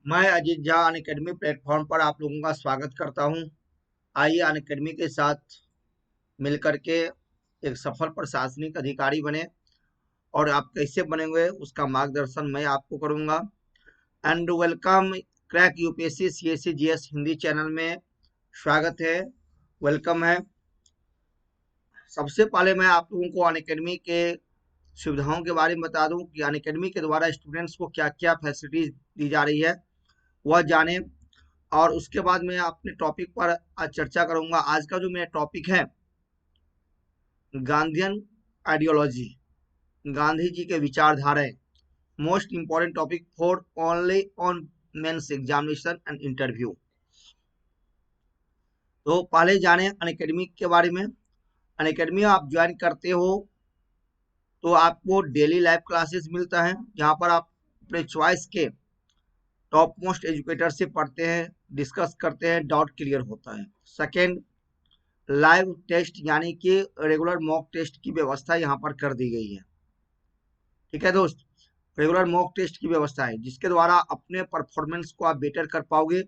मैं Ajit Jha Unacademy platform पर आप लोगों का स्वागत करता हूं। आइए अनअकैडमी के साथ मिलकर के एक सफल प्रशासनिक अधिकारी बने और आप कैसे बनेंगे उसका मार्गदर्शन मैं आपको करूंगा। And welcome crack UPSC CSC GS Hindi channel में स्वागत है, वेलकम है। सबसे पहले मैं आप लोगों को अनअकैडमी के सुविधाओं के बारे में बता दूं कि अनअकैडमी के द्वारा स्टूडेंट्स को क्या क्या फैसिलिटीज दी जा रही है वह जाने। और उसके बाद मैं अपने टॉपिक पर आज चर्चा करूंगा। आज का जो मेरा टॉपिक है गांधीयन आइडियोलॉजी, गांधी जी के विचारधाराएं, most important topic for only on mains examination and interview. तो पहले जाने अनअकैडमी के बारे में। अनअकैडमी आप ज्वाइन करते हो तो आपको डेली लाइव क्लासेस मिलता है जहां पर आप अपने चॉइस के टॉप मोस्ट एजुकेटर से पढ़ते हैं, डिस्कस करते हैं, डाउट क्लियर होता है। सेकेंड, लाइव टेस्ट यानी कि रेगुलर मॉक टेस्ट की व्यवस्था यहाँ पर कर दी गई है। ठीक है दोस्त, रेगुलर मॉक टेस्ट की व्यवस्था है जिसके द्वारा अपने परफॉर्मेंस को आप बेटर कर पाओगे,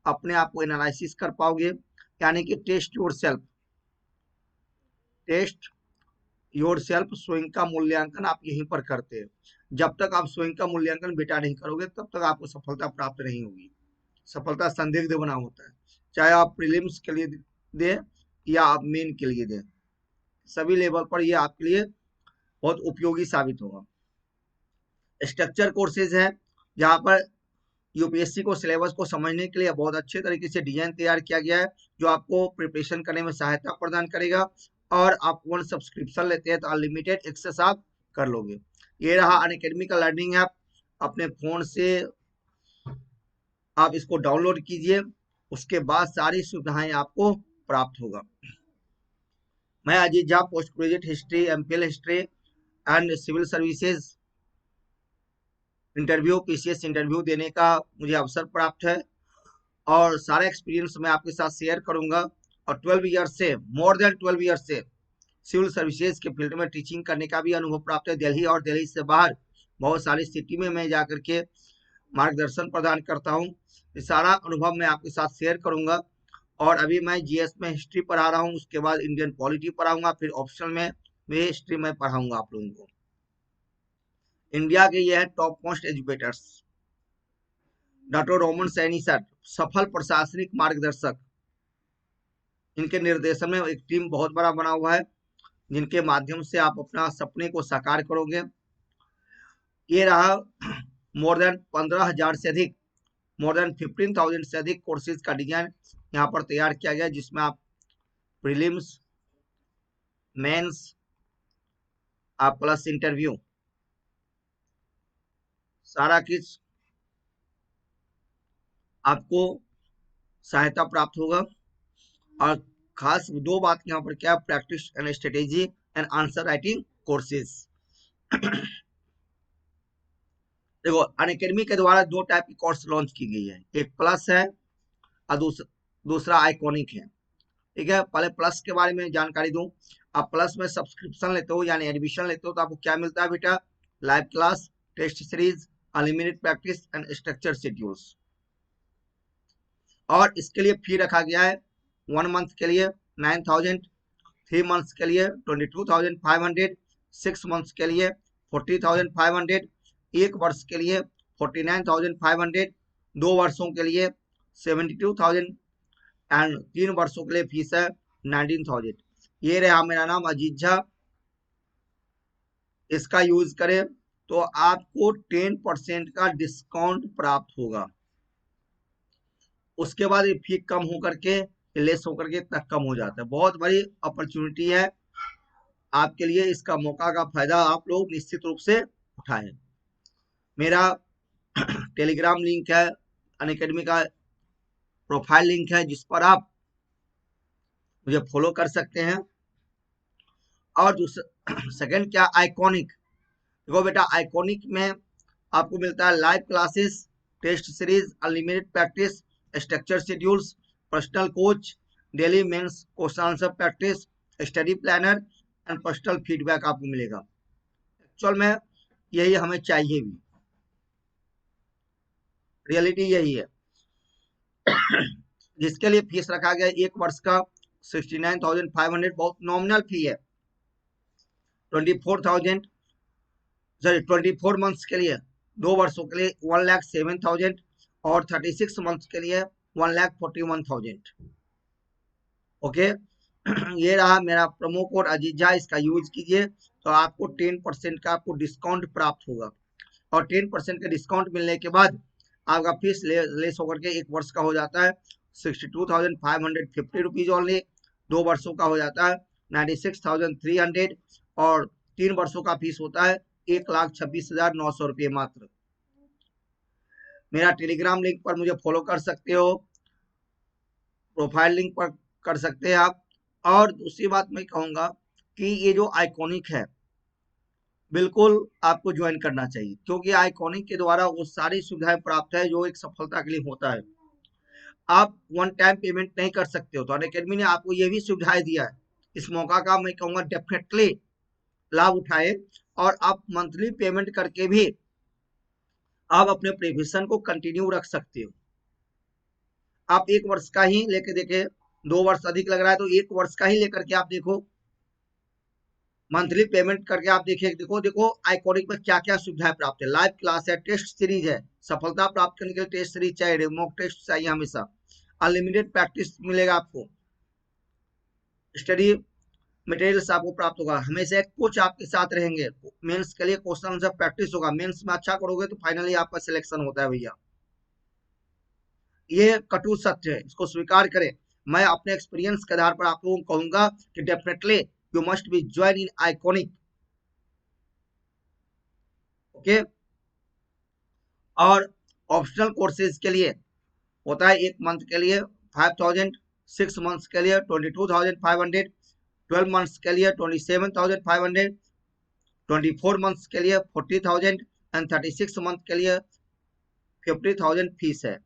अपने आप को एनालिसिस कर पाओगे। यानी कि test yourself, test yourself, स्वयं का मूल्यांकन आप यहीं पर करते हैं। जब तक आप स्वयं का मूल्यांकन बेटा नहीं करोगे तब तक आपको सफलता प्राप्त नहीं होगी। सफलता संदिग्ध बना होता है, चाहे आप प्रीलिम्स के लिए दे या आप मेन के लिए दे, सभी लेवल पर ये आपके लिए बहुत उपयोगी साबित होगा। स्ट्रक्चर कोर्सेज है जहां पर यूपीएससी को सिलेबस को समझने के लिए बहुत अच्छे तरीके से डिजाइन तैयार किया गया है जो आपको प्रिपरेशन करने में सहायता प्रदान करेगा। और आप वन सब्सक्रिप्शन लेते हैं तो अनलिमिटेड एक्सेस आप कर लोगे। ये रहा अनअकैडमी का लर्निंग ऐप, अपने फोन से आप इसको डाउनलोड कीजिए, उसके बाद सारी सुविधाएं आपको प्राप्त होगा। मैं Ajit Jha post graduate history, MPL history and civil services interview, PCS interview देने का मुझे अवसर प्राप्त है और सारा एक्सपीरियंस मैं आपके साथ शेयर करूंगा। और 12 ईयर से, मोर देन 12 ईयर से सिविल सर्विसेज के फील्ड में टीचिंग करने का भी अनुभव प्राप्त है। दिल्ली और दिल्ली से बाहर बहुत सारी सिटी में मैं जाकर के मार्गदर्शन प्रदान करता हूँ। ये सारा अनुभव मैं आपके साथ शेयर करूंगा। और अभी मैं जीएस में हिस्ट्री पढ़ा रहा हूँ, उसके बाद इंडियन पॉलिटी पढ़ाऊंगा, फिर ऑप्शनल में भी हिस्ट्री में पढ़ाऊंगा आप लोगों को। इंडिया के ये है top most educators, doctor Roman Saini sir, सफल प्रशासनिक मार्गदर्शक। इनके निर्देशन में एक टीम बहुत बड़ा बना हुआ है जिनके माध्यम से आप अपना सपने को साकार करोगे। ये रहा मोर देन 15,000 से अधिक, मोर देन 15,000 से अधिक कोर्सेज का डिजाइन यहाँ पर तैयार किया गया जिसमें आप प्रीलिम्स, मेंस, आप प्लस इंटरव्यू, सारा किस आपको सहायता प्राप्त होगा। और खास दो बात यहाँ पर क्या, practice and strategy and answer writing courses. देखो अनअकैडमी के द्वारा दो टाइप की कोर्स लॉन्च की गई है, एक प्लस है और दूसरा आइकॉनिक है। ठीक है, पहले प्लस के बारे में जानकारी दूं। आप प्लस में सब्सक्रिप्शन लेते हो यानी एडमिशन लेते हो तो आपको क्या मिलता है बेटा, live class, test series, unlimited practice and structure schedules. और इसके लिए फी रखा गया है 1 मंथ के लिए 9,000, 3 मंथ्स के लिए 22,500, 6 मंथ्स के लिए 40,500, एक वर्ष के लिए 49,500, 2 वर्षों के लिए 72,000 एंड 3 वर्षों के लिए फीस है 19,000। ये रहा मेरा नाम अजीत झा, इसका यूज करें तो आपको 10% का डिस्काउंट प्राप्त होगा। उसके बाद ये फी कम होकर के, लेस होकर के तक कम हो जाता है। बहुत बड़ी अपॉर्चुनिटी है आपके लिए, इसका मौका का फायदा आप लोग निश्चित रूप से उठाएं। मेरा टेलीग्राम लिंक है, अनअकैडमी का प्रोफाइल लिंक है जिस पर आप मुझे फॉलो कर सकते हैं। और दूसरा सेकंड क्या, आइकॉनिक। देखो बेटा आइकॉनिक में आपको मिलता है live classes, test series, unlimited practice, structure schedules, personal coach, daily mains question answer practice, study planner and personal feedback आपको मिलेगा। एक्चुअल में यही हमें चाहिए भी। रियलिटी यही है। जिसके लिए फीस रखा गया 1 वर्ष का 69,500, बहुत नॉमिनल फी है। 24 मंथ्स के लिए 2 वर्षों के लिए 1,07,000 और 36 मंथ्स के लिए 1,41,000। ओके। ये रहा मेरा प्रोमो कोड अजीजा, इसका यूज कीजिए तो आपको 10% का आपको डिस्काउंट प्राप्त होगा। और 10% का डिस्काउंट मिलने के बाद आपका फीस लेस होकर के 1 वर्ष का हो जाता है 62,550 रुपीज ओनली। 2 वर्षों का हो जाता है 96,300 और 3 वर्षों का फीस होता है 1,26,900 रुपये मात्र। मेरा टेलीग्राम लिंक पर मुझे फॉलो कर सकते हो, प्रोफाइल लिंक पर कर सकते हैं आप। और दूसरी बात मैं कहूंगा कि ये जो आइकॉनिक है बिल्कुल आपको ज्वाइन करना चाहिए, क्योंकि आइकॉनिक के द्वारा वो सारी सुविधाएं प्राप्त है जो एक सफलता के लिए होता है। आप वन टाइम पेमेंट नहीं कर सकते हो, तो अनअकैडमी ने आपको ये भी सुविधाएं दिया है। इस मौका का मैं कहूंगा डेफिनेटली लाभ उठाए और आप मंथली पेमेंट करके भी आप अपने प्रोफेशन को कंटिन्यू रख सकते हो। आप 1 वर्ष का ही लेके देखे, 2 वर्ष अधिक लग रहा है तो 1 वर्ष का ही लेकर के आप देखो, मंथली पेमेंट करके आप देखिए। देखो आइकॉनिक में क्या क्या सुविधाएं प्राप्त है। लाइव क्लास है, टेस्ट सीरीज है, सफलता प्राप्त करने के लिए टेस्ट सीरीज चाहिए, मॉक टेस्ट चाहिए हमेशा, अनलिमिटेड प्रैक्टिस मिलेगा आपको, स्टडी मटेरियल्स आपको प्राप्त होगा, हमेशा एक कोच आपके साथ रहेंगे, मेंस के लिए क्वेश्चन आंसर प्रैक्टिस होगा, मेंस में अच्छा करोगे तो फाइनली आपका सिलेक्शन होता है भैया। ये कटु सत्य है, इसको स्वीकार करें। मैं अपने एक्सपीरियंस के आधार पर आप लोगों को कहूंगा कि definitely you must be join in iconic. Okay. और ऑप्शनल कोर्सेज के लिए होता है 1 मंथ के लिए 5,000, 6 मंथ्स के लिए 22,500, 12 मंथ्स के लिए 27,500, 24 मंथ्स के लिए 40,000 एंड 36 मंथ के लिए 50,000 फीस है।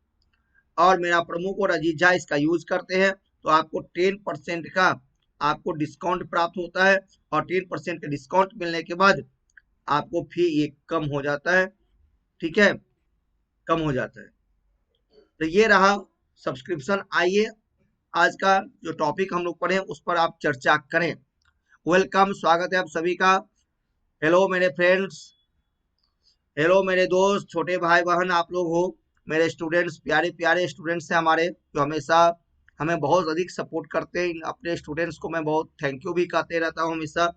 और मेरा प्रोमो कोड अजीजा, इसका यूज करते हैं तो आपको 10% का आपको डिस्काउंट प्राप्त होता है। और 10% का डिस्काउंट मिलने के बाद आपको फी ये कम हो जाता है, ठीक है, कम हो जाता है। तो ये रहा सब्सक्रिप्शन। आइए आज का जो टॉपिक हम लोग पढ़े उस पर आप चर्चा करें। वेलकम, स्वागत है आप सभी का। हेलो मेरे फ्रेंड्स, हेलो मेरे दोस्त, छोटे भाई बहन आप लोग हो, मेरे स्टूडेंट्स, प्यारे प्यारे स्टूडेंट्स हैं हमारे, जो हमेशा हमें बहुत अधिक सपोर्ट करते हैं। अपने स्टूडेंट्स को मैं बहुत थैंक यू भी कहते रहता हूँ हमेशा।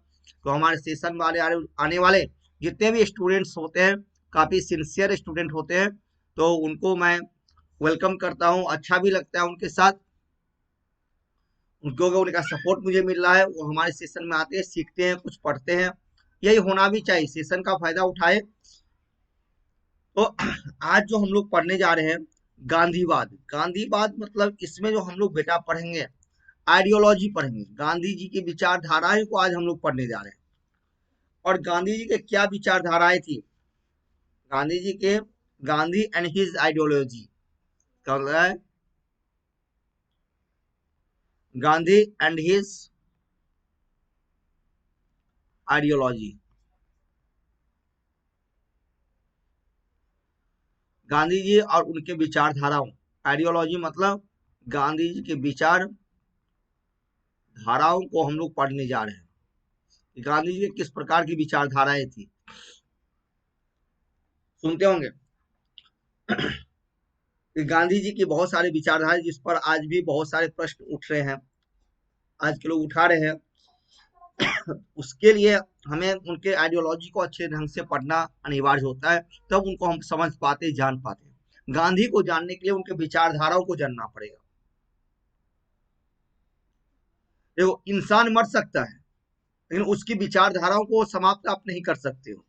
तो हमारे सेशन वाले आने वाले जितने भी स्टूडेंट्स होते हैं काफ़ी सिंसियर स्टूडेंट होते हैं, तो उनको मैं वेलकम करता हूँ। अच्छा भी लगता है उनके साथ, क्योंकि उनका सपोर्ट मुझे मिल रहा है। वो हमारे सेशन में आते हैं, सीखते हैं, कुछ पढ़ते हैं, यही होना भी चाहिए, सेशन का फायदा उठाए। तो आज जो हम लोग पढ़ने जा रहे हैं गांधीवाद। गांधीवाद मतलब इसमें जो हम लोग बेटा पढ़ेंगे आइडियोलॉजी पढ़ेंगे, गांधी जी की विचारधाराएं को आज हम लोग पढ़ने जा रहे हैं। और गांधी जी के क्या विचारधाराएं थी, गांधी जी के, गांधी एंड हिज आइडियोलॉजी, क्या होता है, Gandhi and his ideology. Gandhi ji और उनके विचारधाराओं, आइडियोलॉजी मतलब गांधी जी के विचार धाराओं को हम लोग पढ़ने जा रहे हैं। गांधी जी की किस प्रकार की विचारधाराएं थी, सुनते होंगे कि गांधी जी की बहुत सारी विचारधाराएं जिस पर आज भी बहुत सारे प्रश्न उठ रहे हैं, आज के लोग उठा रहे हैं। उसके लिए हमें उनके आइडियोलॉजी को अच्छे ढंग से पढ़ना अनिवार्य होता है, तब उनको हम समझ पाते, जान पाते। गांधी को जानने के लिए उनके विचारधाराओं को जानना पड़ेगा। देखो इंसान मर सकता है लेकिन उसकी विचारधाराओं को समाप्त आप नहीं कर सकते हो।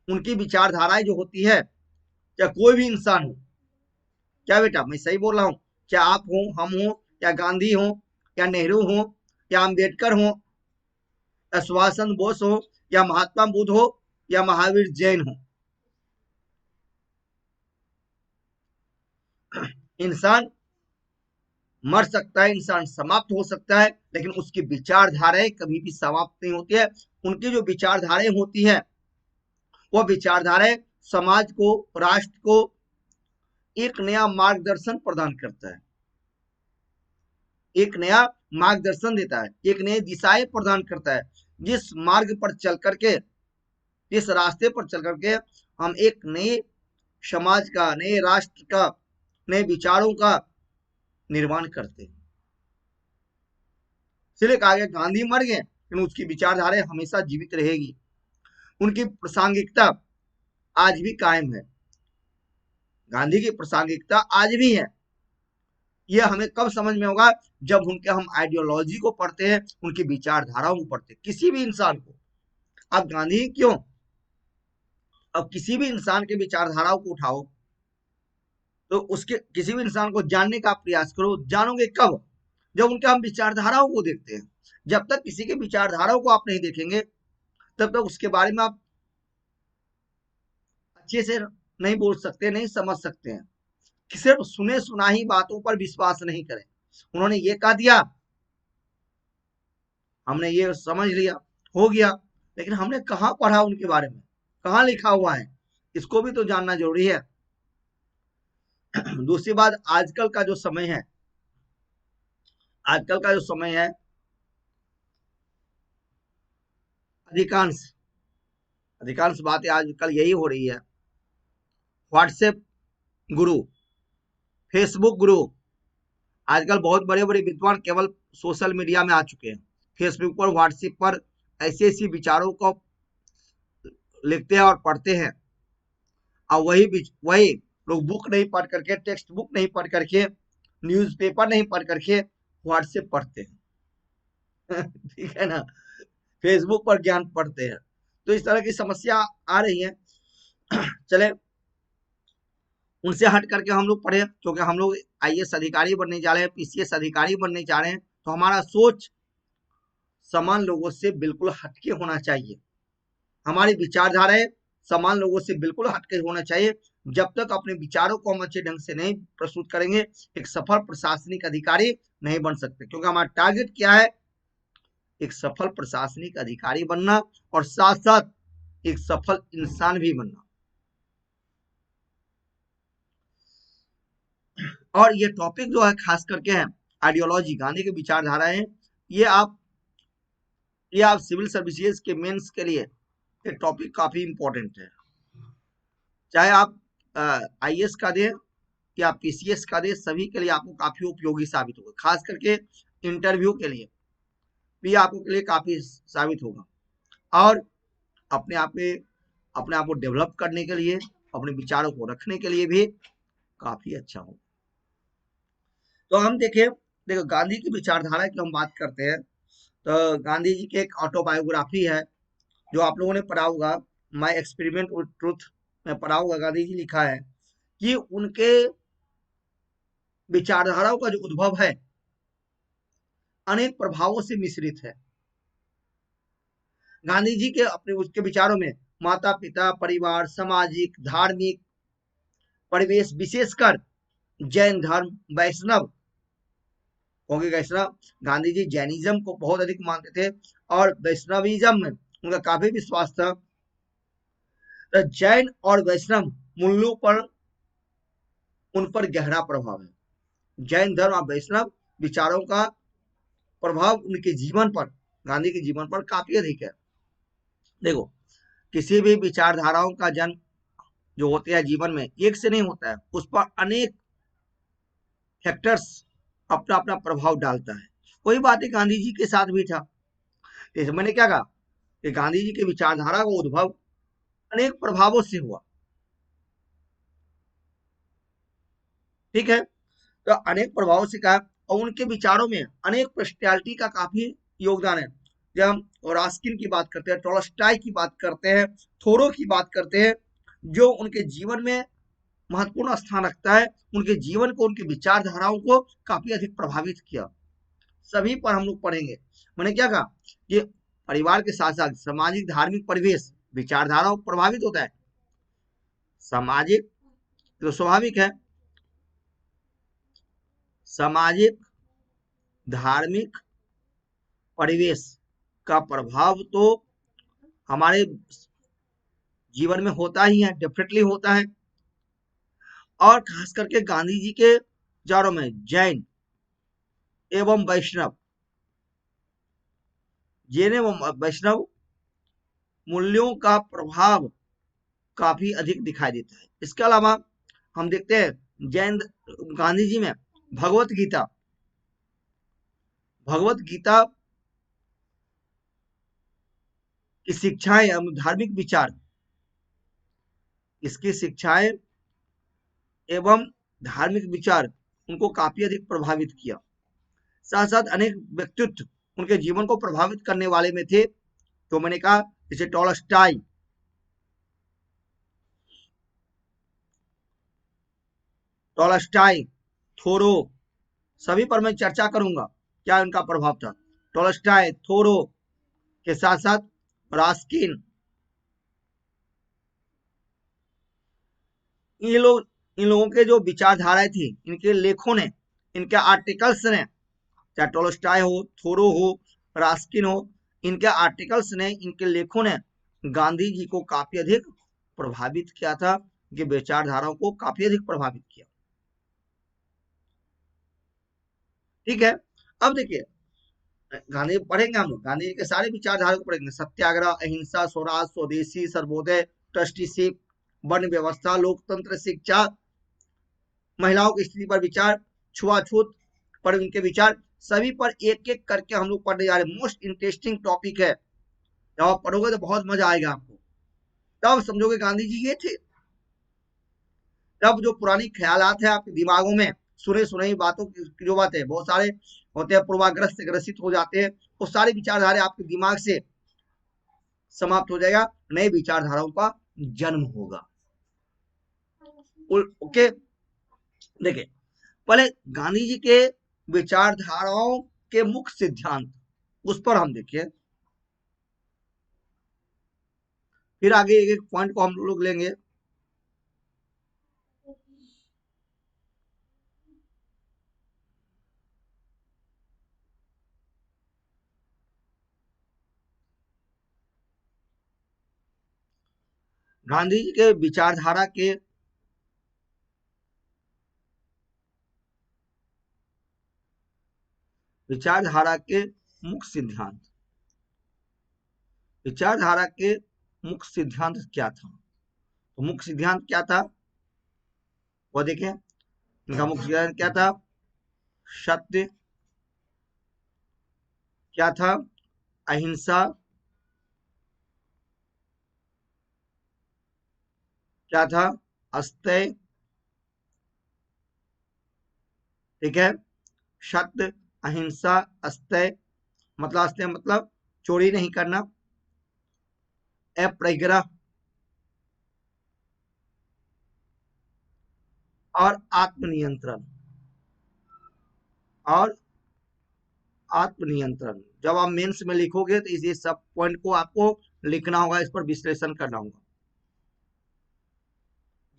उनकी विचारधाराएं जो होती है, या कोई भी इंसान हो, क्या बेटा मैं सही बोल रहा हूँ, क्या आप हो, हम हो, या गांधी हो, या नेहरू हो, या अंबेडकर हो, या सुभाष चंद्र बोस हो, या महात्मा बुद्ध हो, या महावीर जैन हो, इंसान मर सकता है, इंसान समाप्त हो सकता है, लेकिन उसकी विचारधाराएं कभी भी समाप्त नहीं होती है। उनकी जो विचारधाराएं होती है, वो विचारधाराएं समाज को, राष्ट्र को एक नया मार्गदर्शन प्रदान करता है, एक नया मार्गदर्शन देता है, एक नई दिशाएं प्रदान करता है, जिस मार्ग पर चल करके, जिस रास्ते पर चल करके हम एक नए समाज का, नए राष्ट्र का, नए विचारों का निर्माण करते हैं। इसलिए कहा गया गांधी मर गए लेकिन उसकी विचारधारा हमेशा जीवित रहेगी, उनकी प्रासंगिकता आज भी कायम है, गांधी की प्रासंगिकता आज भी है। यह हमें कब समझ में होगा, जब उनके हम आइडियोलॉजी को पढ़ते हैं, उनकी विचारधाराओं को पढ़ते हैं। किसी भी इंसान को, अब गांधी क्यों, अब किसी भी इंसान के विचारधाराओं को उठाओ, तो उसके किसी भी इंसान को जानने का प्रयास करो, जानोगे कब, जब उनके हम विचारधाराओं को देखते हैं। जब तक किसी के विचारधाराओं को आप नहीं देखेंगे, तब तक उसके बारे में आप अच्छे से नहीं बोल सकते, नहीं समझ सकते हैं। सिर्फ सुने सुनाई बातों पर विश्वास नहीं करें। उन्होंने ये कह दिया, हमने ये समझ लिया, हो गया, लेकिन हमने कहाँ पढ़ा उनके बारे में, कहाँ लिखा हुआ है, इसको भी तो जानना जरूरी है। दूसरी बात, आजकल का जो समय है, आजकल का जो समय है, अधिकांश बातें आजकल यही हो रही है। व्हाट्सएप गुरु, फेसबुक गुरु, आजकल बहुत बड़े बड़े विद्वान केवल सोशल मीडिया में आ चुके हैं। फेसबुक पर, व्हाट्सएप पर ऐसे ऐसी विचारों को लिखते हैं और पढ़ते हैं, और वही लोग बुक नहीं पढ़ करके, टेक्स्ट बुक नहीं पढ़ करके, न्यूज़पेपर नहीं पढ़ करके व्हाट्सएप पढ़ते हैं। ठीक है ना, फेसबुक पर ज्ञान पढ़ते हैं। तो इस तरह की समस्या आ रही है। चले, उनसे हट करके हम लोग पढ़े, क्योंकि हम लोग आईएएस अधिकारी बनने जा रहे हैं, पीसीएस अधिकारी बनने जा रहे हैं, तो हमारा सोच समान लोगों से बिल्कुल हटके होना चाहिए, हमारी विचारधाराएं समान लोगों से बिल्कुल हटके होना चाहिए। जब तक अपने विचारों को हम अच्छे ढंग से नहीं प्रस्तुत करेंगे, एक सफल प्रशासनिक अधिकारी नहीं बन सकते, क्योंकि हमारा टारगेट क्या है, एक सफल प्रशासनिक अधिकारी बनना और साथ साथ एक सफल इंसान भी बनना। और ये टॉपिक जो है खास करके है आइडियोलॉजी, गांधी की विचारधारा है, ये आप सिविल सर्विसेज के मेंस के लिए ये टॉपिक काफी इंपॉर्टेंट है। चाहे आप आईएएस का दें या पीसीएस का दें, सभी के लिए आपको काफी उपयोगी साबित होगा, खास करके इंटरव्यू के लिए भी आपको के लिए काफी साबित होगा, और अपने आप को डेवलप करने के लिए, अपने विचारों को रखने के लिए भी काफी अच्छा होगा। तो हम देखो गांधी की विचारधारा की हम बात करते हैं, तो गांधी जी की एक ऑटोबायोग्राफी है जो आप लोगों ने पढ़ा होगा, माय एक्सपेरिमेंट विद ट्रूथ में पढ़ा होगा। गांधी जी लिखा है कि उनके विचारधाराओं का जो उद्भव है अनेक प्रभावों से मिश्रित है। गांधी जी के अपने उसके विचारों में माता पिता, परिवार, सामाजिक, धार्मिक परिवेश, विशेषकर जैन धर्म, वैष्णव, क्योंकि वैष्णव गांधी जी जैनिज्म को बहुत अधिक मानते थे और वैष्णविज्म में उनका काफी विश्वास था। तो जैन और वैष्णव मूल्यों पर उन पर गहरा प्रभाव है। जैन धर्म और वैष्णव विचारों का प्रभाव उनके जीवन पर, गांधी के जीवन पर काफी अधिक है। देखो, किसी भी विचारधाराओं का जन्म जो होते हैं जीवन में एक से नहीं होता है, उस पर अनेक फैक्टर्स अपना अपना प्रभाव डालता है। वही बात है गांधी जी के साथ भी था। जैसे मैंने क्या कहा कि गांधी जी के विचारधारा का उद्भव अनेक प्रभावों से हुआ, ठीक है, तो अनेक प्रभावों से कहा, और उनके विचारों में अनेक पर्सनैलिटी का काफी योगदान है। जब हम रास्किन की बात करते हैं, टॉलस्टॉय की बात करते हैं, थोरो की बात करते हैं, जो उनके जीवन में महत्वपूर्ण स्थान रखता है, उनके जीवन को, उनकी विचारधाराओं को काफी अधिक प्रभावित किया। सभी पर हम लोग पढ़ेंगे। मैंने क्या कहा कि परिवार के साथ साथ सामाजिक, धार्मिक परिवेश विचारधाराओं प्रभावित होता है। सामाजिक तो स्वाभाविक है, सामाजिक, धार्मिक परिवेश का प्रभाव तो हमारे जीवन में होता ही है, डेफिनेटली होता है। और खास करके गांधी जी के विचारों में जैन एवं वैष्णव, जैन एवं वैष्णव मूल्यों का प्रभाव काफी अधिक दिखाई देता है। इसके अलावा हम देखते हैं जैन गांधी जी में भगवत गीता, भगवत गीता की शिक्षाएं एवं धार्मिक विचार, इसकी शिक्षाएं एवं धार्मिक विचार उनको काफी अधिक प्रभावित किया। साथ साथ अनेक व्यक्तित्व उनके जीवन को प्रभावित करने वाले में थे। तो मैंने कहा जैसे टॉलस्टॉय, थोरो, सभी पर मैं चर्चा करूंगा क्या उनका प्रभाव था। टॉलस्टॉय, थोरो के साथ साथ रास्किन, इन लोगों के जो विचारधाराएं थी, इनके लेखों ने, इनके आर्टिकल्स ने, चाहे टोल्स्टॉय हो, थोरो हो, रास्किन हो, इनके आर्टिकल्स ने, इनके लेखों ने गांधी जी को काफी अधिक प्रभावित किया था, इनके विचारधाराओं को काफी अधिक प्रभावित किया। ठीक है, अब देखिए गांधी पढ़ेंगे हम लोग, गांधी जी के सारे विचारधारा को पढ़ेंगे। सत्याग्रह, अहिंसा, स्वराज, स्वदेशी, सर्वोदय, ट्रस्टीशिप, वर्ण व्यवस्था, लोकतंत्र, शिक्षा, महिलाओं की स्थिति पर विचार, छुआछूत पर उनके विचार, सभी पर एक एक करके हम लोग पढ़ने जा रहे हैं। मोस्ट इंटरेस्टिंग टॉपिक है, जब आप पढ़ोगे तो बहुत मजा आएगा आपको, तब समझोगे गांधी जी ये थे। तब जो पुरानी ख्यालात है आपके दिमागों में, सुने सुने बातों की जो बातें बहुत सारे होते हैं पूर्वाग्रह से ग्रसित हो जाते हैं, वो सारी विचारधारा आपके दिमाग से समाप्त हो जाएगा, नए विचारधाराओं का जन्म होगा। ओके, देखिए पहले गांधी जी के विचारधाराओं के मुख्य सिद्धांत, उस पर हम देखिए, फिर आगे एक एक पॉइंट को हम लोग लेंगे। गांधी जी के विचारधारा के मुख्य सिद्धांत, विचारधारा के मुख्य सिद्धांत क्या था? तो मुख्य सिद्धांत क्या था वो देखें। इनका मुख्य सिद्धांत क्या था? सत्य, क्या था? अहिंसा, क्या था? अस्तेय, ठीक है, सत्य, अहिंसा, अस्तेय, मतलब अस्तेय मतलब चोरी नहीं करना, अपरिग्रह और आत्मनियंत्रण, और आत्मनियंत्रण। जब आप मेंस में लिखोगे तो इस सब पॉइंट को आपको लिखना होगा, इस पर विश्लेषण करना होगा।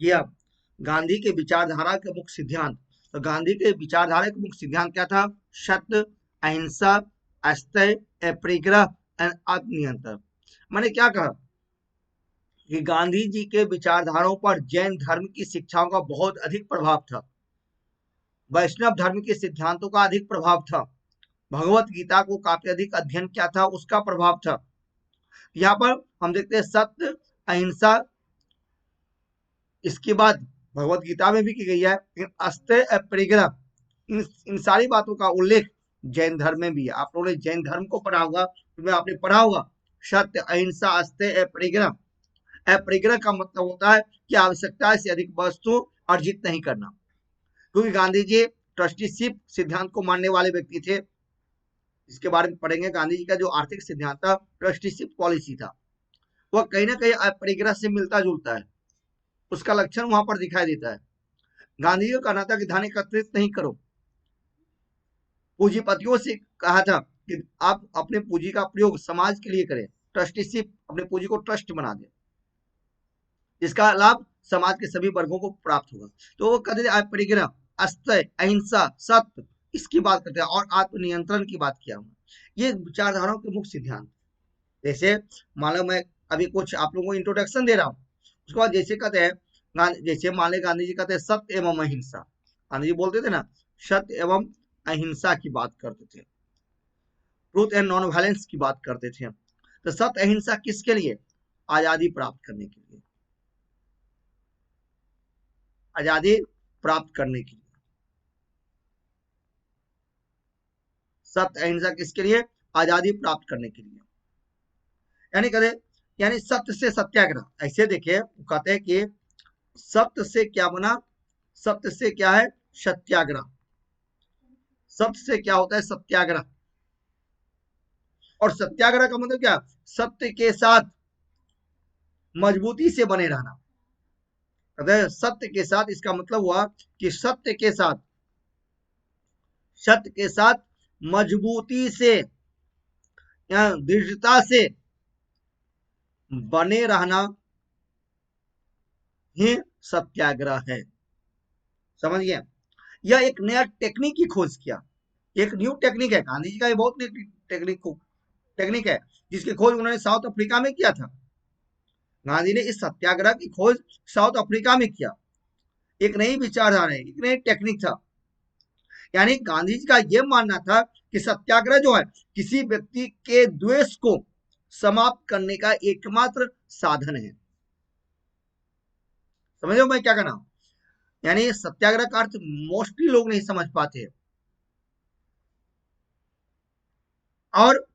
ये अब गांधी के विचारधारा के मुख्य सिद्धांत, तो गांधी के विचारधारा के मुख्य सिद्धांत क्या था? सत्य, अहिंसा, अस्तेय, अपरिग्रह एंड आत्मनियंत्रण। मैंने क्या कहा कि गांधी जी के विचारधाराओं पर जैन धर्म की शिक्षाओं का बहुत अधिक प्रभाव था, वैष्णव धर्म के सिद्धांतों का अधिक प्रभाव था, भगवत गीता को काफी अधिक अध्ययन किया था, उसका प्रभाव था। यहाँ पर हम देखते हैं सत्य, अहिंसा, इसके बाद भगवत गीता में भी की गई है, लेकिन अस्तेय, अपरिग्रह, इन सारी बातों का उल्लेख जैन धर्म में भी है। आप लोगों ने जैन धर्म को पढ़ा होगा, तो आपने पढ़ा होगा सत्य, अहिंसा, अस्तेय, अपरिग्रह। अपरिग्रह का मतलब होता है कि आवश्यकता से अधिक वस्तु अर्जित नहीं करना, क्योंकि गांधी जी ट्रस्टीशिप सिद्धांत को मानने वाले व्यक्ति थे। इसके बारे में पढ़ेंगे। गांधी जी का जो आर्थिक सिद्धांत था, ट्रस्टीशिप पॉलिसी था, वह कहीं ना कहीं अपरिग्रह से मिलता जुलता है, उसका लक्षण वहां पर दिखाई देता है। गांधी जी का कहना था कि धन एकत्रित नहीं करो, पूंजीपतियों से कहा था कि आप अपने पूंजी का प्रयोग समाज के लिए करें, ट्रस्टीशिप, अपने पूंजी को ट्रस्ट बना दे, इसका लाभ समाज के सभी वर्गों को प्राप्त होगा। तो वो कहते थे परिग्रह, अस्तेय, अहिंसा, सत्य, इसकी बात करते हैं, और आत्मनियंत्रण की बात किया हूँ। ये विचारधाराओं के मुख्य सिद्धांत। जैसे मान लो मैं अभी कुछ आप लोगों को इंट्रोडक्शन दे रहा हूँ, उसके बाद जैसे कहते हैं जैसे मान ले गांधी जी कहते हैं सत्य एवं अहिंसा, गांधी जी बोलते थे ना सत्य एवं अहिंसा की बात करते थे, ट्रूथ एंड नॉन वायलेंस की बात करते थे। तो सत्य अहिंसा किसके लिए? आजादी प्राप्त करने के लिए, आजादी प्राप्त करने के लिए। सत्य अहिंसा किसके लिए? आजादी प्राप्त करने के लिए। यानी कहते, यानी सत्य से सत्याग्रह। ऐसे देखिए कहते हैं कि सत्य से क्या बना? सत्य से क्या है? सत्याग्रह। सत्य से क्या होता है? सत्याग्रह। और सत्याग्रह का मतलब क्या? सत्य के साथ मजबूती से बने रहना। कहते सत्य के साथ, इसका मतलब हुआ कि सत्य के साथ, सत्य के साथ मजबूती से या दृढ़ता से बने रहना ही सत्याग्रह है। समझ गए? यह एक नया टेक्निक की खोज किया, एक न्यू टेक्निक है। गांधी जी का ये बहुत टेक्निक है जिसकी खोज उन्होंने साउथ अफ्रीका में किया था। गांधी ने इस सत्याग्रह की खोज साउथ अफ्रीका में किया। एक नई विचारधारा है, एक नई टेक्निक था। यानी गांधी जी का यह मानना था कि सत्याग्रह जो है किसी व्यक्ति के द्वेष को समाप्त करने का एकमात्र साधन है। समझो मैं क्या कहना हूं? यानी सत्याग्रह का अर्थ मोस्टली लोग नहीं समझ पाते, और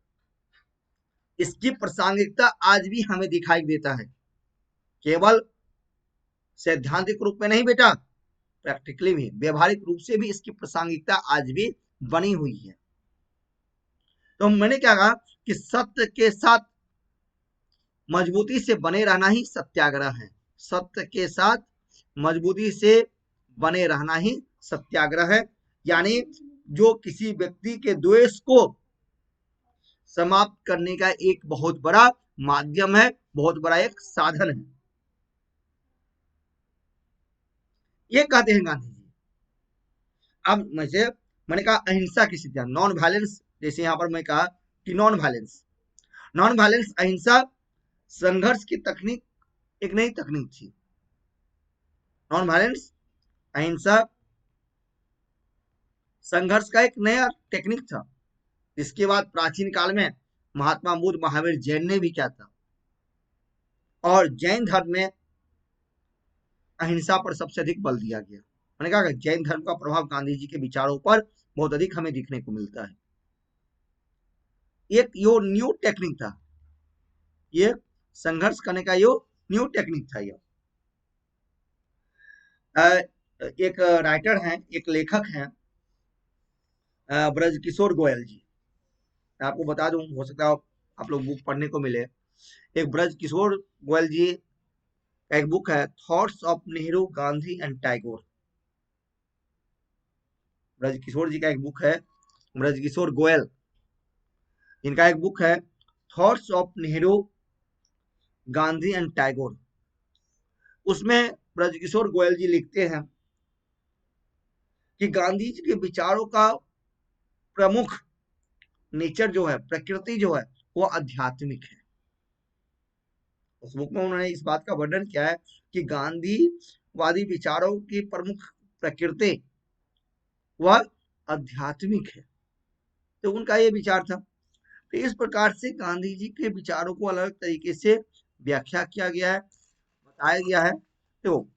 इसकी प्रासंगिकता आज भी हमें दिखाई देता है। केवल सैद्धांतिक रूप में नहीं बेटा, प्रैक्टिकली भी, व्यवहारिक रूप से भी इसकी प्रासंगिकता आज भी बनी हुई है। तो मैंने क्या कहा कि सत्य के साथ मजबूती से बने रहना ही सत्याग्रह है। सत्य के साथ मजबूती से बने रहना ही सत्याग्रह है। यानी जो किसी व्यक्ति के द्वेष को समाप्त करने का एक बहुत बड़ा माध्यम है, बहुत बड़ा एक साधन है, ये कहते हैं गांधी जी। अब मैंने कहा अहिंसा की सिद्धांत, नॉन वायलेंस, जैसे यहां पर मैं कहा कि नॉन वायलेंस, नॉन वायलेंस अहिंसा संघर्ष की तकनीक, एक नई तकनीक थी। नॉन वायलेंस अहिंसा संघर्ष का एक नया टेक्निक था। इसके बाद प्राचीन काल में महात्मा बुद्ध, महावीर, जैन ने भी क्या था, और जैन धर्म में अहिंसा पर सबसे अधिक बल दिया गया। मैंने कहा कि जैन धर्म का प्रभाव गांधी जी के विचारों पर बहुत अधिक हमें दिखने को मिलता है। एक यो न्यू टेक्निक था, ये संघर्ष करने का यो न्यू टेक्निक था। ये एक राइटर हैं, एक लेखक हैं, ब्रजकिशोर गोयल जी। मैं आपको बता दूं, हो सकता है आप लोग बुक पढ़ने को मिले। एक ब्रजकिशोर गोयल जी का एक बुक है, thoughts of Nehru, Gandhi and Tagore. Brajkishore ji का एक बुक है, ब्रजकिशोर गोयल, इनका एक बुक है thoughts of Nehru, Gandhi and Tagore. उसमें ब्रजकिशोर गोयल जी लिखते हैं कि गांधी जी के विचारों का प्रमुख नेचर जो है, प्रकृति जो है, वो आध्यात्मिक है। उस बुक में उन्होंने इस बात का वर्णन किया है कि गांधीवादी विचारों की प्रमुख प्रकृति वह आध्यात्मिक है। तो उनका ये विचार था। तो इस प्रकार से गांधी जी के विचारों को अलग तरीके से व्याख्या किया गया है, बताया गया है। तो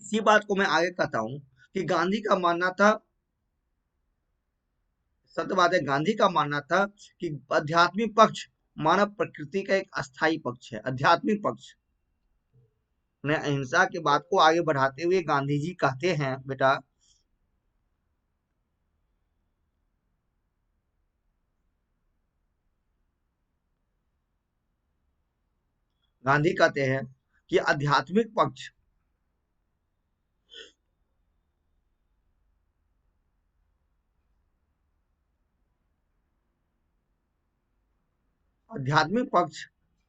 इसी बात को मैं आगे कहता हूं कि गांधी का मानना था, सत्य बात है, गांधी का मानना था कि आध्यात्मिक पक्ष मानव प्रकृति का एक अस्थायी पक्ष है। आध्यात्मिक पक्ष ने अहिंसा के बात को आगे बढ़ाते हुए गांधी जी कहते हैं, बेटा गांधी कहते हैं कि आध्यात्मिक पक्ष आध्यात्मिक पक्ष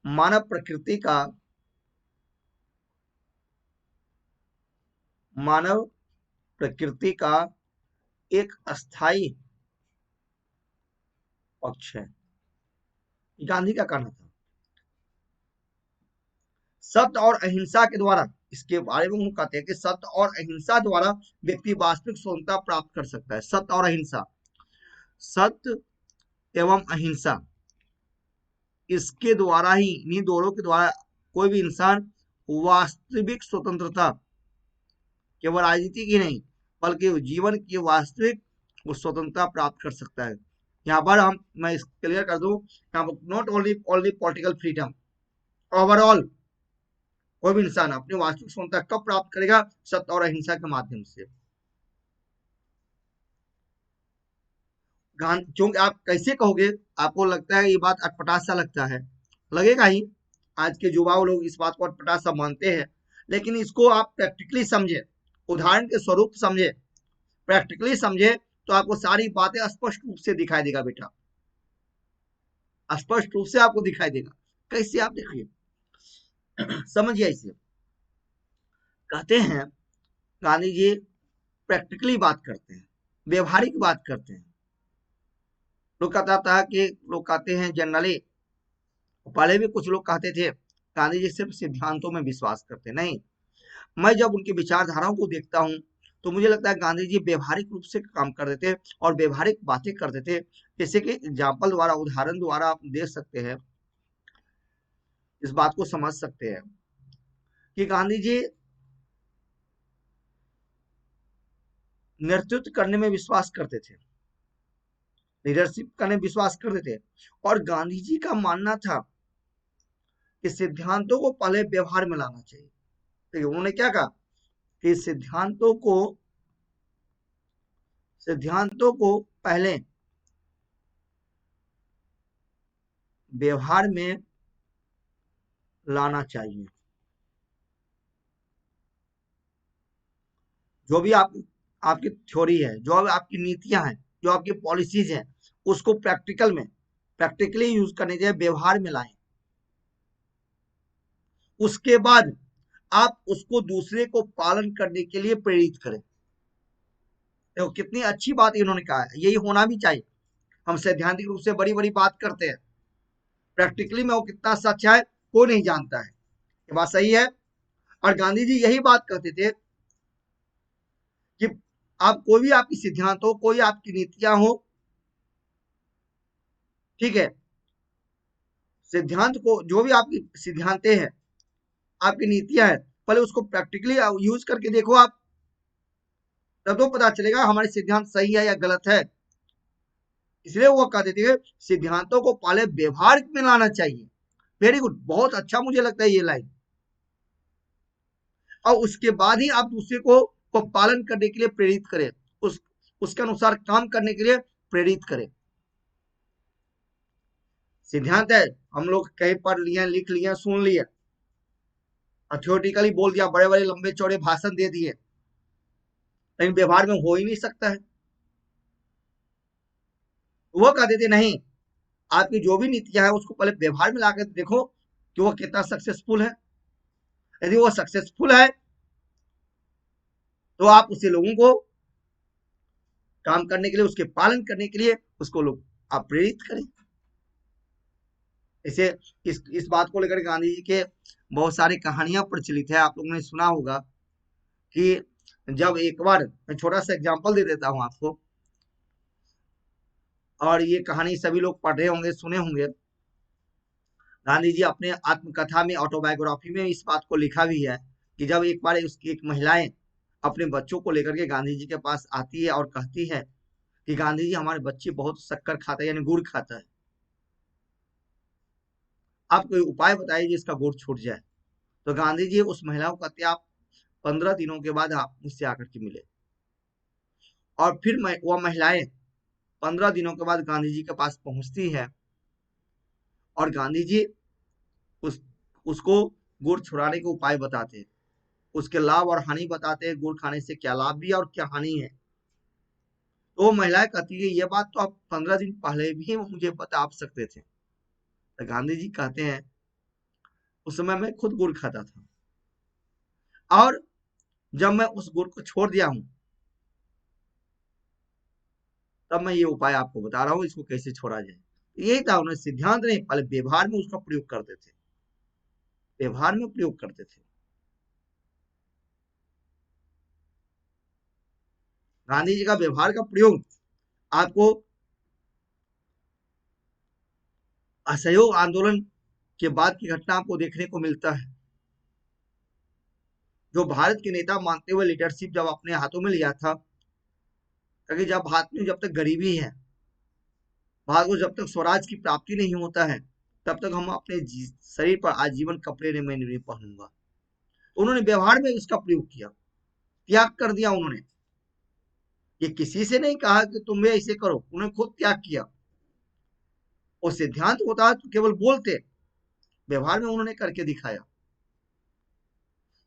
मानव प्रकृति का, मानव प्रकृति का एक अस्थाई पक्ष है। गांधी का कहना था। सत्य और अहिंसा के द्वारा इसके बारे में हम कहते हैं कि सत्य और अहिंसा द्वारा व्यक्ति वास्तविक स्वतंत्रता प्राप्त कर सकता है। सत्य और अहिंसा, सत्य एवं अहिंसा, इसके द्वारा ही, इन्हीं दोनों के द्वारा कोई भी इंसान वास्तविक स्वतंत्रता, केवल राजनीति की नहीं बल्कि जीवन की वास्तविक स्वतंत्रता प्राप्त कर सकता है। यहाँ पर मैं क्लियर कर दूं, यहाँ पर not only political freedom, overall कोई भी इंसान अपनी वास्तविक स्वतंत्रता कब प्राप्त करेगा? सत्य और अहिंसा के माध्यम से। क्योंकि आप कैसे कहोगे, आपको लगता है ये बात अटपटा सा लगता है, लगेगा ही, आज के युवा लोग इस बात को अटपटा सा मानते हैं, लेकिन इसको आप प्रैक्टिकली समझे, उदाहरण के स्वरूप समझे, प्रैक्टिकली समझे, तो आपको सारी बातें स्पष्ट रूप से दिखाई देगा बेटा, स्पष्ट रूप से आपको दिखाई देगा। कैसे? आप देखिए, समझिए इसे। कहते हैं गांधी जी प्रैक्टिकली बात करते हैं, व्यवहारिक बात करते हैं। लोग कहता था कि लोग कहते हैं जनरली, पहले भी कुछ लोग कहते थे गांधी जी सिर्फ सिद्धांतों में विश्वास करते, नहीं। मैं जब उनकी विचारधाराओं को देखता हूं तो मुझे लगता है गांधी जी व्यवहारिक रूप से काम कर देते और व्यवहारिक बातें कर देते। जैसे कि एग्जाम्पल द्वारा, उदाहरण द्वारा आप देख सकते हैं, इस बात को समझ सकते हैं कि गांधी जी नेतृत्व करने में विश्वास करते थे, लीडरशिप करने में विश्वास करते थे, और गांधी जी का मानना था कि सिद्धांतों को पहले व्यवहार में लाना चाहिए। तो उन्होंने क्या कहा कि सिद्धांतों को पहले व्यवहार में लाना चाहिए। जो भी आपकी थ्योरी है, जो आपकी नीतियां हैं, जो आपकी पॉलिसीज हैं, उसको प्रैक्टिकली यूज करने के लिए व्यवहार में लाएं। उसके बाद आप उसको दूसरे को पालन करने के लिए प्रेरित करें। देखो कितनी अच्छी बात इन्होंने कहा है, यही होना भी चाहिए। हम सैद्धांतिक रूप से बड़ी बड़ी बात करते हैं, प्रैक्टिकली में वो कितना सच है कोई नहीं जानता है, ये बात सही है। और गांधी जी यही बात करते थे कि आप कोई भी आपकी सिद्धांत हो, कोई आपकी नीतियां हो, ठीक है, सिद्धांत को, जो भी आपकी सिद्धांतें हैं, आपकी नीतियां हैं, पहले उसको प्रैक्टिकली यूज करके देखो आप, तब तो पता चलेगा हमारे सिद्धांत सही है या गलत है। इसलिए वो कहते थे सिद्धांतों को पहले व्यवहार में लाना चाहिए। वेरी गुड, बहुत अच्छा मुझे लगता है ये लाइन। और उसके बाद ही आप दूसरे को पालन करने के लिए प्रेरित करें, उसके अनुसार काम करने के लिए प्रेरित करें। सिद्धांत है, हम लोग कहीं पढ़ लिए, लिख लिए, सुन लिए, थ्योरेटिकली बोल दिया, बड़े बड़े लंबे चौड़े भाषण दे दिए, लेकिन व्यवहार में हो ही नहीं सकता है। वो कहते थे नहीं, आपकी जो भी नीतियां है उसको पहले व्यवहार में लाकर देखो कि वो कितना सक्सेसफुल है। यदि वो सक्सेसफुल है तो आप उसे लोगों को काम करने के लिए, उसके पालन करने के लिए उसको लोग आप प्रेरित करें। इसे इस बात को लेकर गांधी जी के बहुत सारी कहानियां प्रचलित है, आप लोगों ने सुना होगा कि जब एक बार, मैं छोटा सा एग्जांपल दे देता हूं आपको, और ये कहानी सभी लोग पढ़े होंगे, सुने होंगे। गांधी जी अपने आत्मकथा में, ऑटोबायोग्राफी में इस बात को लिखा भी है कि जब एक बार उसकी एक महिलाएं अपने बच्चों को लेकर के गांधी जी के पास आती है और कहती है कि गांधी जी हमारे बच्चे बहुत शक्कर खाता है, यानी गुड़ खाता है, आप कोई उपाय बताइए जिसका गुड़ छूट जाए। तो गांधी जी उस महिला को कहते आप 15 दिनों के बाद आप मुझसे आकर के मिले। और फिर वह महिलाएं 15 दिनों के बाद गांधी जी के पास पहुंचती है और गांधी जी उसको गुड़ छुड़ाने के उपाय बताते हैं, उसके लाभ और हानि बताते हैं, गुड़ खाने से क्या लाभ भी है और क्या हानि है। तो महिलाएं कहती है ये बात तो आप 15 दिन पहले भी मुझे बता सकते थे। तो गांधी जी कहते हैं उस समय मैं खुद गुड़ खाता था, और जब मैं उस गुड़ को छोड़ दिया हूं तब मैं ये उपाय आपको बता रहा हूं, इसको कैसे छोड़ा जाए। यही था, उन्हें सिद्धांत नहीं, पहले व्यवहार में उसका प्रयोग करते थे, व्यवहार में प्रयोग करते थे। गांधी जी का व्यवहार का प्रयोग आपको असहयोग आंदोलन के बाद की घटना आपको देखने को मिलता है। जो भारत के नेता मानते हुए लीडरशिप जब अपने हाथों में लिया था, क्योंकि जब भारत में जब तक गरीबी है, भारत को जब तक स्वराज की प्राप्ति नहीं होता है, तब तक हम अपने शरीर पर आजीवन कपड़े नहीं पहनूंगा। तो उन्होंने व्यवहार में इसका प्रयोग किया, त्याग कर दिया उन्होंने। ये किसी से नहीं कहा कि तुम ऐसे करो, उन्होंने खुद त्याग किया। और सिद्धांत होता है तो केवल बोलते, व्यवहार में उन्होंने करके दिखाया।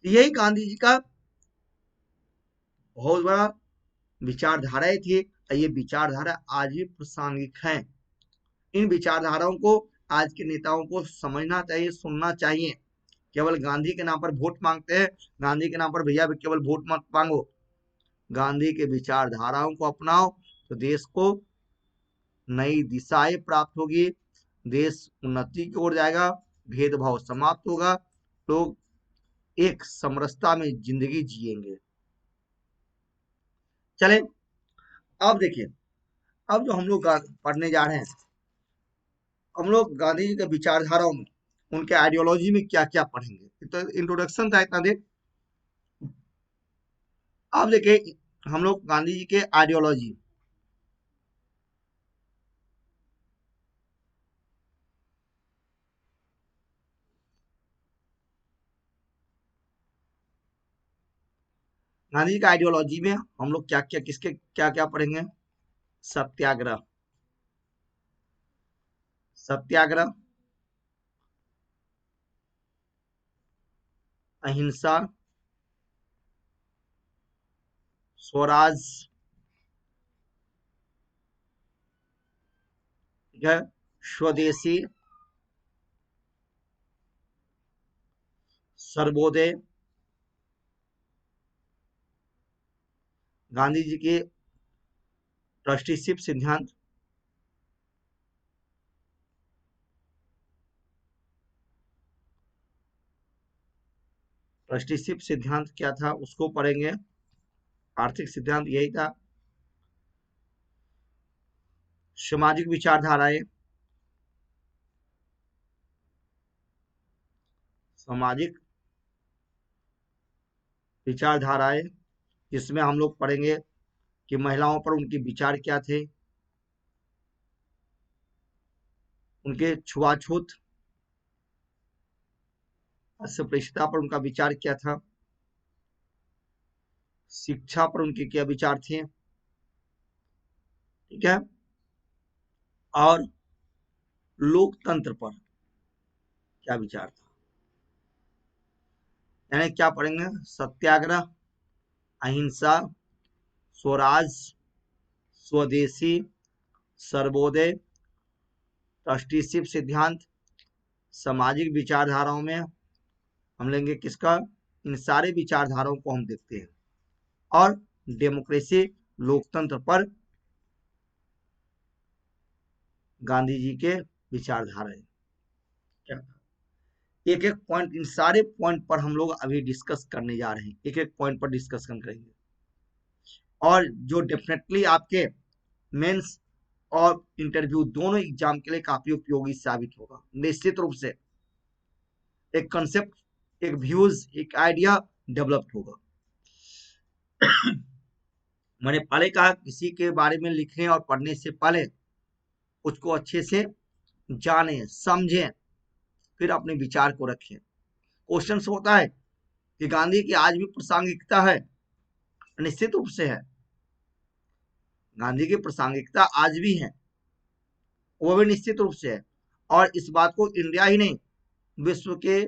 यही गांधी जी का बहुत बड़ा विचारधाराएं थी, और ये विचारधारा आज भी प्रासंगिक है। इन विचारधाराओं को आज के नेताओं को समझना चाहिए, सुनना चाहिए। केवल गांधी के नाम पर वोट मांगते हैं, गांधी के नाम पर भैया केवल वोट मत मांगो, गांधी के विचारधाराओं को अपनाओ तो देश को नई दिशाएं प्राप्त होगी, देश उन्नति की ओर जाएगा, भेदभाव समाप्त होगा, लोग एक समरसता में जिंदगी जिएंगे। चले अब देखिए, अब जो हम लोग पढ़ने जा रहे हैं, हम लोग गांधी जी के विचारधाराओं में, उनके आइडियोलॉजी में क्या क्या पढ़ेंगे। तो इंट्रोडक्शन था इतना देर। अब देखिए हम लोग गांधी जी के आइडियोलॉजी, गांधी जी का आइडियोलॉजी में हम लोग क्या क्या किसके क्या क्या पढ़ेंगे। सत्याग्रह, सत्याग्रह, अहिंसा, स्वराज, ठीक है, स्वदेशी, सर्वोदय, गांधी जी के ट्रस्टीशिप सिद्धांत, ट्रस्टीशिप सिद्धांत क्या था उसको पढ़ेंगे। आर्थिक सिद्धांत यही था। सामाजिक विचारधाराएं, सामाजिक विचारधाराएं, जिसमें हम लोग पढ़ेंगे कि महिलाओं पर उनके विचार क्या थे, उनके छुआछूत अस्पृश्यता पर उनका विचार क्या था, शिक्षा पर उनके क्या विचार थे, ठीक है, और लोकतंत्र पर क्या विचार था। यानी क्या पढ़ेंगे, सत्याग्रह, अहिंसा, स्वराज, स्वदेशी, सर्वोदय, ट्रस्टीशिप सिद्धांत, सामाजिक विचारधाराओं में हम लेंगे किसका, इन सारे विचारधाराओं को हम देखते हैं। और डेमोक्रेसी, लोकतंत्र पर गांधी जी के विचारधाराएं क्या था। एक एक पॉइंट, इन सारे पॉइंट पर हम लोग अभी डिस्कस करने जा रहे हैं, एक एक पॉइंट पर डिस्कशन करेंगे, और जो डेफिनेटली आपके मेंस और इंटरव्यू दोनों एग्जाम के लिए काफी उपयोगी साबित होगा। निश्चित रूप से एक कंसेप्ट, एक व्यूज, एक आइडिया डेवलप होगा। मैंने पहले कहा किसी के बारे में लिखने और पढ़ने से पहले उसको अच्छे से जाने समझें, फिर अपने विचार को रखें। क्वेश्चन होता है कि गांधी की आज भी प्रासंगिकता है, निश्चित रूप से है, गांधी की प्रासंगिकता आज भी है, वो भी निश्चित रूप से है। और इस बात को इंडिया ही नहीं, विश्व के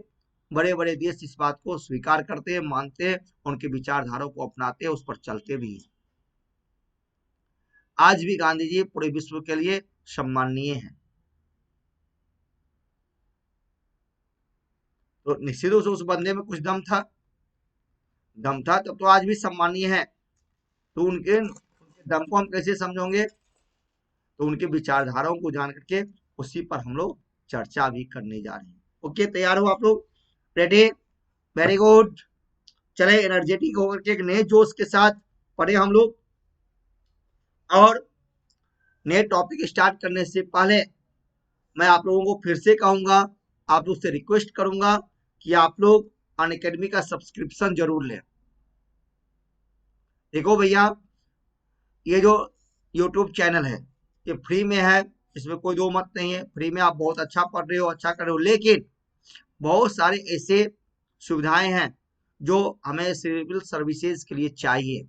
बड़े बड़े देश इस बात को स्वीकार करते हैं, मानते हैं, उनके विचारधारा को अपनाते हैं, उस पर चलते भी हैं। आज भी गांधी जी पूरे विश्व के लिए सम्माननीय हैं। तो निश्चित रूप से उस बंदे में कुछ दम था, दम था, तब तो आज भी सम्माननीय है। तो उनके दम को हम कैसे समझोगे, तो उनके विचारधाराओं को जान करके उसी पर हम लोग चर्चा भी करने जा रहे हैं। ओके, तैयार हो आप लोग, रेडी, वेरी गुड। चले एनर्जेटिक होकर के एक नए जोश के साथ पढ़े हम लोग। और नए टॉपिक स्टार्ट करने से पहले मैं आप लोगों को फिर से कहूंगा, आप लोग से रिक्वेस्ट करूंगा कि आप लोग अनअकैडमी का सब्सक्रिप्शन जरूर लें। देखो भैया, ये जो यूट्यूब चैनल है ये फ्री में है, इसमें कोई दो मत नहीं है, फ्री में आप बहुत अच्छा पढ़ रहे हो, अच्छा कर रहे हो, लेकिन बहुत सारे ऐसे सुविधाएं हैं जो हमें सिविल सर्विसेज के लिए चाहिए,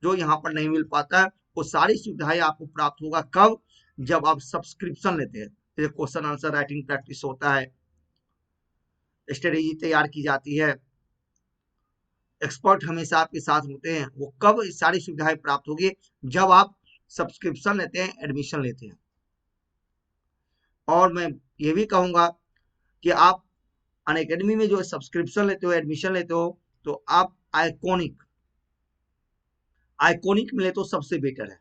जो यहाँ पर नहीं मिल पाता है। वो सारी सुविधाएं आपको प्राप्त होगा कब? जब आप सब्सक्रिप्शन लेते हैं। जैसे क्वेश्चन आंसर राइटिंग प्रैक्टिस होता है, स्ट्रेटेजी तैयार की जाती है, एक्सपर्ट हमेशा आपके साथ होते हैं। वो कब इस सारी सुविधाएं प्राप्त होगी? जब आप सब्सक्रिप्शन लेते हैं, एडमिशन लेते हैं। और मैं ये भी कहूंगा कि आप अनअकैडमी में जो सब्सक्रिप्शन लेते हो, एडमिशन लेते हो, तो आप आइकॉनिक आइकॉनिक मिले तो सबसे बेटर है।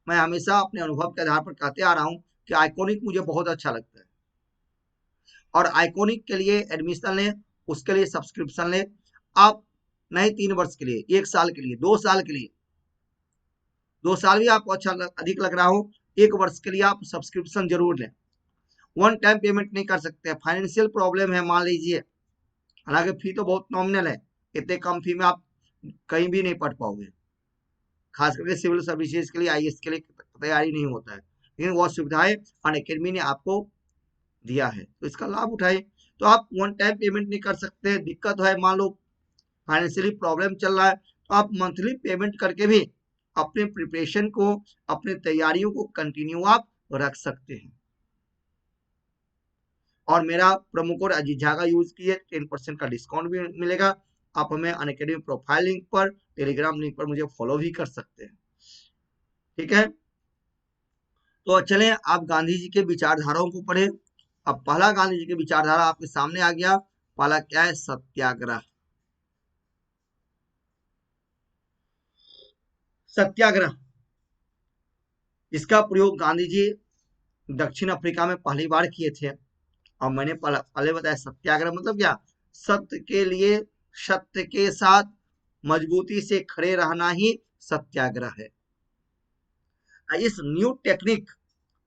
मैं हमेशा अपने अनुभव के आधार पर कहते आ रहा हूँ कि आइकॉनिक मुझे बहुत अच्छा लगता है। और आइकॉनिक के लिए एडमिशन लें, उसके लिए सब्सक्रिप्शन लें। आप नहीं 3 वर्ष के लिए, 1 साल के लिए, 2 साल के लिए, 2 साल भी आपको अधिक लग रहा हो, 1 वर्ष के लिए आप सब्सक्रिप्शन जरूर लें। वन टाइम पेमेंट नहीं कर सकते, फाइनेंशियल प्रॉब्लम है मान लीजिए, हालांकि फी तो बहुत नॉमिनल है, इतने कम फी में आप कहीं भी नहीं पढ़ पाओगे। खास करके सिविल सर्विसेज के लिए, आईएएस के लिए तैयारी नहीं होता है, लेकिन वह सुविधाएं अनअकैडमी ने आपको दिया है, तो इसका लाभ उठाए। तो आप वन टाइम पेमेंट नहीं कर सकते, दिक्कत है, मान लो फाइनेंशियली प्रॉब्लम चल रहा है, तो आप मंथली पेमेंट करके भी अपने प्रिपरेशन को, अपने तैयारियों को कंटिन्यू आप रख सकते हैं। और मेरा प्रोमो कोड अजीत झा का यूज किए, 10% का डिस्काउंट भी मिलेगा। आप हमें अनअकैडमी प्रोफाइल लिंक पर, टेलीग्राम लिंक पर मुझे फॉलो भी कर सकते हैं। ठीक है, तो चलें आप गांधी जी के विचारधाराओं को पढ़े। अब पहला गांधी जी के विचारधारा आपके सामने आ गया। पहला क्या है? सत्याग्रह। सत्याग्रह, इसका प्रयोग गांधी जी दक्षिण अफ्रीका में पहली बार किए थे। और मैंने पहले बताया सत्याग्रह मतलब क्या? सत्य के लिए, सत्य के साथ मजबूती से खड़े रहना ही सत्याग्रह है। इस न्यू टेक्निक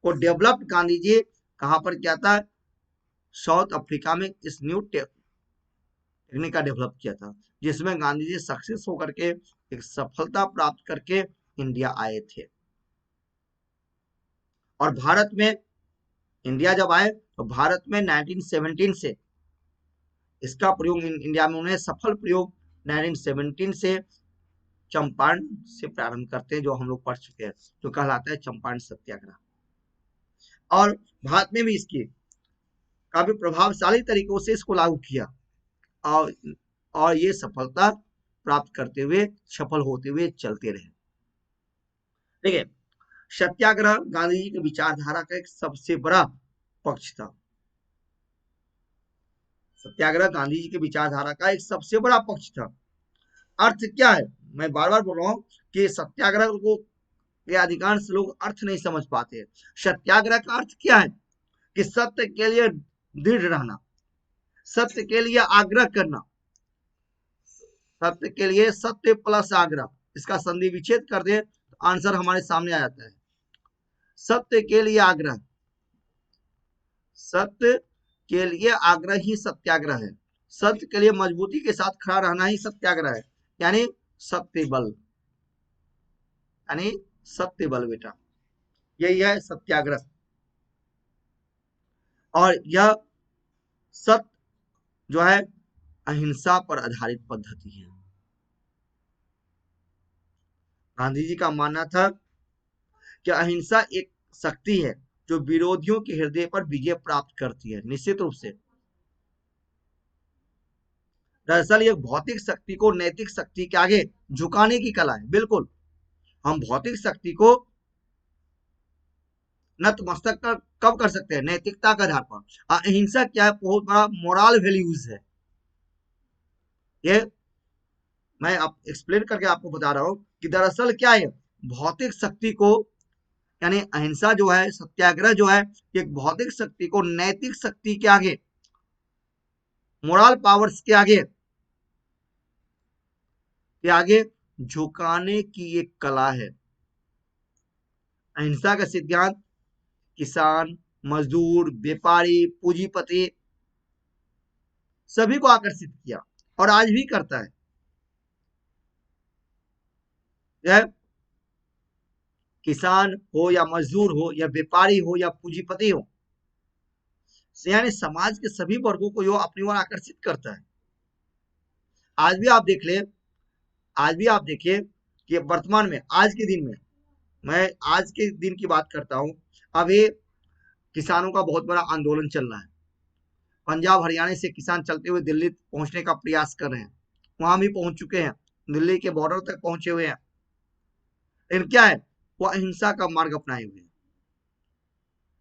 को डेवलप गांधी जी कहां पर किया था? साउथ अफ्रीका में इस न्यू टेक्निक का डेवलप किया था, जिसमें गांधी जी सक्सेस होकर के एक सफलता प्राप्त करके इंडिया आए थे। और भारत में, इंडिया जब आए तो भारत में 1917 से इसका प्रयोग इंडिया में उन्हें सफल प्रयोग 1917 से चंपारण से प्रारंभ करते हैं, जो हम लोग पढ़ चुके हैं, जो कहलाता है चंपारण सत्याग्रह। और भारत में भी इसकी काफी प्रभावशाली तरीकों से इसको लागू किया, और और ये सफलता प्राप्त करते हुए, सफल होते हुए चलते रहे। देखिए, सत्याग्रह गांधी जी की विचारधारा का एक सबसे बड़ा पक्ष था। सत्याग्रह गांधी जी की विचारधारा का एक सबसे बड़ा पक्ष था। अर्थ क्या है? मैं बार बार बोल रहा हूं कि सत्याग्रह को के अधिकांश लोग अर्थ नहीं समझ पाते। सत्याग्रह का अर्थ क्या है? कि सत्य के लिए दृढ़ रहना, सत्य के लिए आग्रह करना, सत्य के लिए सत्य प्लस आग्रह, इसका संधि विच्छेद कर दे तो आंसर हमारे सामने आ जाता है। सत्य के लिए आग्रह, सत्य के लिए आग्रह ही सत्याग्रह है। सत्य के लिए मजबूती के साथ खड़ा रहना ही सत्याग्रह है, यानी सत्य बल, यानी सत्य बल बेटा, यही है सत्याग्रह। और यह सत्य जो है अहिंसा पर आधारित पद्धति है। गांधी जी का मानना था कि अहिंसा एक शक्ति है जो विरोधियों के हृदय पर विजय प्राप्त करती है। निश्चित रूप से दरअसल ये भौतिक शक्ति को नैतिक शक्ति के आगे झुकाने की कला है। बिल्कुल, हम भौतिक शक्ति को नतमस्तक कब कर सकते हैं? नैतिकता के आधार पर। अहिंसा क्या है? बहुत बड़ा मोरल वैल्यूज है। ये मैं आप एक्सप्लेन करके आपको बता रहा हूं कि दरअसल क्या है, भौतिक शक्ति को, यानी अहिंसा जो है, सत्याग्रह जो है, एक भौतिक शक्ति को नैतिक शक्ति के आगे, मोरल पावर्स के आगे झुकाने की एक कला है। अहिंसा का सिद्धांत किसान, मजदूर, व्यापारी, पूंजीपति सभी को आकर्षित किया और आज भी करता है। यह किसान हो या मजदूर हो या व्यापारी हो या पूंजीपति हो, यानी समाज के सभी वर्गों को यो अपनी ओर आकर्षित करता है। आज भी आप देख ले, आज भी आप देखिए कि वर्तमान में आज के दिन में, मैं आज के दिन की बात करता हूं, अभी किसानों का बहुत बड़ा आंदोलन चल रहा है। पंजाब हरियाणा से किसान चलते हुए दिल्ली पहुंचने का प्रयास कर रहे हैं, वहां भी पहुंच चुके हैं, दिल्ली के बॉर्डर तक पहुंचे हुए हैं। लेकिन क्या है, वो अहिंसा का मार्ग अपनाए हुए हैं,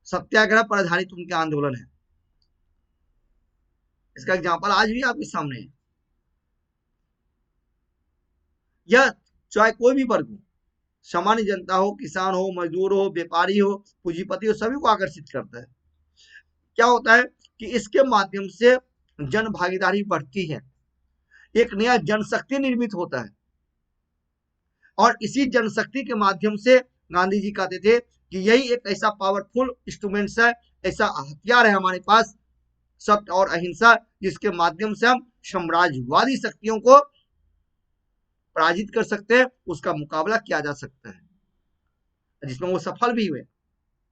सत्याग्रह पर आधारित उनके आंदोलन है। इसका एग्जाम्पल आज भी आपके सामने है। यह चाहे कोई भी वर्ग हो, सामान्य जनता हो, किसान हो, मजदूर हो, व्यापारी हो, पूंजीपति हो, सभी को आकर्षित करता है। क्या होता है कि इसके माध्यम से जन भागीदारी बढ़ती है, एक नया जनशक्ति निर्मित होता है, और इसी जनशक्ति के माध्यम से गांधी जी कहते थे कि यही एक ऐसा पावरफुल इंस्ट्रूमेंट्स है, ऐसा हथियार है हमारे पास, सत्य और अहिंसा, जिसके माध्यम से हम साम्राज्यवादी शक्तियों को पराजित कर सकते हैं, उसका मुकाबला किया जा सकता है, जिसमें वो सफल भी हुए।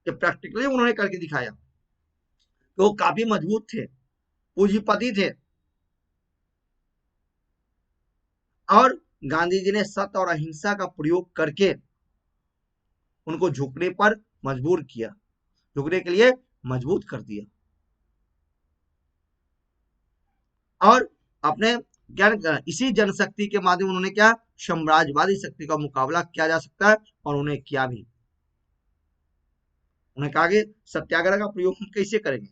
कि प्रैक्टिकली उन्होंने करके दिखाया। तो वो काफी मजबूत थे, पूंजीपति थे, और गांधी जी ने सत्य और अहिंसा का प्रयोग करके उनको झुकने पर मजबूर किया, झुकने के लिए मजबूत कर दिया। और अपने क्या, इसी जनशक्ति के माध्यम उन्होंने क्या, साम्राज्यवादी शक्ति का मुकाबला किया जा सकता है, और उन्हें किया भी। उन्हें कहा कि सत्याग्रह का प्रयोग हम कैसे करेंगे।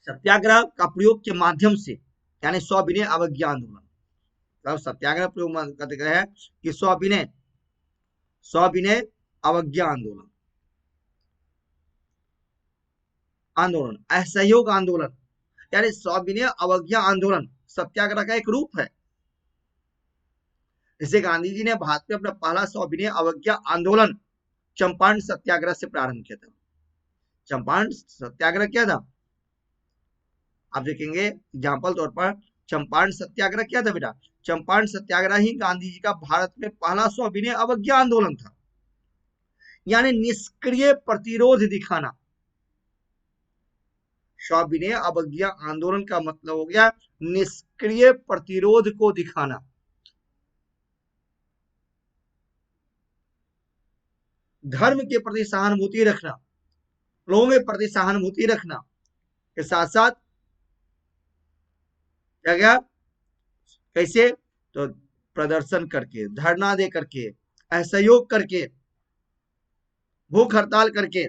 सत्याग्रह का प्रयोग के माध्यम से, यानी सविनय अवज्ञा आंदोलन, तब सत्याग्रह प्रयोग करते है कि सविनय अवज्ञा आंदोलन, असहयोग आंदोलन, यानी सविनय अवज्ञा आंदोलन सत्याग्रह का एक रूप है। इसे गांधी जी ने भारत में अपना पहला सविनय अवज्ञा आंदोलन चंपारण सत्याग्रह से प्रारंभ किया था। चंपारण सत्याग्रह क्या था, आप देखेंगे एग्जाम्पल तौर पर, चंपारण सत्याग्रह क्या था बेटा, चंपारण सत्याग्रह ही गांधी जी का भारत में पहला सविनय अवज्ञा आंदोलन था, यानी निष्क्रिय प्रतिरोध दिखाना। सविनय अवज्ञा आंदोलन का मतलब हो गया निष्क्रिय प्रतिरोध को दिखाना। धर्म के प्रति सहानुभूति रखना, लोगों के प्रति सहानुभूति रखना के साथ साथ क्या क्या, कैसे, तो प्रदर्शन करके, धरना दे करके, असहयोग करके, भूख हड़ताल करके,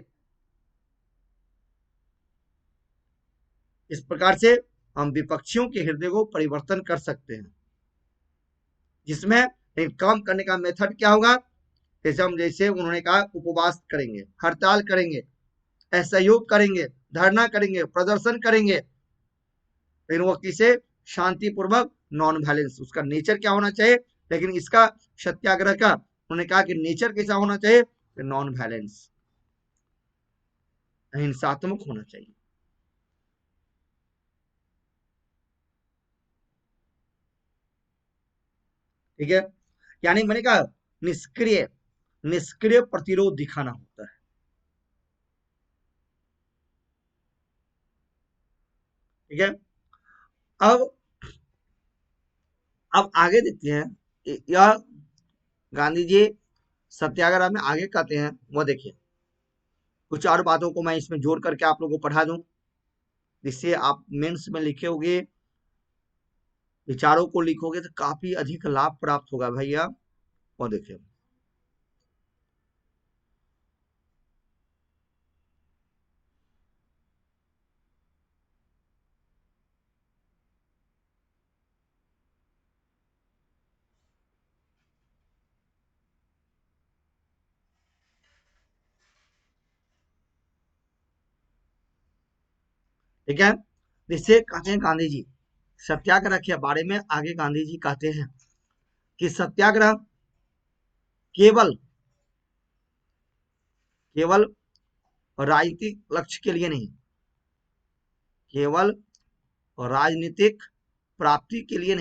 इस प्रकार से हम विपक्षियों के हृदय को परिवर्तन कर सकते हैं। जिसमें काम करने का मेथड क्या होगा, जैसे उन्होंने कहा, उपवास करेंगे, हड़ताल करेंगे, असहयोग करेंगे, धरना करेंगे, प्रदर्शन करेंगे, लेकिन वो किसे, शांतिपूर्वक, नॉन वायलेंस, उसका नेचर क्या होना चाहिए। लेकिन इसका सत्याग्रह का उन्होंने कहा कि नेचर कैसा होना चाहिए, नॉन वायलेंस, अहिंसात्मक होना चाहिए। ठीक है, यानी मैंने कहा निष्क्रिय प्रतिरोध दिखाना होता है। ठीक है, अब आगे देखते हैं, यह गांधी जी सत्याग्रह में आगे कहते हैं, वो देखिए कुछ और बातों को मैं इसमें जोड़ करके आप लोगों को पढ़ा दूं, जिससे आप मेंस में लिखोगे, विचारों को लिखोगे तो काफी अधिक लाभ प्राप्त होगा भैया। वो देखिए, ठीक है, जिससे कहते हैं गांधी जी सत्याग्रह के बारे में आगे गांधी जी कहते हैं कि सत्याग्रह केवल केवल राजनीतिक लक्ष्य के लिए नहीं, केवल राजनीतिक प्राप्ति के लिए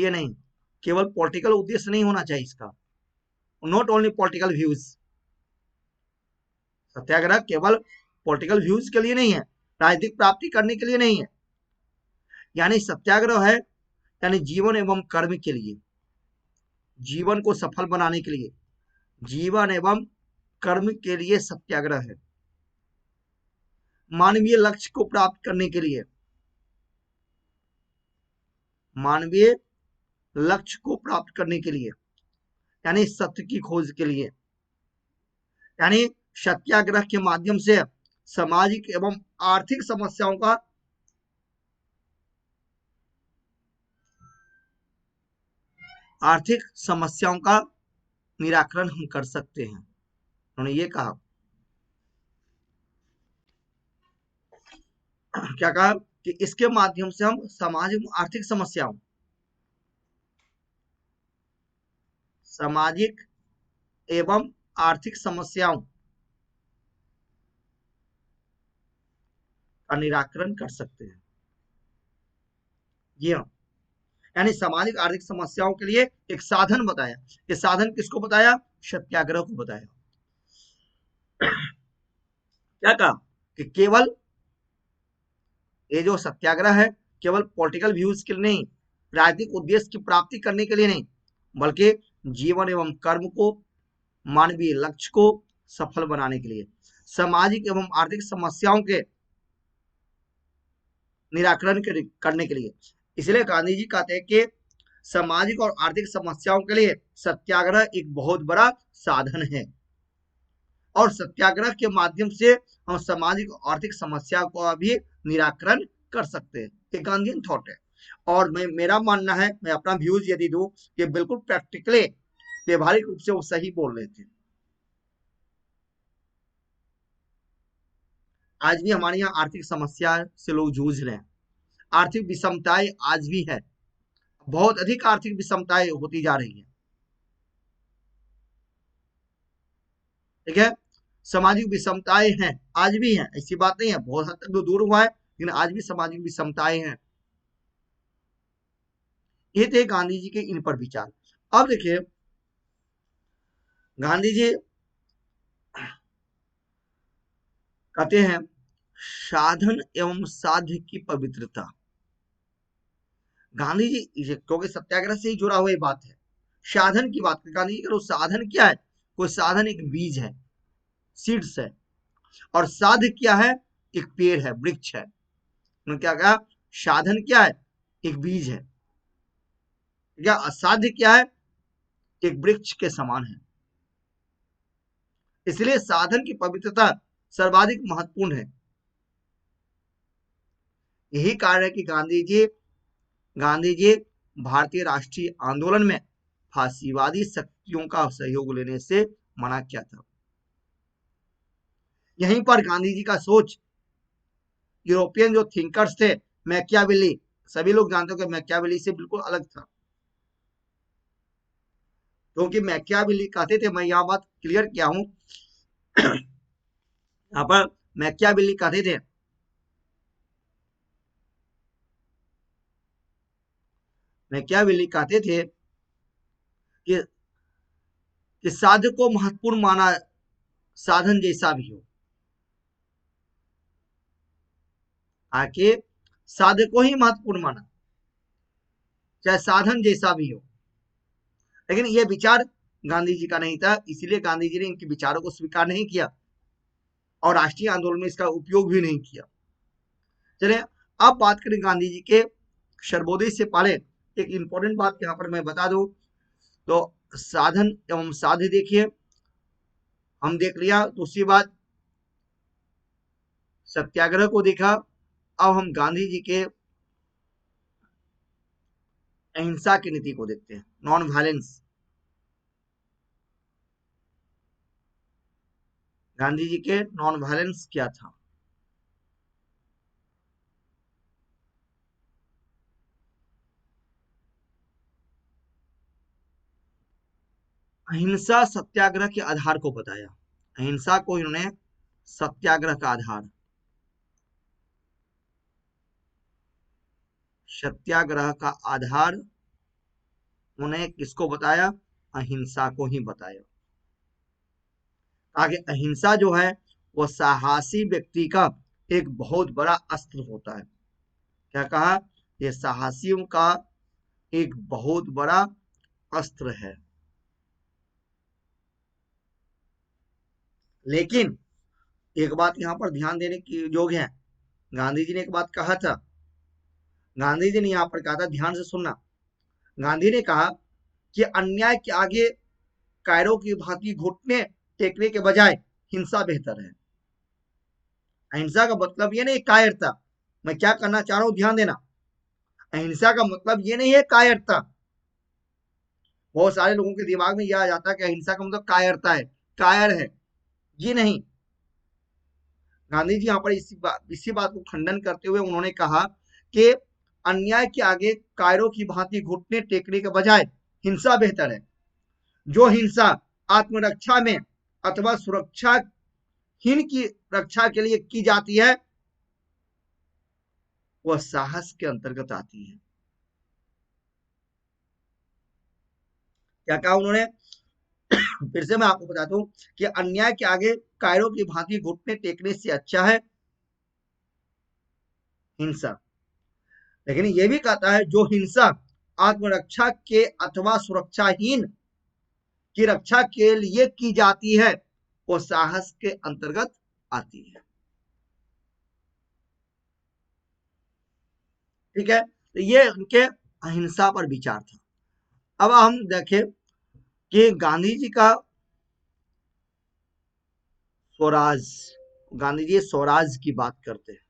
नहीं, केवल पॉलिटिकल उद्देश्य नहीं होना चाहिए इसका, नॉट ओनली पॉलिटिकल व्यूज। सत्याग्रह केवल पॉलिटिकल व्यूज के लिए नहीं है, राजनीतिक प्राप्ति करने के लिए नहीं है। यानी सत्याग्रह है यानी जीवन एवं कर्म के लिए, जीवन को सफल बनाने के लिए, जीवन एवं कर्म के लिए सत्याग्रह है। मानवीय लक्ष्य को प्राप्त करने के लिए, मानवीय लक्ष्य को प्राप्त करने के लिए, यानी सत्य की खोज के लिए, यानी सत्याग्रह के माध्यम से सामाजिक एवं आर्थिक समस्याओं का निराकरण हम कर सकते हैं। उन्होंने ये कहा, क्या कहा कि इसके माध्यम से हम सामाजिक आर्थिक समस्याओं, सामाजिक एवं आर्थिक समस्याओं का निराकरण कर सकते हैं। ये यानी सामाजिक आर्थिक समस्याओं के लिए एक साधन बताया। ये साधन किसको बताया? सत्याग्रह को बताया। क्या कहा कि केवल ये जो सत्याग्रह है केवल पॉलिटिकल व्यूज के लिए नहीं, राजनीतिक उद्देश्य की प्राप्ति करने के लिए नहीं, बल्कि जीवन एवं कर्म को, मानवीय लक्ष्य को सफल बनाने के लिए, सामाजिक एवं आर्थिक समस्याओं के निराकरण करने के लिए। इसलिए गांधी जी कहते हैं कि सामाजिक और आर्थिक समस्याओं के लिए सत्याग्रह एक बहुत बड़ा साधन है, और सत्याग्रह के माध्यम से हम सामाजिक और आर्थिक समस्या का भी निराकरण कर सकते हैं। ये गांधीयन थॉट है, और मेरा मानना है, मैं अपना व्यूज यदि दूं, कि बिल्कुल प्रैक्टिकली व्यवहारिक रूप से वो सही बोल रहे थे। आज भी हमारे यहाँ आर्थिक समस्या से लोग जूझ रहे हैं, आर्थिक विषमताएं आज भी है, बहुत अधिक आर्थिक विषमताएं होती जा रही है। ठीक है, सामाजिक विषमताएं हैं, आज भी हैं, ऐसी बात नहीं है, बहुत हद तक तो दूर हुआ है, लेकिन आज भी सामाजिक विषमताएं हैं। ये थे गांधी जी के इन पर विचार। अब देखिए, गांधी जी कहते हैं साधन एवं साध्य की पवित्रता। गांधी जी, क्योंकि सत्याग्रह से ही जुड़ा हुआ ये बात है, साधन की बात गांधी जी करो, साधन क्या है? कोई साधन एक बीज है, सीड्स है, और साध्य क्या है? एक पेड़ है, वृक्ष है। उन्होंने क्या कहा? साधन क्या है? एक बीज है, क्या असाध्य क्या है? एक वृक्ष के समान है। इसलिए साधन की पवित्रता सर्वाधिक महत्वपूर्ण है। यही कारण है कि गांधी जी भारतीय राष्ट्रीय आंदोलन में फांसीवादी शक्तियों का सहयोग लेने से मना किया था। यहीं पर गांधी जी का सोच यूरोपियन जो थिंकर्स थे, मैकियावेली, सभी लोग जानते हो कि मैकियावेली से बिल्कुल अलग था, क्योंकि मैकियावेली कहते थे, मैं यह बात क्लियर किया हूं, यहाँ पर मैकियावेली कहते थे कि, कि साध्य को महत्वपूर्ण माना, साधन जैसा भी हो, आके साध्य को ही महत्वपूर्ण माना, चाहे साधन जैसा भी हो। लेकिन यह विचार गांधी जी का नहीं था, इसलिए गांधी जी ने इनके विचारों को स्वीकार नहीं किया और राष्ट्रीय आंदोलन में इसका उपयोग भी नहीं किया। चलिए, अब बात करें गांधी जी के सर्वोदय से पहले एक इंपॉर्टेंट बात यहाँ पर मैं बता दूं, तो साधन एवं साध्य देखिए, हम देख लिया। दूसरी बात, सत्याग्रह को देखा। अब हम गांधी जी के अहिंसा की नीति को देखते हैं, नॉन वायलेंस। गांधी जी के नॉन वायलेंस क्या था? अहिंसा सत्याग्रह के आधार को बताया। अहिंसा को इन्होंने सत्याग्रह का आधार, सत्याग्रह का आधार उन्हें किसको बताया? अहिंसा को ही बताया। आगे अहिंसा जो है वो साहसी व्यक्ति का एक बहुत बड़ा अस्त्र होता है। क्या कहा? ये साहसियों का एक बहुत बड़ा अस्त्र है। लेकिन एक बात यहां पर ध्यान देने की योग्य है, गांधी जी ने एक बात कहा था। गांधी जी ने यहां पर कहा था, ध्यान से सुनना। गांधी ने कहा कि अन्याय के आगे कायरों की भांति घुटने टेकने के बजाय हिंसा बेहतर है। अहिंसा का मतलब ये नहीं कायरता। मैं क्या करना चाह रहा हूं, ध्यान देना। अहिंसा का मतलब ये नहीं है कायरता। बहुत सारे लोगों के दिमाग में यह आ जाता है कि अहिंसा का मतलब कायरता है, कायर है। ये नहीं। गांधी जी यहाँ पर इसी बात को खंडन करते हुए उन्होंने कहा कि अन्याय के आगे कायरों की भांति घुटने टेकने के बजाय हिंसा बेहतर है। जो हिंसा आत्मरक्षा में अथवा सुरक्षाहीन की रक्षा के लिए की जाती है वह साहस के अंतर्गत आती है। क्या कहा उन्होंने? फिर से मैं आपको बताता हूं कि अन्याय के आगे कायरों की भांति घुटने टेकने से अच्छा है हिंसा। लेकिन यह भी कहता है जो हिंसा आत्मरक्षा के अथवा सुरक्षाहीन की रक्षा के लिए की जाती है वो साहस के अंतर्गत आती है। ठीक है, तो ये उनके अहिंसा पर विचार था। अब हम देखें कि गांधी जी का स्वराज, गांधी जी स्वराज की बात करते हैं।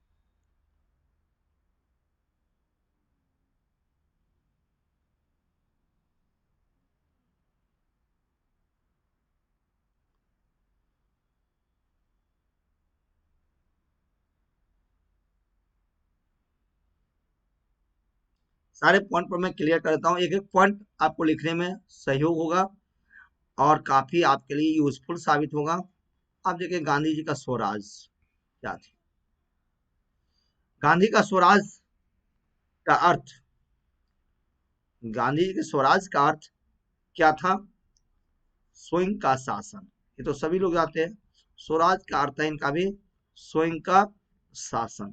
सारे पॉइंट पर मैं क्लियर करता हूं, एक एक पॉइंट आपको लिखने में सहयोग होगा और काफी आपके लिए यूजफुल साबित होगा। आप देखिए गांधी जी का स्वराज क्या थी। गांधी का स्वराज का अर्थ, गांधी जी के स्वराज का अर्थ क्या था? स्वयं का शासन। ये तो सभी लोग जानते हैं। स्वराज का अर्थ है इनका भी स्वयं का शासन,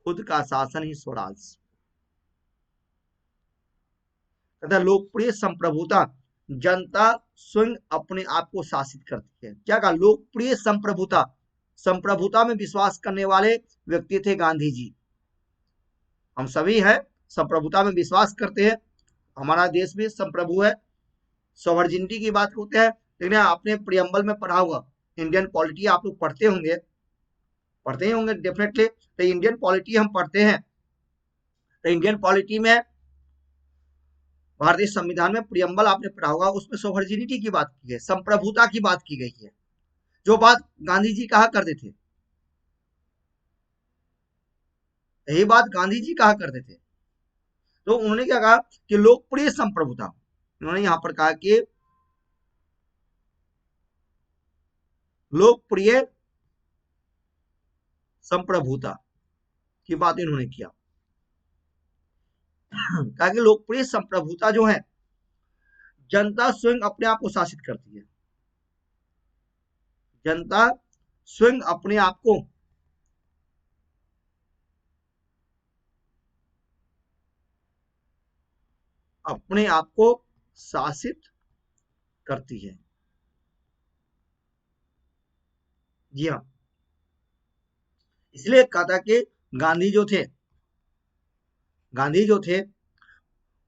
खुद का शासन ही स्वराज। तथा लोकप्रिय संप्रभुता, जनता स्वयं अपने आप को शासित करती है। क्या कहा? लोकप्रिय संप्रभुता, संप्रभुता में विश्वास करने वाले व्यक्ति थे गांधी जी। हम सभी हैं संप्रभुता में विश्वास करते हैं। हमारा देश भी संप्रभु है। सॉवर्जिनिटी की बात होते हैं। लेकिन आपने प्रियम्बल में पढ़ा होगा, इंडियन पॉलिटी आप लोग पढ़ते ही होंगे डेफिनेटली। तो इंडियन पॉलिटी हम पढ़ते हैं, तो इंडियन पॉलिटी में भारतीय संविधान में प्रियम्बल आपने पढ़ा होगा, उसमें सोवर्जिनिटी की बात की है, संप्रभुता की बात की गई है। जो बात गांधी जी कहा करते थे, यही बात गांधी जी कहा करते थे। तो उन्होंने क्या कहा कि लोकप्रिय संप्रभुता, उन्होंने यहां पर कहा कि लोकप्रिय संप्रभुता की बात इन्होंने किया। कहा कि लोकप्रिय संप्रभुता जो है, जनता स्वयं अपने आप को शासित करती है। जनता स्वयं अपने आप को शासित करती है। जी हाँ, इसलिए कहा था कि गांधी जो थे, गांधी जो थे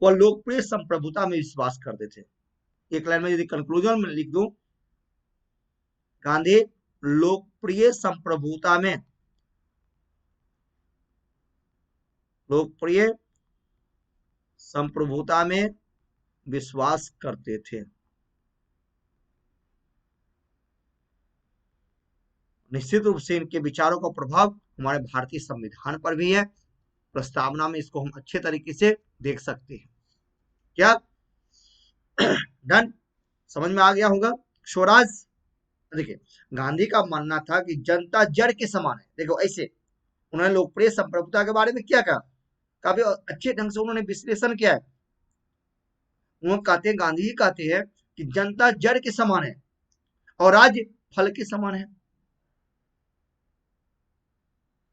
वो लोकप्रिय संप्रभुता में विश्वास करते थे। एक लाइन में यदि कंक्लूजन में लिख दूं, गांधी लोकप्रिय संप्रभुता में, लोकप्रिय संप्रभुता में विश्वास करते थे। निश्चित रूप से इनके विचारों का प्रभाव हमारे भारतीय संविधान पर भी है। प्रस्तावना में इसको हम अच्छे तरीके से देख सकते हैं। क्या? डन? समझ में आ गया होगा। स्वराज, देखिए गांधी का मानना था कि जनता जड़ के समान है। देखो ऐसे उन्होंने लोकप्रिय संप्रभुता के बारे में क्या कहा, काफी अच्छे ढंग से उन्होंने विश्लेषण किया है। वो कहते हैं, गांधी जी कहते हैं कि जनता जड़ के समान है और राज्य फल के समान है।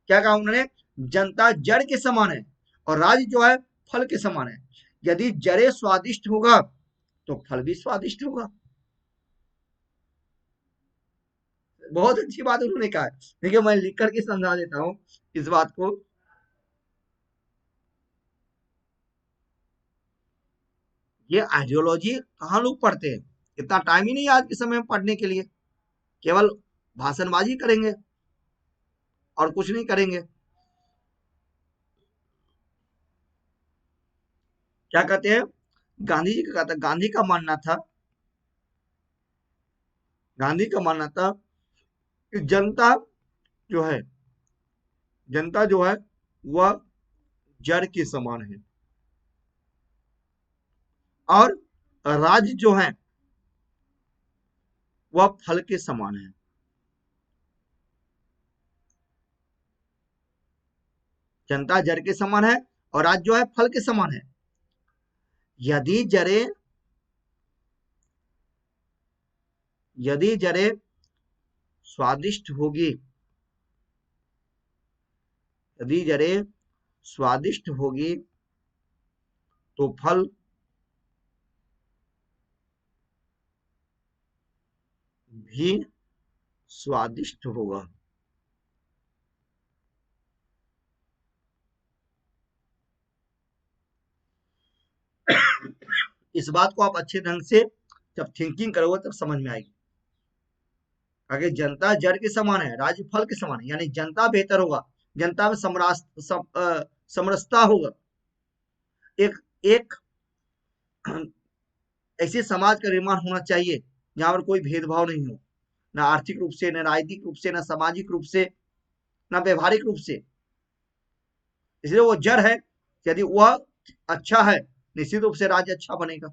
क्या कहा उन्होंने, जनता जड़ के समान है और राज्य जो है फल के समान है। यदि जड़े स्वादिष्ट होगा तो फल भी स्वादिष्ट होगा। बहुत अच्छी बात उन्होंने कहा है। देखिए मैं लिख करके समझा देता हूं इस बात को। ये आइडियोलॉजी कहाँ लोग पढ़ते हैं, इतना टाइम ही नहीं है आज के समय में पढ़ने के लिए, केवल भाषणबाजी करेंगे और कुछ नहीं करेंगे। क्या कहते हैं, गांधी जी का कहता, गांधी का मानना था कि जो है जनता जो है वह जड़ के समान है और राज्य जो है वह फल के समान है। जनता जड़ के समान है और राज्य जो है फल के समान है। यदि जड़े यदि जड़े स्वादिष्ट होगी, यदि जड़े स्वादिष्ट होगी तो फल भी स्वादिष्ट होगा। इस बात को आप अच्छे ढंग से जब थिंकिंग करोगे तब समझ में आएगी। अगर जनता जड़ के समान है, राज्य फल के समान है, यानी जनता बेहतर होगा, जनता में समरसता होगा। एक एक ऐसे समाज का निर्माण होना चाहिए जहां पर कोई भेदभाव नहीं हो, ना आर्थिक रूप से, ना राजनीतिक रूप से, ना सामाजिक रूप से, ना व्यवहारिक रूप से। इसलिए वो जड़ है, यदि वह अच्छा है निश्चित रूप से राज्य अच्छा बनेगा।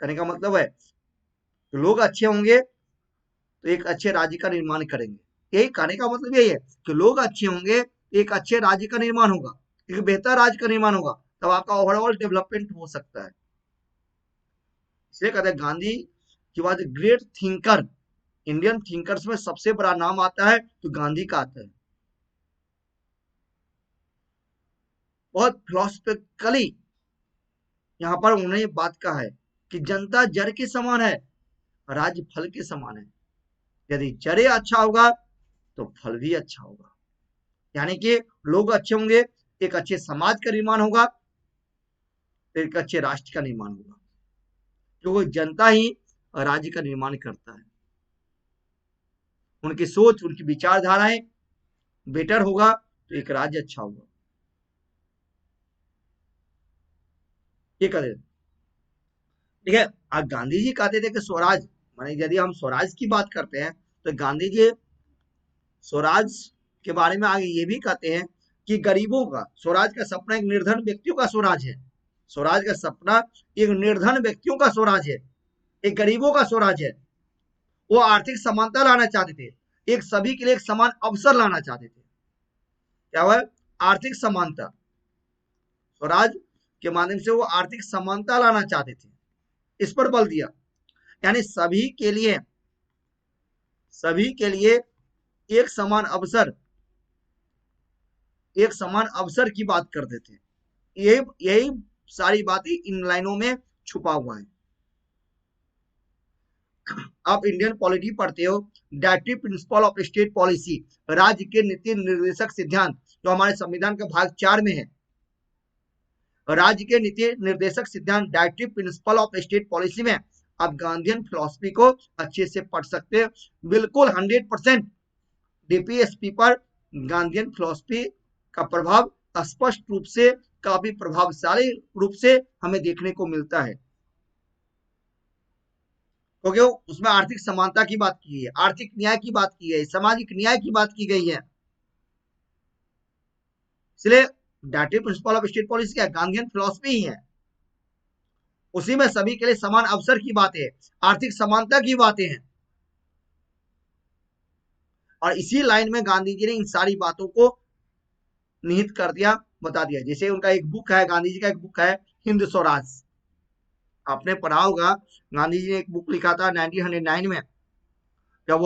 कहने का मतलब है कि लोग अच्छे होंगे तो एक अच्छे राज्य का निर्माण करेंगे। यही कहने का मतलब यही है कि लोग अच्छे होंगे, एक अच्छे राज्य का निर्माण होगा, एक बेहतर राज्य का निर्माण होगा, तब आपका ओवरऑल डेवलपमेंट हो सकता है। इसलिए कहते हैं गांधी की बात, ग्रेट थिंकर, इंडियन थिंकर्स में सबसे बड़ा नाम आता है तो गांधी का आता है। बहुत फिलोसफिकली यहाँ पर उन्होंने ये बात कहा है कि जनता जड़ के समान है, राज्य फल के समान है। यदि जड़े अच्छा होगा तो फल भी अच्छा होगा, यानी कि लोग अच्छे होंगे, एक अच्छे समाज का निर्माण होगा, एक अच्छे राष्ट्र का निर्माण होगा, क्योंकि जनता ही राज्य का निर्माण करता है। उनकी सोच, उनकी विचारधाराएं बेटर होगा तो एक राज्य अच्छा होगा। ये कहते ठीक है। अब गांधी जी कहते थे कि स्वराज, माने यदि हम स्वराज की बात करते हैं तो गांधी जी स्वराज के बारे में आगे ये भी कहते हैं कि गरीबों का स्वराज का सपना एक निर्धन व्यक्तियों का स्वराज है। स्वराज का सपना एक निर्धन व्यक्तियों का स्वराज है, एक गरीबों का स्वराज है। वो आर्थिक समानता लाना चाहते थे, एक सभी के लिए एक समान अवसर लाना चाहते थे। क्या हुआ, आर्थिक समानता। स्वराज के माध्यम से वो आर्थिक समानता लाना चाहते थे, इस पर बल दिया। यानी सभी के लिए एक समान अवसर, एक समान अवसर की बात करते थे। यही यही सारी बातें इन लाइनों में छुपा हुआ है। आप इंडियन पॉलिटी पढ़ते हो, directive principle of state policy, राज्य के नीति निर्देशक सिद्धांत, जो हमारे संविधान का भाग 4 में है। राज्य के नीति निर्देशक सिद्धांत, directive principle of state policy में आप गांधीयन फिलॉसफी को अच्छे से पढ़ सकते हैं। बिल्कुल 100% डीपीएसपी पर गांधीयन फिलॉसफी का प्रभाव स्पष्ट रूप से, काफी प्रभावशाली रूप से हमें देखने को मिलता है, क्योंकि उसमें आर्थिक समानता की बात की है, आर्थिक न्याय की बात की गई, सामाजिक न्याय की बात की गई है। इसलिए directive principle of state policy क्या, गांधीयन फिलॉसफी ही है। उसी में सभी के लिए समान अवसर की बातें है, आर्थिक समानता की बातें हैं। और इसी लाइन में गांधी जी ने इन सारी बातों को निहित कर दिया, बता दिया। जैसे उनका एक बुक है, गांधी जी का एक बुक है हिंद स्वराज, आपने पढ़ा होगा। गांधी जी ने एक बुक लिखा था 1909 में, जब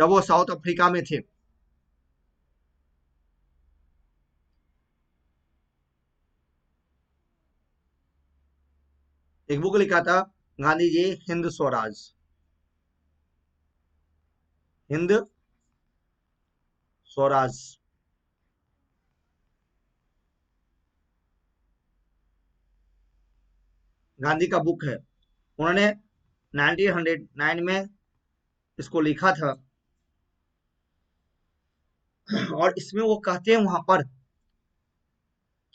वो साउथ अफ्रीका में थे। एक बुक लिखा था गांधी जी, हिंद स्वराज, हिंद स्वराज। गांधी का बुक है, उन्होंने 1909 में इसको लिखा था। और इसमें वो कहते हैं वहां पर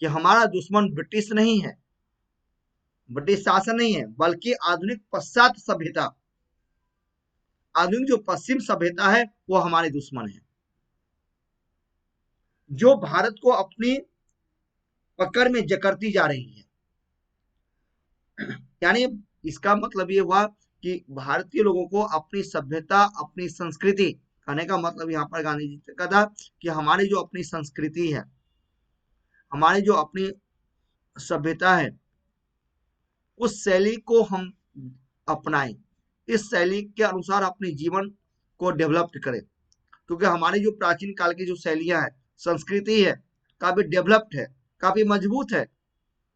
कि हमारा दुश्मन ब्रिटिश नहीं है, ब्रिटिश शासन नहीं है, बल्कि आधुनिक पश्चात सभ्यता, आधुनिक जो पश्चिम सभ्यता है वो हमारे दुश्मन है, जो भारत को अपनी पकड़ में जकड़ती जा रही है। यानी इसका मतलब ये हुआ कि भारतीय लोगों को अपनी सभ्यता, अपनी संस्कृति, कहने का मतलब यहाँ पर गांधी जी का था कि हमारी जो अपनी संस्कृति है, हमारी जो अपनी सभ्यता है, उस शैली को हम अपनाएं, इस शैली के अनुसार अपने जीवन को डेवलप करें। क्योंकि हमारी जो प्राचीन काल की जो शैलियां है, संस्कृति है, काफी डेवलप्ड है, काफी मजबूत है।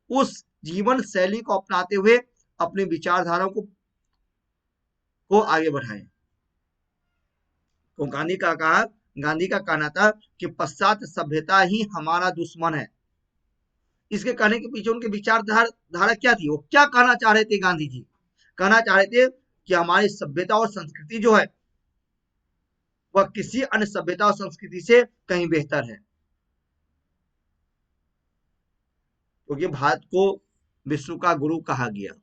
उस जीवन शैली को अपनाते हुए अपनी विचारधारा को आगे बढ़ाएं। तो गांधी का कहना था कि पश्चात सभ्यता ही हमारा दुश्मन है। इसके कहने के पीछे उनके विचारधारा क्या थी, वो क्या कहना चाह रहे थे गांधी जी? कहना चाह रहे थे कि हमारी सभ्यता और संस्कृति जो है वह किसी अन्य सभ्यता और संस्कृति से कहीं बेहतर है। क्योंकि भारत को विश्व का गुरु कहा गया।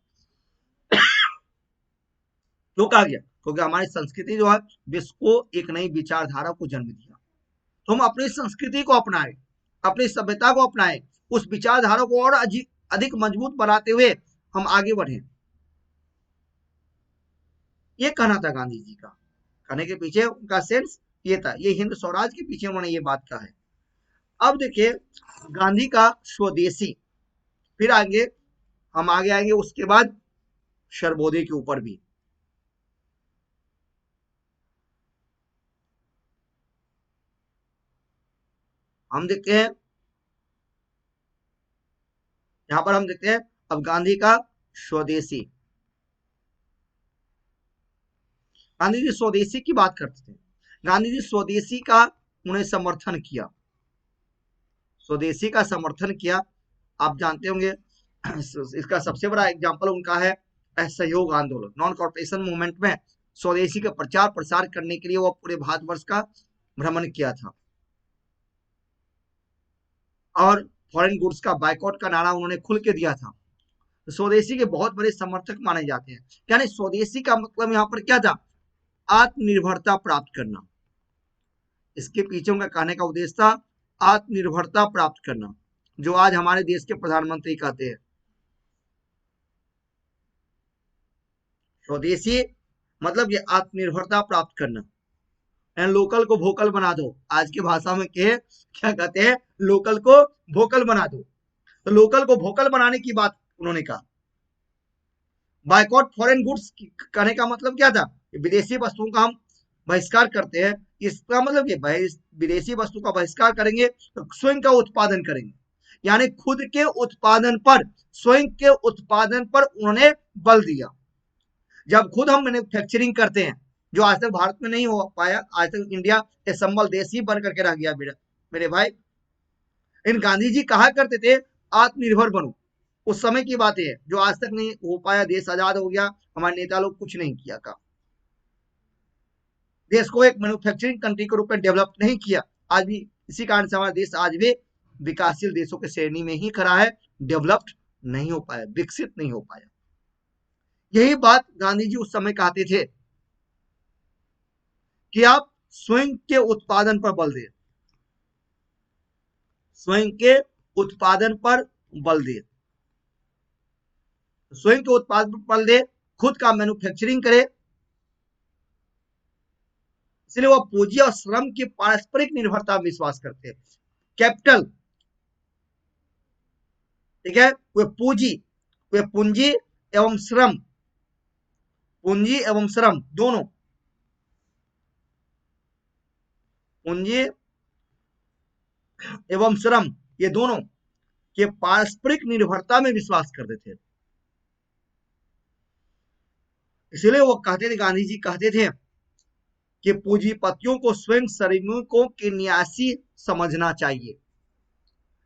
क्यों कहा गया? क्योंकि हमारी संस्कृति जो है विश्व को एक नई विचारधारा को जन्म दिया। तो हम अपनी संस्कृति को अपनाएं, अपनी सभ्यता को अपनाएं, उस विचारधारा को और अधिक मजबूत बनाते हुए हम आगे बढ़े। ये कहना था गांधी जी का। कहने के पीछे उनका सेंस ये था, ये हिंद स्वराज के पीछे उन्होंने ये बात कहा है। अब देखिए गांधी का स्वदेशी, फिर आगे हम आगे आएंगे उसके बाद सर्वोदय के ऊपर भी। हम देखते हैं, यहां पर हम देखते हैं अब गांधी का स्वदेशी। गांधी जी स्वदेशी की बात करते थे। गांधी जी स्वदेशी का उन्हें समर्थन किया, स्वदेशी का समर्थन किया। आप जानते होंगे इसका सबसे बड़ा एग्जाम्पल उनका है असहयोग आंदोलन, नॉन कॉर्पोरेशन मूवमेंट में स्वदेशी का प्रचार प्रसार करने के लिए वो पूरे भारतवर्ष का भ्रमण किया था। और फॉरेन गुड्स का बाइकआउट का नारा उन्होंने खुल के दिया था। स्वदेशी के बहुत बड़े समर्थक माने जाते हैं। यानी स्वदेशी का मतलब यहाँ पर क्या था? आत्मनिर्भरता प्राप्त करना। इसके पीछे उनका कहने का उद्देश्य था आत्मनिर्भरता प्राप्त करना, जो आज हमारे देश के प्रधानमंत्री कहते हैं। स्वदेशी मतलब ये आत्मनिर्भरता प्राप्त करना, लोकल को वोकल बना दो। आज की भाषा में क्या कहते हैं? लोकल को वोकल बना दो। तो लोकल को वोकल बनाने की बात उन्होंने कहा। बाइकआउट फॉरेन गुड्स कहने का मतलब क्या था? विदेशी वस्तुओं का हम बहिष्कार करते हैं। इसका मतलब ये विदेशी वस्तु का बहिष्कार करेंगे तो स्वयं का उत्पादन करेंगे, यानी खुद के उत्पादन पर, स्वयं के उत्पादन पर उन्होंने बल दिया। जब खुद हम मैन्युफैक्चरिंग करते हैं, जो आज तक भारत में नहीं हो पाया, आज तक इंडिया एक संबल देश ही बन करके रह गया मेरे भाई। इन गांधी जी कहा करते थे आत्मनिर्भर बनो। उस समय की बात है, जो आज तक नहीं हो पाया। देश आजाद हो गया, हमारे नेता लोग कुछ नहीं किया का, देश को एक मैन्युफैक्चरिंग कंट्री के रूप में डेवलप नहीं किया। आज भी इसी कारण से हमारा देश आज भी विकासशील देशों के श्रेणी में ही खड़ा है, डेवलप्ड नहीं हो पाया, विकसित नहीं हो पाया। यही बात गांधी जी उस समय कहते थे कि आप स्वयं के उत्पादन पर बल दें, स्वयं के उत्पादन पर बल दें। स्वयं के उत्पाद पर बल दे, खुद का मैन्युफैक्चरिंग करे, इसलिए वह पूंजी और श्रम की पारस्परिक निर्भरता में विश्वास करते हैं। कैपिटल, ठीक है, वे पूंजी, वे पूंजी एवं श्रम, पूंजी एवं श्रम दोनों, पूंजी एवं श्रम ये दोनों के पारस्परिक निर्भरता में विश्वास करते थे। इसलिए वो कहते थे, गांधी जी कहते थे कि पूंजीपतियों को स्वयं श्रमिकों के न्यासी समझना चाहिए,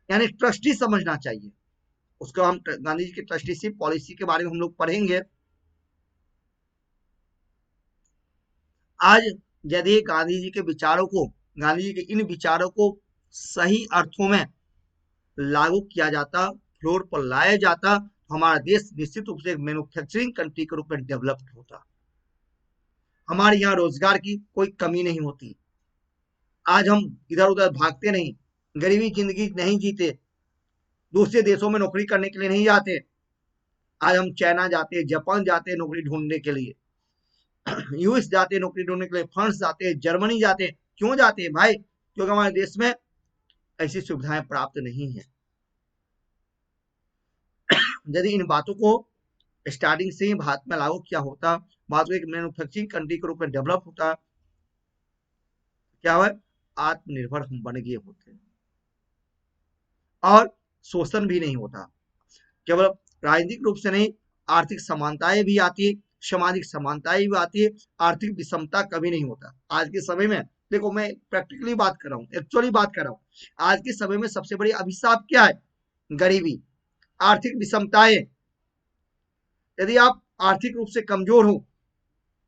यानी ट्रस्टी समझना चाहिए। उसको हम गांधी जी की ट्रस्टीशिप पॉलिसी के बारे में हम लोग पढ़ेंगे। आज यदि गांधी जी के विचारों को, गांधी जी के इन विचारों को सही अर्थों में लागू किया जाता, फ्लोर पर लाया जाता, तो हमारा देश निश्चित रूप से एक मैन्युफैक्चरिंग कंट्री के रूप में डेवलप्ड होता। हमारे यहाँ रोजगार की कोई कमी नहीं होती। आज हम इधर उधर भागते नहीं, गरीबी जिंदगी नहीं जीते, दूसरे देशों में नौकरी करने के लिए नहीं जाते। आज हम चाइना जाते, जापान जाते नौकरी ढूंढने के लिए, यूएस जाते नौकरी ढूंढने के लिए, फ्रांस जाते, जर्मनी जाते। क्यों जाते हैं भाई? क्योंकि हमारे देश में ऐसी सुविधाएं प्राप्त नहीं है। यदि इन बातों को स्टार्टिंग से ही भारत में लागू किया होता, भारत को एक मैन्युफैक्चरिंग कंट्री के रूप में डेवलप होता, क्या हुआ, आत्मनिर्भर हम बन गए होते और शोषण भी नहीं होता। केवल राजनीतिक रूप से नहीं, आर्थिक समानताएं भी आती, सामाजिक समानताएं भी आती है, आर्थिक विषमता कभी नहीं होता। आज के समय में देखो, मैं प्रैक्टिकली बात कर रहा हूँ, एक्चुअली बात कर रहा हूँ। आज के समय में सबसे बड़ी अभिशाप क्या है? गरीबी, आर्थिक विषमताएं। यदि आप आर्थिक रूप से कमजोर हो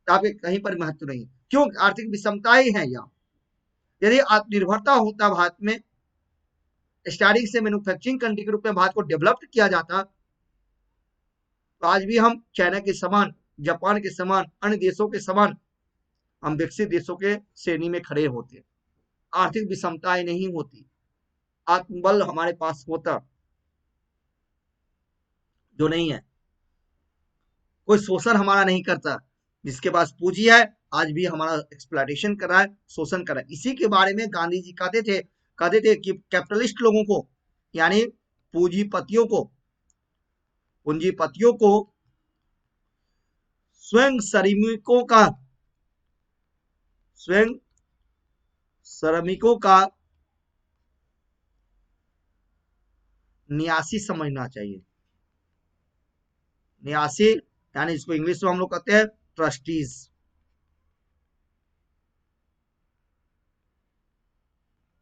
तो आपके कहीं पर महत्व नहीं। क्यों? आर्थिक विषमताएं हैं यहाँ। यदि आत्मनिर्भरता होता भारत में, स्टार्टिंग से मैन्युफैक्चरिंग कंट्री के रूप में भारत को डेवलप किया जाता, तो आज भी हम चाइना के समान, जापान के समान, अन्य देशों के समान हम विकसित देशों के श्रेणी में खड़े होते। आर्थिक विषमताएं नहीं होती, आत्मबल हमारे पास होता, जो नहीं है। कोई शोषण हमारा नहीं करता। जिसके पास पूंजी है आज भी हमारा एक्सप्लॉयटेशन कर रहा है, शोषण कर रहा है। इसी के बारे में गांधी जी कहते थे कि कैपिटलिस्ट लोगों को, यानी पूंजीपतियों को, पूंजीपतियों को स्वयं श्रमिकों का, स्वयं श्रमिकों का न्यासी समझना चाहिए। न्यासी यानी इसको इंग्लिश में हम लोग कहते हैं ट्रस्टीज।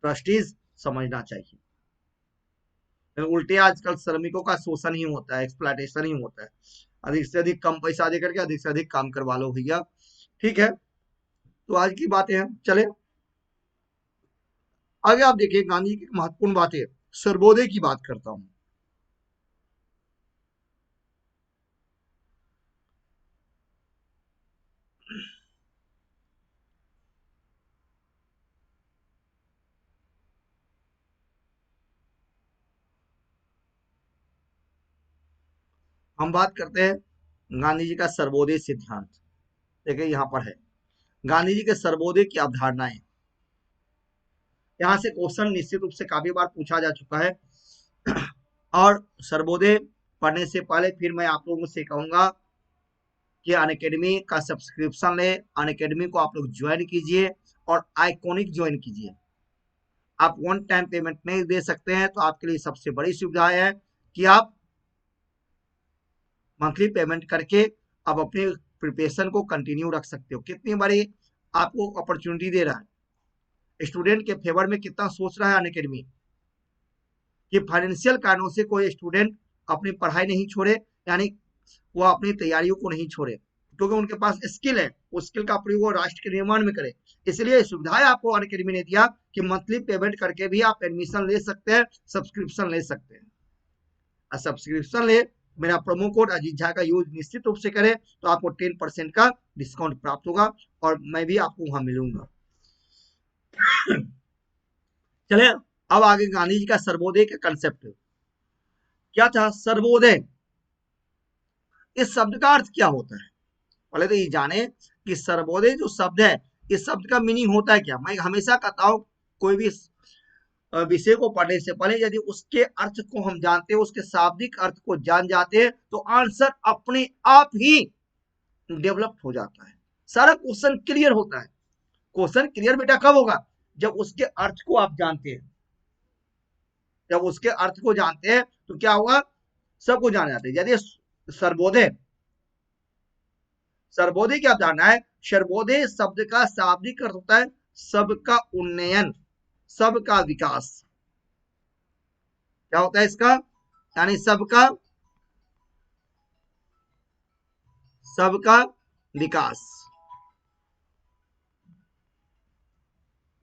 ट्रस्टीज समझना चाहिए। उल्टे आजकल श्रमिकों का शोषण ही होता है, एक्सप्लॉयटेशन ही होता है। अधिक से अधिक कम पैसा दे करके अधिक से अधिक काम करवा लो भैया। ठीक है, तो आज की बातें हैं। चले आगे। आप देखिए गांधी जी की महत्वपूर्ण बातें, सर्वोदय की बात करता हूं। हम बात करते हैं गांधी जी का सर्वोदय सिद्धांत। देखिए यहां पर है गांधी जी के सर्वोदय की अवधारणाएं। यहां से क्वेश्चन निश्चित रूप से काफी बार पूछा जा चुका है। और सर्वोदय पढ़ने से पहले फिर मैं आप लोगों से कहूंगा कि अनअकैडमी का सब्सक्रिप्शन ले, अनअकैडमी को आप लोग ज्वाइन कीजिए और आइकॉनिक ज्वाइन कीजिए। आप वन टाइम पेमेंट नहीं दे सकते हैं तो आपके लिए सबसे बड़ी सुविधा है कि आप मंथली पेमेंट करके आप अपने प्रिपरेशन को कंटिन्यू रख सकते हो। कितनी बड़ी आपको अपॉर्चुनिटी दे रहा है, स्टूडेंट के फेवर में कितना सोच रहा है अनअकैडमी कि फाइनेंशियल कारणों से कोई स्टूडेंट अपनी पढ़ाई नहीं छोड़े, यानी वो अपनी तैयारियों को नहीं छोड़े, क्योंकि उनके पास स्किल है, उस स्किल का प्रयोग वो राष्ट्र के निर्माण में करे। इसलिए सुविधाएं आपको अनअकैडमी ने दिया कि मंथली पेमेंट करके भी आप एडमिशन ले सकते हैं, सब्सक्रिप्शन ले सकते हैं। और सब्सक्रिप्शन ले, मेरा प्रोमो कोड अजीत झा का यूज निश्चित रूप से करें तो आपको 10% का डिस्काउंट प्राप्त होगा और मैं भी आपको वहां मिलूंगा। चले अब आगे गांधी जी का सर्वोदय का कंसेप्ट क्या था। सर्वोदय इस शब्द का अर्थ क्या होता है? पहले तो ये जाने कि सर्वोदय जो शब्द है, इस शब्द का मीनिंग होता है क्या। मैं हमेशा कहता हूं कोई भी विषय को पढ़ने से पहले यदि उसके अर्थ को हम जानते हैं, उसके शाब्दिक अर्थ को जान जाते हैं, तो आंसर अपने आप ही डेवलप हो जाता है, सारा क्वेश्चन क्लियर होता है। क्वेश्चन क्लियर बेटा कब होगा? जब उसके अर्थ को आप जानते हैं। जब उसके अर्थ को जानते हैं तो क्या होगा? सब कुछ जान जाते हैं। यदि सर्वोदय, सर्वोदय क्या जानना है? सर्वोदय शब्द का शाब्दिक अर्थ होता है सबका उन्नयन, सबका विकास। क्या होता है इसका? यानी सबका, सबका विकास।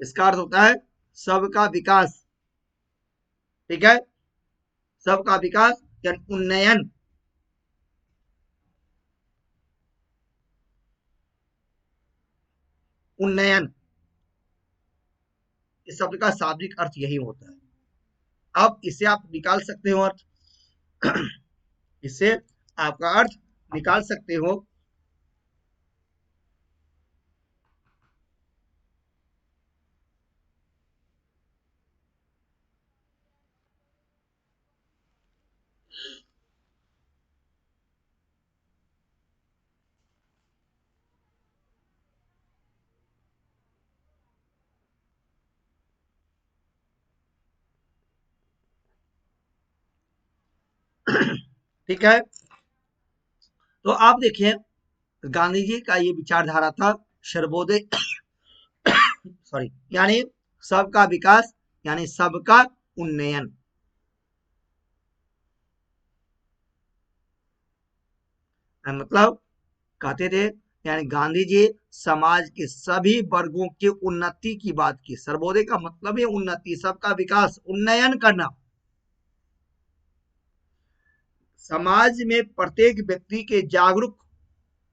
इसका अर्थ होता है सबका विकास। ठीक है, सबका विकास यानी उन्नयन। उन्नयन इस शब्द का शाब्दिक अर्थ यही होता है। अब इसे आप निकाल सकते हो अर्थ, इससे आपका अर्थ निकाल सकते हो। ठीक है, तो आप देखिए गांधी जी का ये विचारधारा था सर्वोदय सॉरी यानी सबका विकास, यानी सबका उन्नयन। मतलब कहते थे, यानी गांधी जी समाज के सभी वर्गों की उन्नति की बात की। सर्वोदय का मतलब है उन्नति, सबका विकास, उन्नयन करना। समाज में प्रत्येक व्यक्ति के जागरूक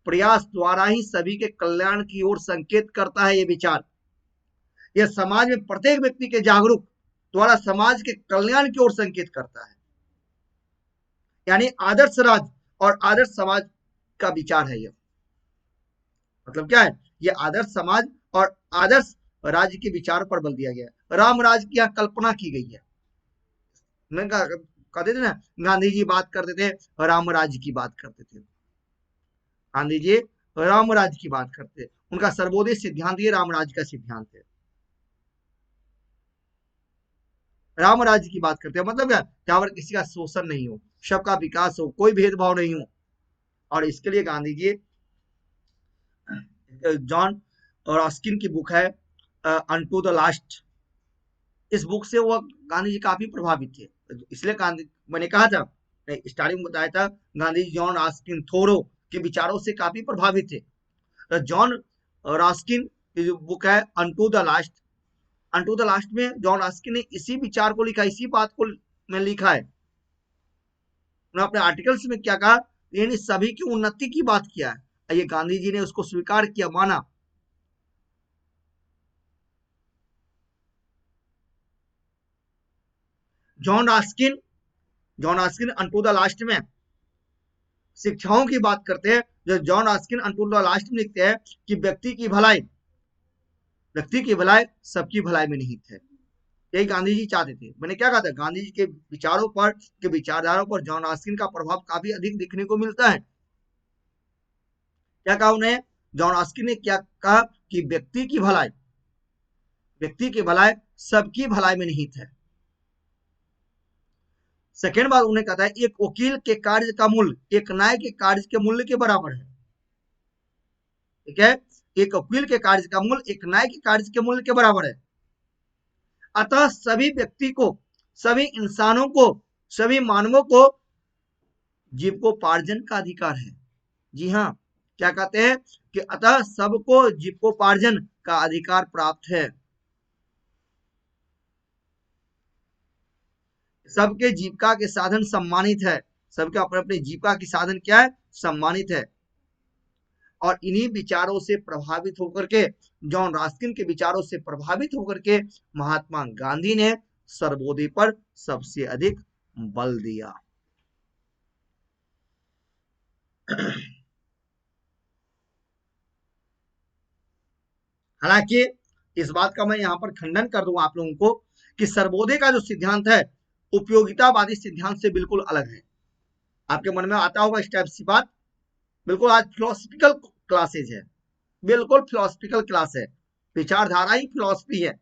प्रयास द्वारा ही सभी के कल्याण की ओर संकेत करता है ये विचार। यह समाज में प्रत्येक व्यक्ति के जागरूक द्वारा समाज के कल्याण की ओर संकेत करता है, यानी आदर्श राज्य और आदर्श समाज का विचार है यह। मतलब क्या है? यह आदर्श समाज और आदर्श राज्य के विचार पर बल दिया गया है। राम राज्य की यहाँ कल्पना की गई है। कहते थे ना, गांधी जी बात करते थे राम राज्य की बात करते थे। गांधी जी राम राज्य की बात करते, उनका सर्वोदय सिद्धांत ये राम राज्य का सिद्धांत है। राम राज्य की बात करते हैं मतलब क्या? जहां पर किसी का शोषण नहीं हो, सबका विकास हो, कोई भेदभाव नहीं हो। और इसके लिए गांधी जी, जॉन रस्किन की बुक है अनटू द लास्ट, इस बुक से वो गांधी जी काफी प्रभावित थे। इसलिए गांधी, मैंने कहा था, स्टार्टिंग में बताया था, गांधी जी जॉन रस्किन थोरो के विचारों से काफी प्रभावित थे। जॉन रस्किन की जो बुक है unto the last, unto the last में जॉन रस्किन ने इसी विचार को लिखा, इसी बात को में लिखा है। उन्होंने अपने आर्टिकल्स में क्या कहा? यानी सभी की उन्नति की बात किया है। ये गांधी जी ने उसको स्वीकार किया, माना। John Ruskin, John Ruskin unto the last में शिक्षाओं की बात करते हैं। जो John Ruskin unto the last में लिखते हैं कि व्यक्ति की भलाई, व्यक्ति की भलाई सबकी भलाई में निहित है। यही गांधी जी चाहते थे। मैंने क्या कहा था? गांधी जी के विचारों पर, के विचारधाराओं पर जॉन रस्किन का प्रभाव काफी अधिक दिखने को मिलता है। क्या कहा उन्हें? जॉन रस्किन ने क्या कहा कि व्यक्ति की भलाई, व्यक्ति की भलाई सबकी भलाई में निहित है। सेकेंड बात उन्हें कहता है, एक वकील के कार्य का मूल्य एक न्याय के कार्य के मूल्य के बराबर है। ठीक है, एक वकील के कार्य का मूल्य एक न्याय के कार्य के मूल्य के बराबर है। अतः सभी व्यक्ति को, सभी इंसानों को, सभी मानवों को जीविकोपार्जन का अधिकार है। जी हाँ, क्या कहते हैं कि अतः सबको जीविकोपार्जन का अधिकार प्राप्त है। सबके जीविका के साधन सम्मानित है। सबके अपने अपने जीविका के साधन क्या है? सम्मानित है। और इन्हीं विचारों से प्रभावित होकर के, जॉन रस्किन के विचारों से प्रभावित होकर के महात्मा गांधी ने सर्वोदय पर सबसे अधिक बल दिया। हालांकि इस बात का मैं यहाँ पर खंडन कर दूंगा आप लोगों को कि सर्वोदय का जो सिद्धांत है उपयोगितावादी सिद्धांत से बिल्कुल अलग है। आपके मन में आता होगा इस टाइप की बात। बिल्कुल आज फिलोसफिकल क्लासेज है, बिल्कुल फिलोसफिकल क्लास है, विचारधारा ही फिलोसफी है,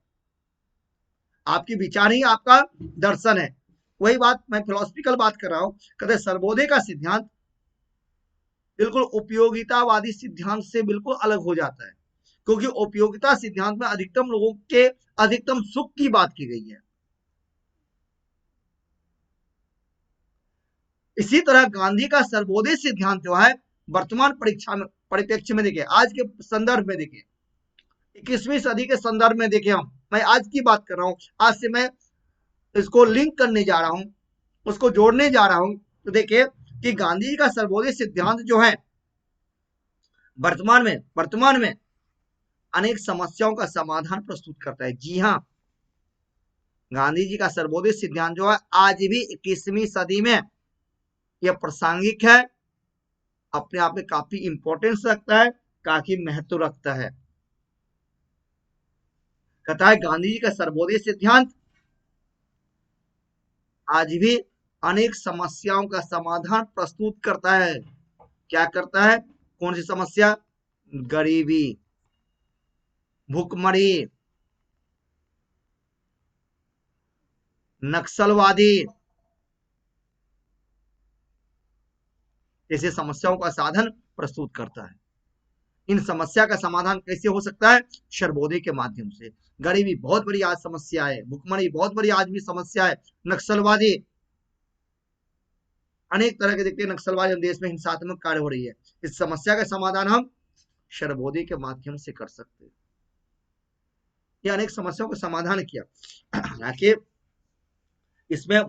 आपकी विचार ही आपका दर्शन है। वही बात मैं फिलोसफिकल बात कर रहा हूं। कहते सर्वोदय का सिद्धांत बिल्कुल उपयोगितावादी सिद्धांत से बिल्कुल अलग हो जाता है, क्योंकि उपयोगिता सिद्धांत में अधिकतम लोगों के अधिकतम सुख की बात की गई है। इसी तरह गांधी का सर्वोदय सिद्धांत जो है वर्तमान परीक्षा में परिप्रेक्ष्य में देखिए, आज के संदर्भ में देखिए, 21वीं सदी के संदर्भ में देखिए, हम मैं आज की बात कर रहा हूं, आज से मैं इसको लिंक करने जा रहा हूं, उसको जोड़ने जा रहा हूं। तो देखिए कि गांधी जी का सर्वोदय सिद्धांत जो है वर्तमान में अनेक समस्याओं का समाधान प्रस्तुत करता है। जी हाँ, गांधी जी का सर्वोदय सिद्धांत जो है आज भी 21वीं सदी में यह प्रासंगिक है, अपने आप में काफी इंपॉर्टेंस रखता है, काफी महत्व रखता है। कहता है गांधी जी का सर्वोदय सिद्धांत आज भी अनेक समस्याओं का समाधान प्रस्तुत करता है। क्या करता है? कौन सी समस्या? गरीबी, भूखमरी, नक्सलवादी, ऐसे समस्याओं का साधन प्रस्तुत करता है। इन समस्या का समाधान कैसे हो सकता है? सर्वोदय के माध्यम से। गरीबी बहुत बड़ी आज समस्या है, भूखमरी बहुत बड़ी आज भी समस्या है, नक्सलवादी, अनेक तरह के देखते हैं नक्सलवादी देश में हिंसात्मक कार्य हो रही है। इस समस्या का समाधान हम सर्वोदय के माध्यम से कर सकते हैं। ये अनेक समस्याओं का समाधान किया। हालांकि इसमें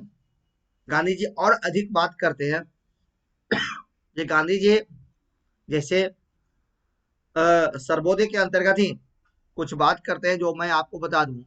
गांधी जी और अधिक बात करते हैं। ये गांधी जी जैसे सर्वोदय के अंतर्गत ही कुछ बात करते हैं जो मैं आपको बता दूं।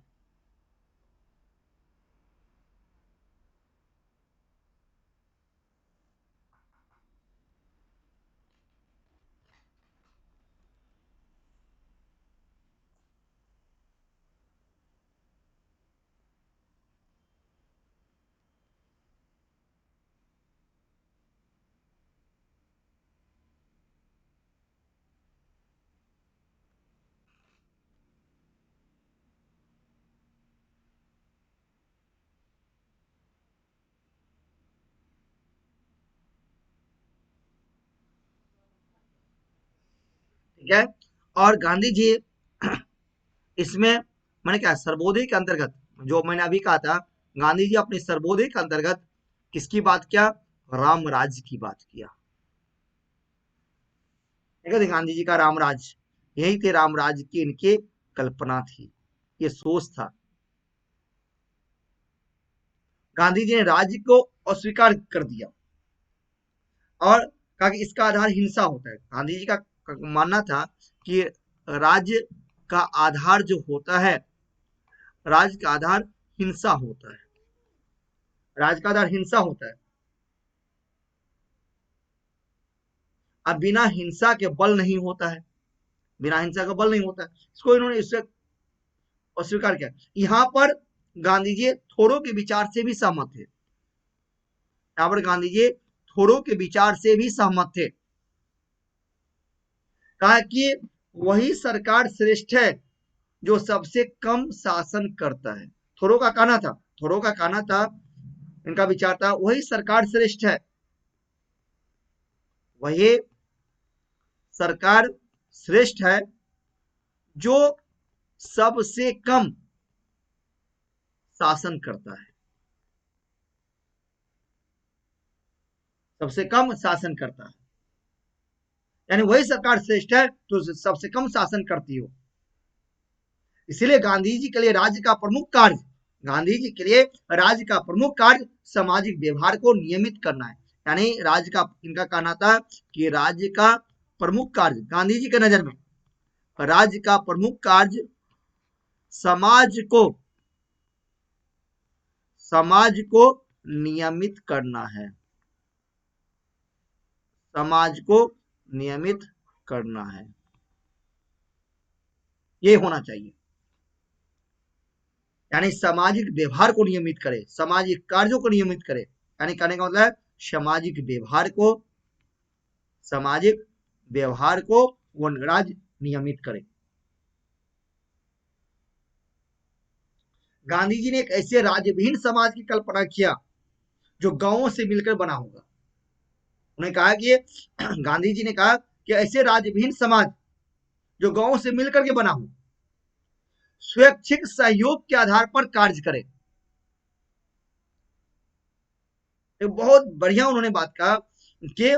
ठीक है, और गांधी जी इसमें मैंने क्या सर्वोदय के अंतर्गत जो मैंने अभी कहा था, गांधी जी अपने सर्वोदय के अंतर्गत किसकी बात किया? राम राज्य की बात किया। ठीक है, गांधी जी का रामराज, यही थे रामराज की इनकी कल्पना थी, ये सोच था। गांधी जी ने राज्य को अस्वीकार कर दिया और कहा कि इसका आधार हिंसा होता है। गांधी जी का मानना था कि राज्य का आधार जो होता है, राज्य का आधार हिंसा होता है, राज्य का आधार हिंसा होता है। अब बिना हिंसा के बल नहीं होता है, बिना हिंसा का बल नहीं होता है, इसको इन्होंने इससे अस्वीकार किया। यहां पर गांधी जी थोड़ो के विचार से भी सहमत थे, यहाँ पर गांधी जी थोड़ो के विचार से भी सहमत थे। कहा कि वही सरकार श्रेष्ठ है जो सबसे कम शासन करता है। थोड़ो का कहना था, थोड़ो का कहना था, इनका विचार था वही सरकार श्रेष्ठ है, वही सरकार श्रेष्ठ है जो सबसे कम शासन करता है, सबसे कम शासन करता है, यानी वही सरकार श्रेष्ठ है तो सबसे कम शासन करती हो। इसलिए गांधी जी के लिए राज्य का प्रमुख कार्य, गांधी जी के लिए राज्य का प्रमुख कार्य सामाजिक व्यवहार को नियमित करना है। यानी राज्य का, इनका कहना था कि राज्य का प्रमुख कार्य गांधी जी के नजर में, राज्य का प्रमुख कार्य समाज को नियमित करना है, समाज को नियमित करना है, ये होना चाहिए। यानी सामाजिक व्यवहार को नियमित करे, सामाजिक कार्यों को नियमित करे। यानी कहने का मतलब है सामाजिक व्यवहार को वो राज्य नियमित करे। गांधी जी ने एक ऐसे राज्यविहीन समाज की कल्पना किया जो गांवों से मिलकर बना होगा। उन्होंने कहा कि गांधी जी ने कहा कि ऐसे राज्यविहीन समाज जो गांवों से मिलकर के बना हो, स्वैच्छिक सहयोग के आधार पर कार्य करे। एक बहुत बढ़िया उन्होंने बात कहा कि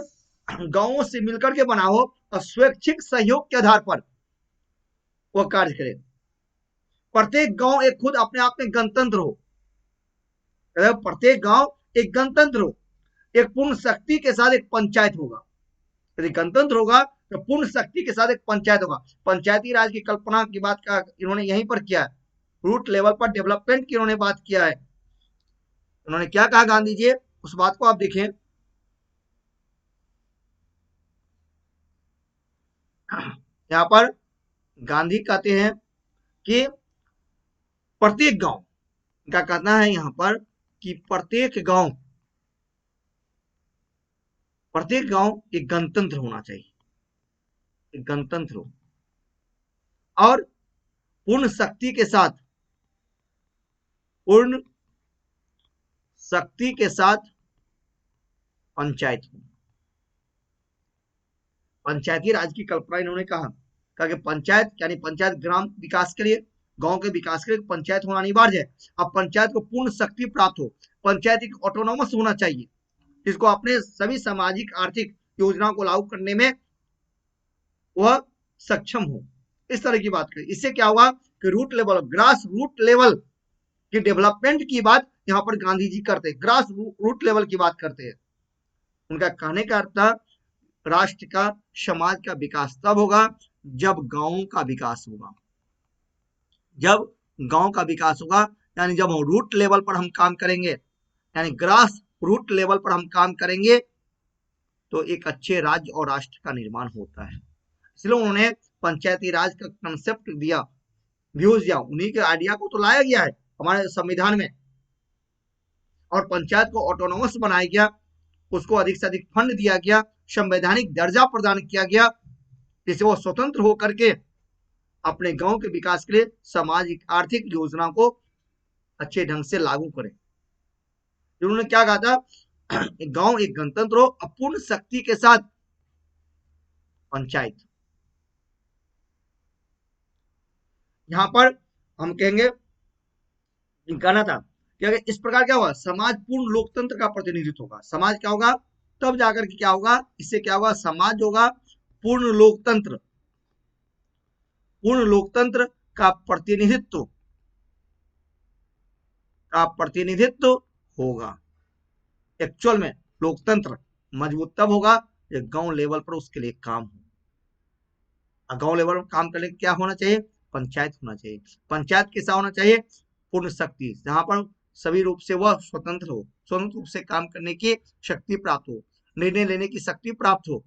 गांवों से मिलकर के बना हो और स्वैच्छिक सहयोग के आधार पर वह कार्य करे। प्रत्येक गांव एक खुद अपने आप में गणतंत्र हो, प्रत्येक गांव एक गणतंत्र हो, एक पूर्ण शक्ति के साथ एक पंचायत होगा। यदि गणतंत्र होगा तो पूर्ण शक्ति के साथ एक पंचायत होगा। पंचायती राज की कल्पना की बात का इन्होंने यहीं पर किया है, रूट लेवल पर डेवलपमेंट की इन्होंने बात किया है। उन्होंने क्या कहा गांधी जी, उस बात को आप देखें। यहां पर गांधी कहते हैं कि प्रत्येक गांव, क्या कहना है यहां पर कि प्रत्येक गांव एक गणतंत्र होना चाहिए, एक गणतंत्र हो और पूर्ण शक्ति के साथ पंचायत हो। पंचायती राज की कल्पना इन्होंने कहा कि पंचायत यानी पंचायत ग्राम विकास के लिए, गांव के विकास के लिए पंचायत होना अनिवार्य है। अब पंचायत को पूर्ण शक्ति प्राप्त हो, पंचायत एक ऑटोनोमस होना चाहिए, जिसको अपने सभी सामाजिक आर्थिक योजनाओं को लागू करने में वह सक्षम हो। इस तरह की बात करें, इससे क्या होगा कि root level, grass root level की डेवलपमेंट की बात यहां पर गांधी जी करते हैं, ग्रास रूट लेवल की बात करते हैं। उनका कहने का अर्थ, राष्ट्र का, समाज का विकास तब होगा जब गांवों का विकास होगा। जब गांव का विकास होगा यानी जब हम रूट लेवल पर हम काम करेंगे, यानी ग्रास रूट लेवल पर हम काम करेंगे, तो एक अच्छे राज्य और राष्ट्र का निर्माण होता है। इसलिए उन्होंने पंचायती राज का कंसेप्ट दिया, व्यूज दिया, उन्हीं के आइडिया को तो लाया गया है हमारे संविधान में। और पंचायत को ऑटोनोमस बनाया गया, उसको अधिक से अधिक फंड दिया गया, संवैधानिक दर्जा प्रदान किया गया, जिससे वो स्वतंत्र होकर के अपने गांव के विकास के लिए सामाजिक आर्थिक योजना को अच्छे ढंग से लागू करें। उन्होंने क्या कहा था, गांव एक गणतंत्र हो, अपूर्ण शक्ति के साथ पंचायत। यहां पर हम कहेंगे, कहना था कि अगर इस प्रकार क्या होगा, समाज पूर्ण लोकतंत्र का प्रतिनिधित्व होगा। समाज क्या होगा, तब जाकर के क्या होगा, इससे क्या होगा, समाज होगा पूर्ण लोकतंत्र का प्रतिनिधित्व होगा। एक्चुअल में लोकतंत्र मजबूत तब होगा जब गांव लेवल पर उसके लिए काम हो। गांव लेवल पर काम करने के क्या होना चाहिए, पंचायत होना चाहिए। पंचायत कैसा होना चाहिए, पूर्ण शक्ति, जहां पर सभी रूप से वह स्वतंत्र हो, स्वतंत्र रूप से काम करने की शक्ति प्राप्त हो, निर्णय लेने की शक्ति प्राप्त हो,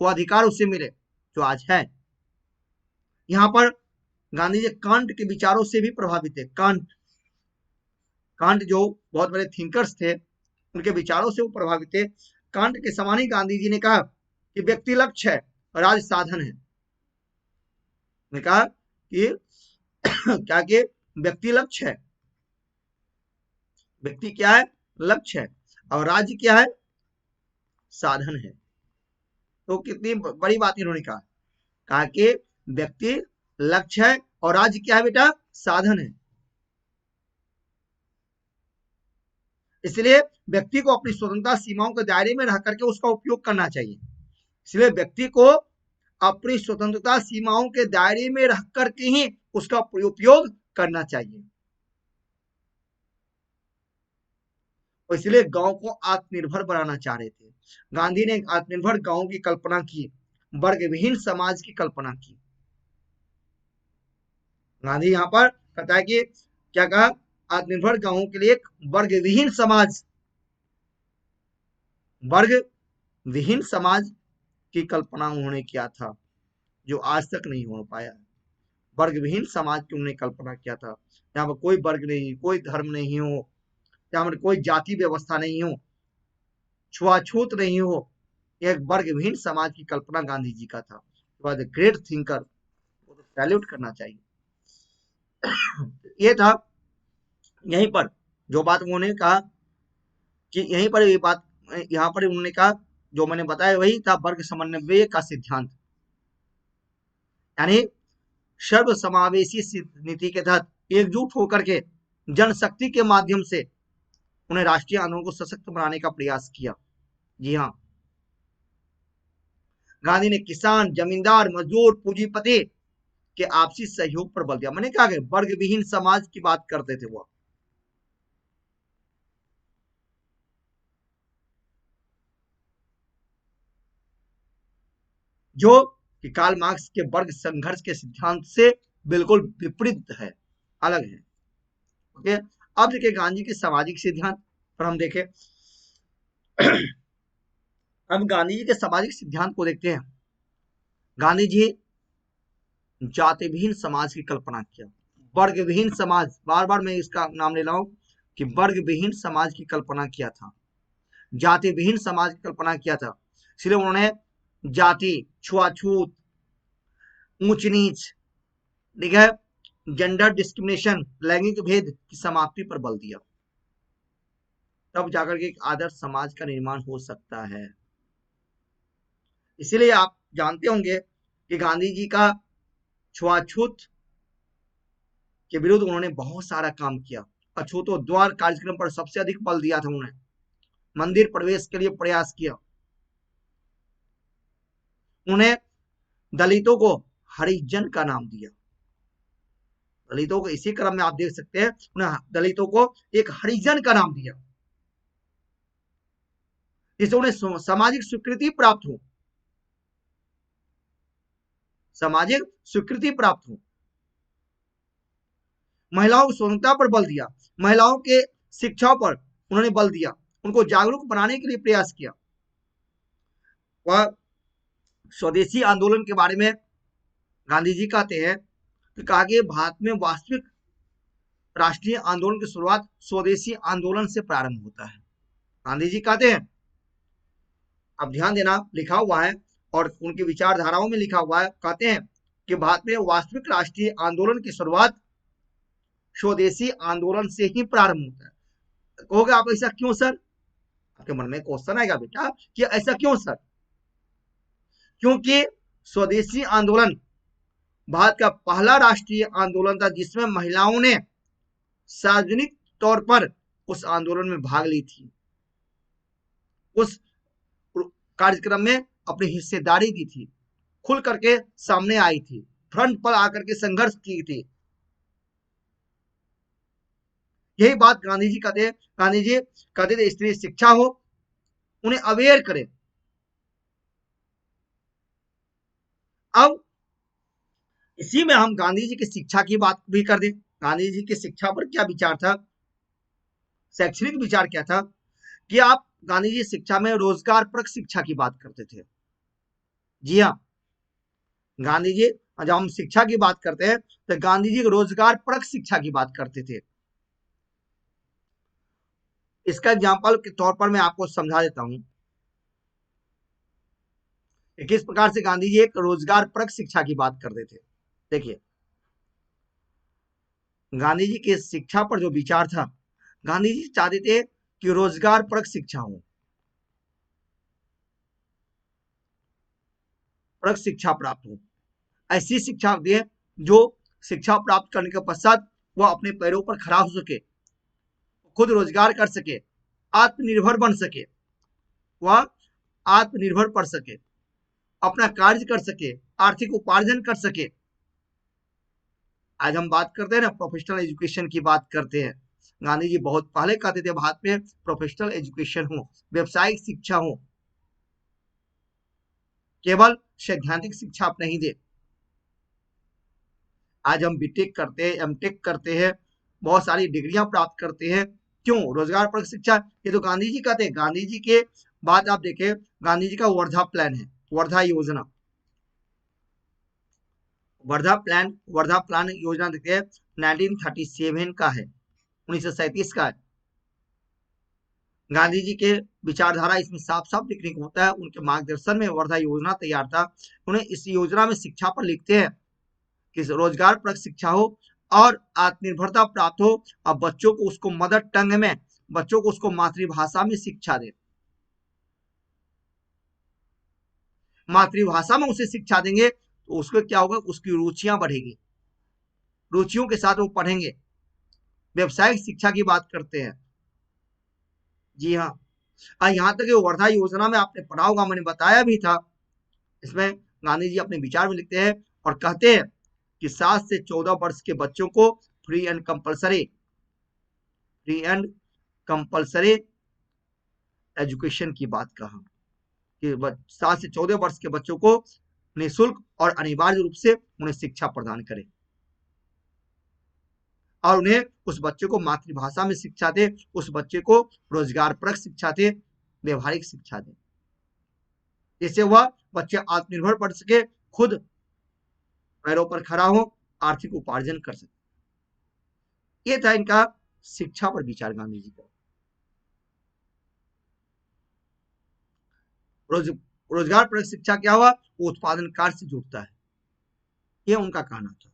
वो अधिकार उसे मिले जो आज है। यहां पर गांधी जी कांट के विचारों से भी प्रभावित है। कांट जो बहुत बड़े थिंकर्स थे, उनके विचारों से वो प्रभावित थे। कांट के समान ही गांधी जी ने कहा कि व्यक्ति लक्ष्य है, राज साधन है। ने कहा कि क्या कि व्यक्ति लक्ष्य है, व्यक्ति क्या है, लक्ष्य है, और राज्य क्या है, साधन है। तो कितनी बड़ी बात इन्होंने कहा कि व्यक्ति लक्ष्य है और राज्य क्या है बेटा, साधन है। इसलिए व्यक्ति को अपनी स्वतंत्रता सीमाओं के दायरे में रह करके उसका उपयोग करना चाहिए। इसलिए व्यक्ति को अपनी स्वतंत्रता सीमाओं के दायरे में रह करके ही उसका उपयोग करना चाहिए। इसलिए गांव को आत्मनिर्भर बनाना चाह रहे थे। गांधी ने आत्मनिर्भर गांव की कल्पना की, वर्ग विहीन समाज की कल्पना की। गांधी यहां पर कहता है कि क्या कहा, आत्मनिर्भर गांवों के लिए एक वर्ग विहीन समाज की कल्पना उन्होंने किया था जो आज तक नहीं हो पाया। वर्ग विहीन समाज की उन्होंने कल्पना किया था, यहाँ पर कोई वर्ग नहीं, कोई धर्म नहीं हो, यहाँ पर कोई जाति व्यवस्था नहीं हो, छुआछूत नहीं हो, एक वर्ग विहीन समाज की कल्पना गांधी जी का था। ग्रेट थिंकर, वो तो सैल्यूट करना चाहिए। ये था, यहीं पर जो बात उन्होंने कहा कि यहीं पर ये बात, यहाँ पर उन्होंने कहा जो मैंने बताया वही था, वर्ग समन्वय का सिद्धांत, यानी सर्व समावेशी नीति के तहत एकजुट होकर के जनशक्ति के माध्यम से उन्हें राष्ट्रीय आंदोलन को सशक्त बनाने का प्रयास किया। जी हाँ, गांधी ने किसान, जमींदार, मजदूर, पूंजीपति के आपसी सहयोग पर बल दिया। मैंने कहा वर्ग विहीन समाज की बात करते थे वो, जो कि कार्ल मार्क्स के वर्ग संघर्ष के सिद्धांत से बिल्कुल विपरीत है, अलग है। ओके, अब देखिए गांधी के सामाजिक सिद्धांत पर हम देखें। अब गांधी जी के सामाजिक सिद्धांत को देखते हैं। गांधी जी जाति विहीन समाज की कल्पना किया, वर्ग विहीन समाज, बार बार मैं इसका नाम ले रहा हूं कि वर्ग विहीन समाज की कल्पना किया था, जाति विहीन समाज की कल्पना किया था। इसलिए उन्होंने जाति, छुआछूत, ऊंच नीच, ठीक है, जेंडर डिस्क्रिमिनेशन, लैंगिक भेद की समाप्ति पर बल दिया। तब जाकर के एक आदर्श समाज का निर्माण हो सकता है। इसीलिए आप जानते होंगे कि गांधी जी का छुआछूत के विरुद्ध उन्होंने बहुत सारा काम किया। अछूतोद्वार कार्यक्रम पर सबसे अधिक बल दिया था उन्होंने, मंदिर प्रवेश के लिए प्रयास किया, उन्हें दलितों को हरिजन का नाम दिया। दलितों को इसी क्रम में आप देख सकते हैं, उन्हें दलितों को एक हरिजन का नाम दिया, जिससे उन्हें सामाजिक स्वीकृति प्राप्त हो, सामाजिक स्वीकृति प्राप्त हो। महिलाओं की स्वतंत्रता पर बल दिया, महिलाओं के शिक्षा पर उन्होंने बल दिया, उनको जागरूक बनाने के लिए प्रयास किया। वह स्वदेशी आंदोलन के बारे में गांधी जी कहते हैं कि कहा कि भारत में वास्तविक राष्ट्रीय आंदोलन की शुरुआत स्वदेशी आंदोलन से प्रारंभ होता है। गांधी जी कहते हैं, अब ध्यान देना, लिखा हुआ है और उनकी विचारधाराओं में लिखा हुआ है, कहते हैं कि भारत में वास्तविक राष्ट्रीय आंदोलन की शुरुआत स्वदेशी आंदोलन से ही प्रारंभ होता है। कहोगे आप ऐसा क्यों सर? आपके मन में क्वेश्चन आएगा बेटा कि ऐसा क्यों सर? क्योंकि स्वदेशी आंदोलन भारत का पहला राष्ट्रीय आंदोलन था जिसमें महिलाओं ने सार्वजनिक तौर पर उस आंदोलन में भाग ली थी, उस कार्यक्रम में अपनी हिस्सेदारी दी थी, खुल करके सामने आई थी, फ्रंट पर आकर के संघर्ष की थी। यही बात गांधी जी कहते, गांधी जी कहते थे स्त्री शिक्षा हो, उन्हें अवेयर करें। अब इसी में हम गांधी जी की शिक्षा की बात भी कर दें। गांधी जी की शिक्षा पर क्या विचार था, शैक्षणिक विचार क्या था कि आप गांधी जी शिक्षा में रोजगार परक शिक्षा की बात करते थे। जी हाँ, गांधी जी जब हम शिक्षा की बात करते हैं तो गांधी जी रोजगार परक शिक्षा की बात करते थे। इसका एग्जाम्पल के तौर पर मैं आपको समझा देता हूं कि किस प्रकार से गांधी जी एक रोजगार परक शिक्षा की बात करते थे। देखिए, गांधी जी के शिक्षा पर जो विचार था, गांधी जी चाहते थे कि रोजगार परक शिक्षा हो, परक शिक्षा प्राप्त हो, ऐसी शिक्षा दे जो शिक्षा प्राप्त करने के पश्चात वह अपने पैरों पर खड़ा हो सके, खुद रोजगार कर सके, आत्मनिर्भर बन सके, वह आत्मनिर्भर पढ़ सके, अपना कार्य कर सके, आर्थिक उपार्जन कर सके। आज हम बात करते हैं ना, प्रोफेशनल एजुकेशन की बात करते हैं। गांधी जी बहुत पहले कहते थे भारत में प्रोफेशनल एजुकेशन हो, व्यवसायिक शिक्षा हो, केवल सैद्धांतिक शिक्षा आप नहीं दे। आज हम बीटेक करते हैं, एमटेक करते हैं, बहुत सारी डिग्रियां प्राप्त करते हैं, क्यों? रोजगार परक शिक्षा। ये तो गांधी जी कहते हैं। गांधी जी के बात आप देखें, गांधी जी का वर्धा प्लान है, वर्धा योजना, वर्धा प्लान योजना देखते हैं 1937 का है, 1937 का है। गांधी जी के विचारधारा इसमें साफ साफ देखने को होता है। उनके मार्गदर्शन में वर्धा योजना तैयार था। उन्हें इस योजना में शिक्षा पर लिखते हैं कि रोजगार परक शिक्षा हो और आत्मनिर्भरता प्राप्त हो, और बच्चों को उसको मदर टंग में, बच्चों को उसको मातृभाषा में शिक्षा दे। मातृभाषा में उसे शिक्षा देंगे तो उसको क्या होगा, उसकी रुचियां बढ़ेगी, रुचियों के साथ वो पढ़ेंगे। व्यवसायिक शिक्षा की बात करते हैं। जी हाँ, यहाँ तक वर्धा योजना में आपने पढ़ा होगा, मैंने बताया भी था। इसमें गांधी जी अपने विचार में लिखते हैं और कहते हैं कि 7 से 14 वर्ष के बच्चों को फ्री एंड कंपलसरी एजुकेशन की बात कहा कि 7 से 14 वर्ष के बच्चों को निःशुल्क और अनिवार्य रूप से उन्हें शिक्षा प्रदान करें और उन्हें उस बच्चे को मातृभाषा में शिक्षा दे, उस बच्चे को रोजगार परक शिक्षा दे, व्यवहारिक शिक्षा दे, जिससे वह बच्चे आत्मनिर्भर बन सके, खुद पैरों पर खड़ा हो, आर्थिक उपार्जन कर सके। ये था इनका शिक्षा पर विचार गांधी जी का। रोजगार परक शिक्षा क्या हुआ, वो उत्पादन कार्य से जुड़ता है, ये उनका कहना था।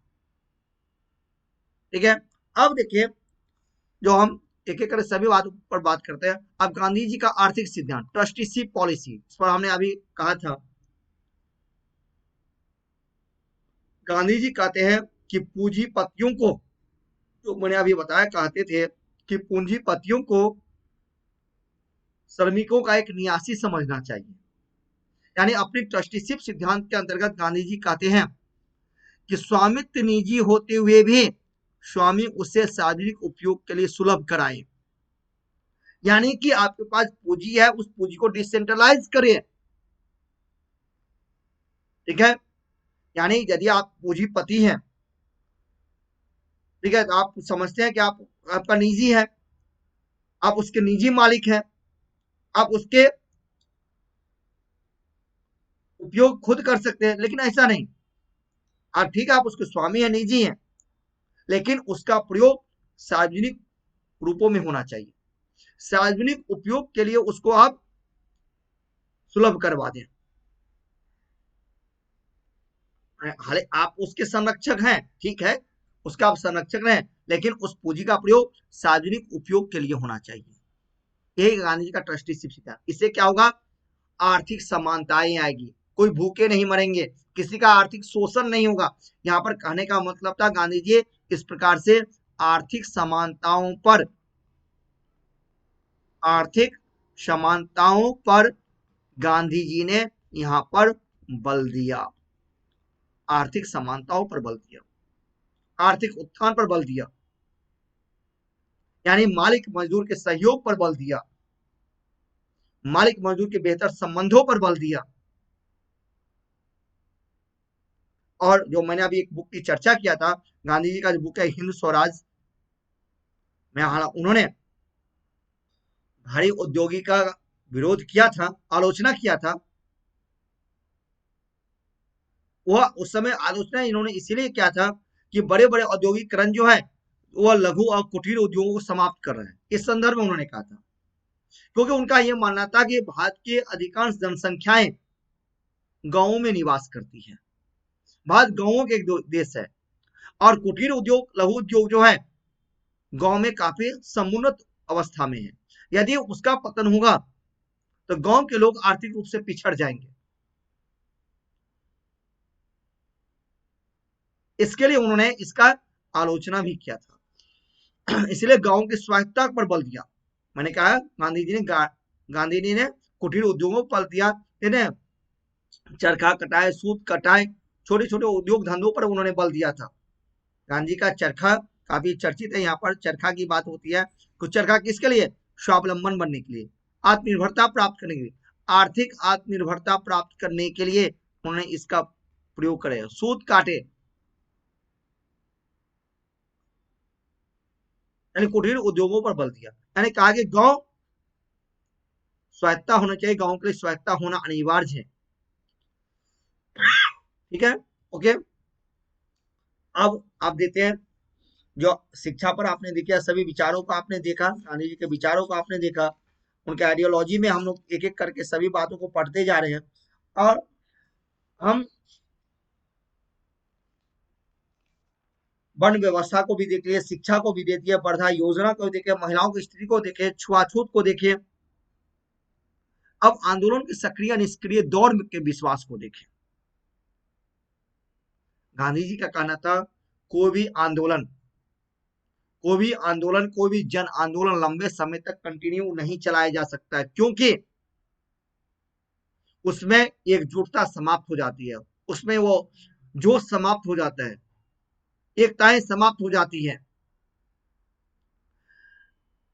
ठीक है, अब देखिए जो हम एक एक करके सभी बातों पर बात करते हैं। अब गांधी जी का आर्थिक सिद्धांत, ट्रस्टीशिप पॉलिसी, इस पर हमने अभी कहा था। गांधी जी कहते हैं कि पूंजीपतियों को, जो मैंने अभी बताया, कहते थे कि पूंजीपतियों को श्रमिकों का एक नियासी समझना चाहिए। यानी अपनी ट्रस्टीशिप सिद्धांत के अंतर्गत गांधी जी कहते हैं कि स्वामित्व निजी होते हुए भी स्वामी उसे सार्वजनिक उपयोग के लिए सुलभ कराए। यानी कि आपके पास पूंजी है, उस पूंजी को डिसेंट्रलाइज करें। ठीक है, यानी यदि आप पूंजीपति हैं, ठीक है, तो आप समझते हैं कि आपका निजी है, आप उसके निजी मालिक हैं, आप उसके उपयोग खुद कर सकते हैं। लेकिन ऐसा नहीं, आप ठीक है, आप उसके स्वामी हैं, निजी हैं, लेकिन उसका प्रयोग सार्वजनिक रूपों में होना चाहिए। सार्वजनिक उपयोग के लिए उसको आप सुलभ करवा दें। हाले आप उसके संरक्षक हैं, ठीक है, उसका आप संरक्षक हैं, लेकिन उस पूंजी का प्रयोग सार्वजनिक उपयोग के लिए होना चाहिए। यही गांधी जी का ट्रस्टीशिप सिद्धांत। इससे क्या होगा, आर्थिक समानताएं आएगी, कोई भूखे नहीं मरेंगे, किसी का आर्थिक शोषण नहीं होगा। यहाँ पर कहने का मतलब था गांधी जी इस प्रकार से आर्थिक समानताओं पर गांधी जी ने यहाँ पर बल दिया, आर्थिक समानताओं पर बल दिया, आर्थिक उत्थान पर बल दिया, यानी मालिक मजदूर के सहयोग पर बल दिया, मालिक मजदूर के बेहतर संबंधों पर बल दिया। और जो मैंने अभी एक बुक की चर्चा किया था, गांधी जी का जो बुक है हिंद स्वराज में, उन्होंने भारी औद्योगिक का विरोध किया था, आलोचना किया था। वह उस समय आलोचना इन्होंने इसीलिए किया था कि बड़े बड़े औद्योगिकरण जो है वह लघु और कुटीर उद्योगों को समाप्त कर रहे हैं। इस संदर्भ में उन्होंने कहा था, क्योंकि उनका यह मानना था कि भारत की अधिकांश जनसंख्याएं गांवों में निवास करती है, भारत गांवों के एक देश है, और कुटीर उद्योग, लघु उद्योग जो है गांव में काफी समुन्नत अवस्था में है। यदि उसका पतन होगा तो गांव के लोग आर्थिक रूप से पिछड़ जाएंगे। इसके लिए उन्होंने इसका आलोचना भी किया था। इसलिए गांव की स्वायत्तता पर बल दिया। मैंने कहा गांधी जी ने कुटीर उद्योगों पर बल दिया, इन्हें चरखा कटाए, सूत कटाए, छोटे छोटे उद्योग धंधों पर उन्होंने बल दिया था। गांधी का चरखा काफी चर्चित है, यहाँ पर चरखा की बात होती है। तो चरखा किसके लिए, स्वावलंबन बनने के लिए, आत्मनिर्भरता प्राप्त करने के लिए, आर्थिक आत्मनिर्भरता प्राप्त करने के लिए उन्होंने इसका प्रयोग करे। सूत काटे, यानी कुटीर उद्योगों पर बल दिया, यानी कहा कि गांव स्वायत्ता होना चाहिए, गांव के लिए स्वायत्ता होना अनिवार्य है। ठीक है, ओके। अब आप देते हैं जो शिक्षा पर आपने देखा, सभी विचारों को आपने देखा, गांधी जी के विचारों को आपने देखा, उनके आइडियोलॉजी में हम लोग एक एक करके सभी बातों को पढ़ते जा रहे हैं। और हम वन व्यवस्था को भी देख लिए, शिक्षा को भी देख लिया, वर्धा योजना को देखे, महिलाओं की स्थिति को देखे, छुआछूत को देखे। अब आंदोलन के सक्रिय निष्क्रिय दौर के विश्वास को देखें। गांधी जी का कहना था कोई भी आंदोलन, कोई भी जन आंदोलन लंबे समय तक कंटिन्यू नहीं चलाया जा सकता है, क्योंकि उसमें एकजुटता समाप्त हो जाती है, उसमें वो जोश समाप्त हो जाता है, एकताएं समाप्त हो जाती है।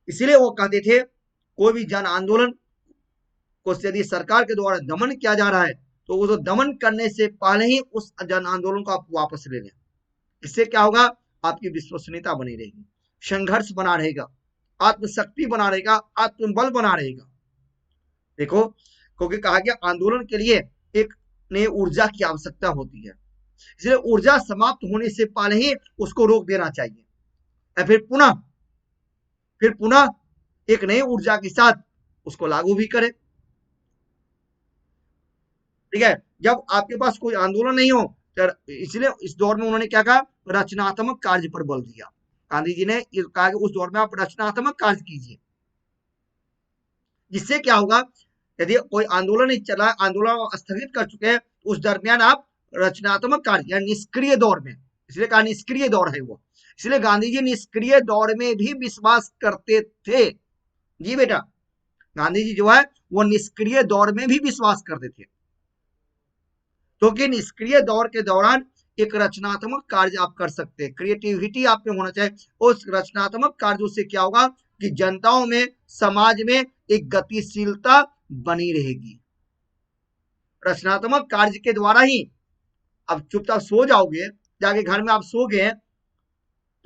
इसलिए वो कहते थे कोई भी जन आंदोलन को यदि सरकार के द्वारा दमन किया जा रहा है तो उसको दमन करने से पहले ही उस जन आंदोलन को आप वापस ले लें। इससे क्या होगा, आपकी विश्वसनीयता बनी रहेगी, संघर्ष बना रहेगा, आत्मशक्ति बना रहेगा, आत्मबल बना रहेगा। देखो, क्योंकि कहा गया आंदोलन के लिए एक नई ऊर्जा की आवश्यकता होती है, इसलिए ऊर्जा समाप्त होने से पहले ही उसको रोक देना चाहिए, या फिर पुनः एक नई ऊर्जा के साथ उसको लागू भी करें। ठीक है, जब आपके पास कोई आंदोलन नहीं हो, तो इसलिए इस दौर में उन्होंने क्या कहा, रचनात्मक कार्य पर बल दिया। गांधी जी ने कहा कि उस दौर में आप रचनात्मक कार्य कीजिए, जिससे क्या होगा, यदि कोई आंदोलन नहीं चला, आंदोलन स्थगित कर चुके हैं, उस दरमियान आप रचनात्मक कार्य या निष्क्रिय दौर में, इसलिए कहा निष्क्रिय दौर है वो, इसलिए गांधी जी निष्क्रिय दौर में भी विश्वास करते थे। जी बेटा, गांधी जी जो है वो निष्क्रिय दौर में भी विश्वास करते थे, क्योंकि निष्क्रिय दौर के दौरान एक रचनात्मक कार्य आप कर सकते हैं, क्रिएटिविटी आप में होना चाहिए। उस रचनात्मक कार्यों से क्या होगा कि जनताओं में, समाज में एक गतिशीलता बनी रहेगी। रचनात्मक कार्य के द्वारा ही, अब चुपचाप सो जाओगे, जाके घर में आप सो गए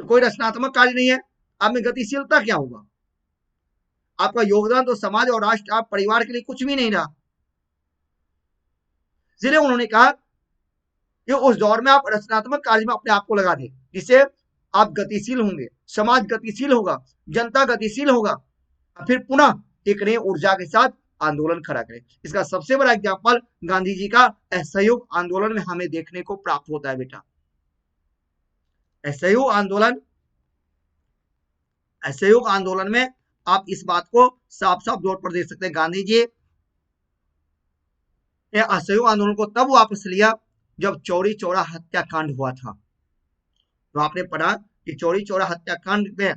तो कोई रचनात्मक कार्य नहीं है, आप में गतिशीलता क्या होगा, आपका योगदान तो समाज और राष्ट्र, आप परिवार के लिए कुछ भी नहीं रहा। इसलिए उन्होंने कहा कि उस दौर में आप रचनात्मक कार्य में अपने आप को लगा दें, जिससे आप गतिशील होंगे, समाज गतिशील होगा, जनता गतिशील होगा, फिर पुनः एक नई ऊर्जा के साथ आंदोलन खड़ा करें। इसका सबसे बड़ा एग्जाम्पल गांधी जी का असहयोग आंदोलन में हमें देखने को प्राप्त होता है बेटा। असहयोग आंदोलन में आप इस बात को साफ साफ तौर पर देख सकते हैं। गांधी जी ने असहयोग आंदोलन को तब वापस लिया जब चौरी चौरा हत्याकांड हुआ था। तो आपने पढ़ा कि चौरी चौरा हत्याकांड में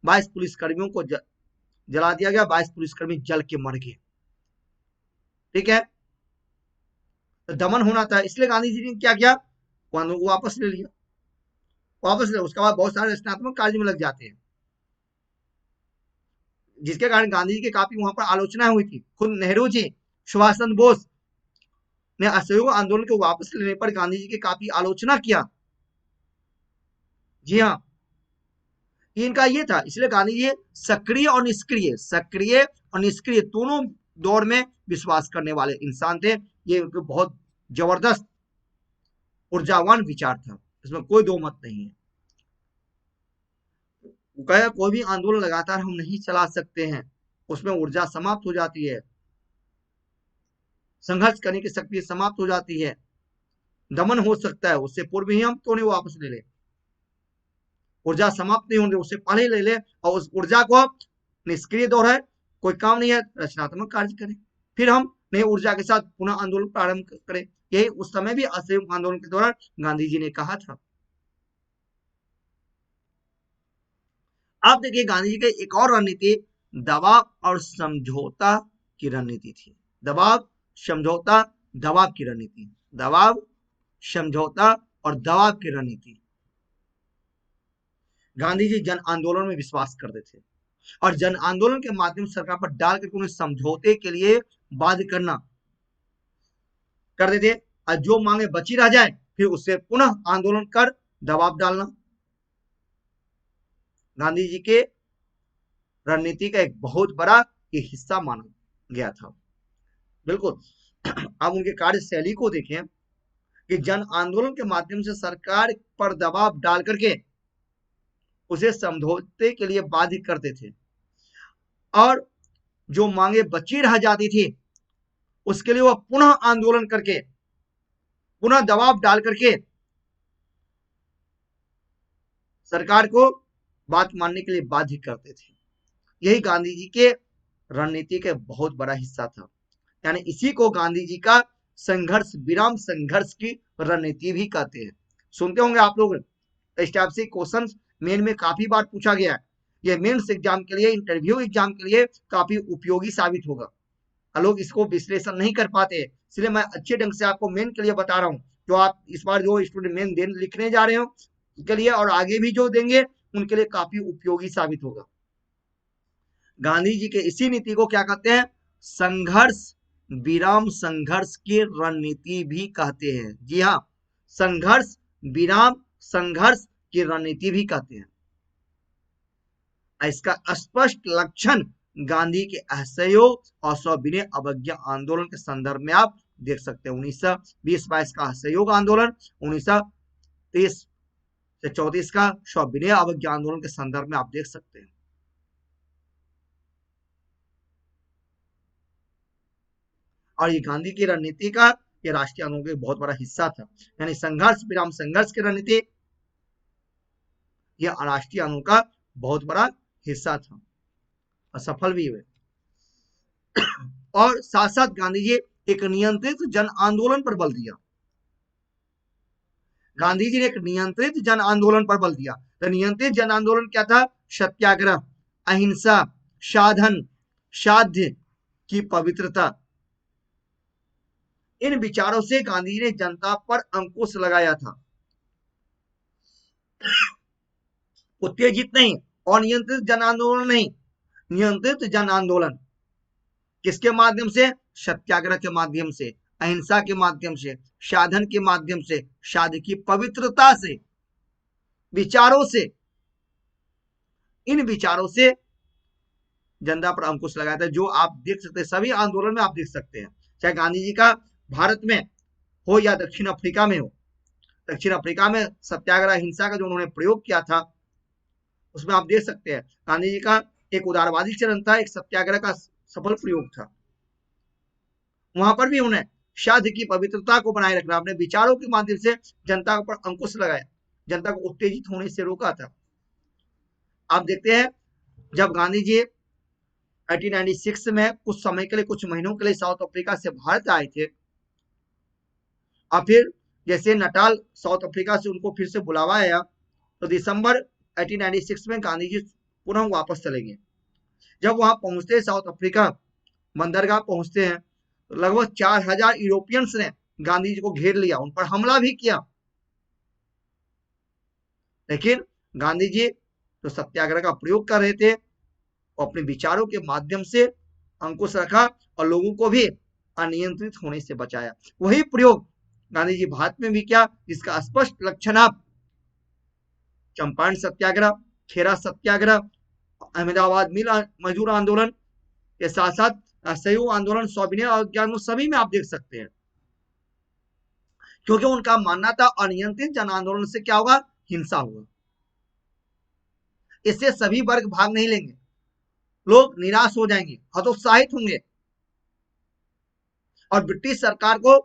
22 पुलिसकर्मियों को जला दिया गया, 22 पुलिसकर्मी जल के मर गए। ठीक है, तो दमन होना था, इसलिए गांधी जी ने क्या किया, वापस ले लिया, उसके बाद बहुत सारे रचनात्मक कार्य में लग जाते हैं, जिसके कारण गांधी जी की काफी वहां पर आलोचना हुई थी। खुद नेहरू जी, सुभाष चंद्र बोस ने असहयोग आंदोलन को वापस लेने पर गांधी जी की काफी आलोचना किया। जी हाँ, इनका ये था, इसलिए गांधी जी सक्रिय और निष्क्रिय दोनों दौर में विश्वास करने वाले इंसान थे। ये उनके बहुत जबरदस्त ऊर्जावान विचार था, इसमें कोई दो मत नहीं है। वो कहा कोई भी आंदोलन लगातार हम नहीं चला सकते हैं, उसमें ऊर्जा समाप्त हो जाती है, संघर्ष करने की शक्ति समाप्त हो जाती है, दमन हो सकता है, उससे पूर्व ही हम तो नहीं वापस ले ले, ऊर्जा समाप्त नहीं होने, उससे पहले ले ले, और उस ऊर्जा को निष्क्रिय दौर है, कोई काम नहीं है, रचनात्मक कार्य करें, फिर हम नई ऊर्जा के साथ पुनः आंदोलन प्रारंभ करें। यही उस समय भी असहयोग आंदोलन के दौरान गांधी जी ने कहा था। आप देखिए गांधी जी की एक और रणनीति दबाव और समझौता की रणनीति थी। दबाव, समझौता, दबाव की रणनीति, दबाव, समझौता और दबाव की रणनीति। गांधी जी जन आंदोलन में विश्वास करते थे और जन आंदोलन के माध्यम से सरकार पर डाल करके उन्हें समझौते के लिए बाध्य करते थे, और जो मांगे बची रह जाए फिर उससे पुनः आंदोलन कर दबाव डालना गांधी जी के रणनीति का एक बहुत बड़ा ये हिस्सा माना गया था। बिल्कुल, अब उनके कार्यशैली को देखें कि जन आंदोलन के माध्यम से सरकार पर दबाव डाल करके उसे समझौते के लिए बाध्य करते थे, और जो मांगे बची रह जाती थी उसके लिए वह पुनः आंदोलन करके, पुनः दबाव डाल करके सरकार को बात मानने के लिए बाध्य करते थे। यही गांधी जी के रणनीति का बहुत बड़ा हिस्सा था। यानी इसी को गांधी जी का संघर्ष, विराम संघर्ष की रणनीति भी कहते हैं। सुनते होंगे आप लोग, इस टाइप से क्वेश्चन मेन में काफी बार पूछा गया है। ये मेंस एग्जाम के लिए, इंटरव्यू एग्जाम के लिए काफी उपयोगी साबित होगा। लोग इसको विश्लेषण नहीं कर पाते, इसलिए मैं अच्छे ढंग से आपको मेन के लिए बता रहा हूँ। जो आप इस बार जो स्टूडेंट मेन लिखने जा रहे हो के लिए और आगे भी जो देंगे उनके लिए काफी उपयोगी साबित होगा। गांधी जी के इसी नीति को क्या कहते हैं? संघर्ष, विराम संघर्ष की रणनीति भी कहते हैं। जी हाँ, संघर्ष, विराम संघर्ष की रणनीति भी कहते हैं। इसका स्पष्ट लक्षण गांधी के असहयोग और सविनय अवज्ञा आंदोलन के संदर्भ में आप देख सकते हैं। 1920-22 का असहयोग आंदोलन, 1930 से 34 का सविनय अवज्ञा आंदोलन के संदर्भ में आप देख सकते हैं। और ये गांधी की रणनीति का, ये राष्ट्रीय आंदोलन का बहुत बड़ा हिस्सा था। यानी संघर्ष, विराम संघर्ष की रणनीति यह राष्ट्रीय आंदोलन का बहुत बड़ा हिस्सा था और सफल भी हुए। और साथ साथ गांधी जी एक नियंत्रित जन आंदोलन पर बल दिया। गांधी जी ने एक नियंत्रित जन आंदोलन पर बल दिया। तो नियंत्रित जन आंदोलन क्या था? सत्याग्रह, अहिंसा, साधन, साध्य की पवित्रता, इन विचारों से गांधी जी ने जनता पर अंकुश लगाया था। उत्तेजित नहीं, अनियंत्रित जन आंदोलन नहीं, नियंत्रित जन आंदोलन। किसके माध्यम से? सत्याग्रह के माध्यम से, अहिंसा के माध्यम से, साधन के माध्यम से, साध्य की पवित्रता से, विचारों से, इन विचारों से जनता पर अंकुश लगाया था। जो आप देख सकते हैं, सभी आंदोलन में आप देख सकते हैं, चाहे गांधी जी का भारत में हो या दक्षिण अफ्रीका में हो। दक्षिण अफ्रीका में सत्याग्रह, हिंसा का जो उन्होंने प्रयोग किया था, उसमें आप देख सकते हैं गांधी जी का एक उदारवादी चरण था, एक सत्याग्रह का सफल प्रयोग था। वहां पर भी उन्हें साध्य की पवित्रता को बनाए रखना, अपने विचारों के माध्यम से जनता पर अंकुश लगाया, जनता को उत्तेजित होने से रोका था। आप देखते हैं जब गांधी जी 1896 में कुछ समय के लिए, कुछ महीनों के लिए साउथ अफ्रीका से भारत आए थे, और फिर जैसे नटाल साउथ अफ्रीका से उनको फिर से बुलावा आया, तो दिसंबर 1896 में गांधी जी पुनः वापस चले गए। जब वहां पहुंचते साउथ अफ्रीका बंदरगाह पहुंचते हैं, तो लगभग 4000 यूरोपियंस ने गांधी जी को घेर लिया, उन पर हमला भी किया। लेकिन गांधी जी तो सत्याग्रह का प्रयोग कर रहे थे, अपने विचारों के माध्यम से अंकुश रखा और लोगों को भी अनियंत्रित होने से बचाया। वही प्रयोग गांधी जी भारत में भी किया, जिसका स्पष्ट लक्षण आप चंपारण सत्याग्रह, खेरा सत्याग्रह, अहमदाबाद मिल मजदूर आंदोलन के साथ साथ असहयोग आंदोलन, सविनय अवज्ञा, सभी में आप देख सकते हैं। क्योंकि उनका मानना था अनियंत्रित जन आंदोलन से क्या होगा? हिंसा होगा। इससे सभी वर्ग भाग नहीं लेंगे, लोग निराश हो जाएंगे, हतोत्साहित होंगे, और ब्रिटिश सरकार को,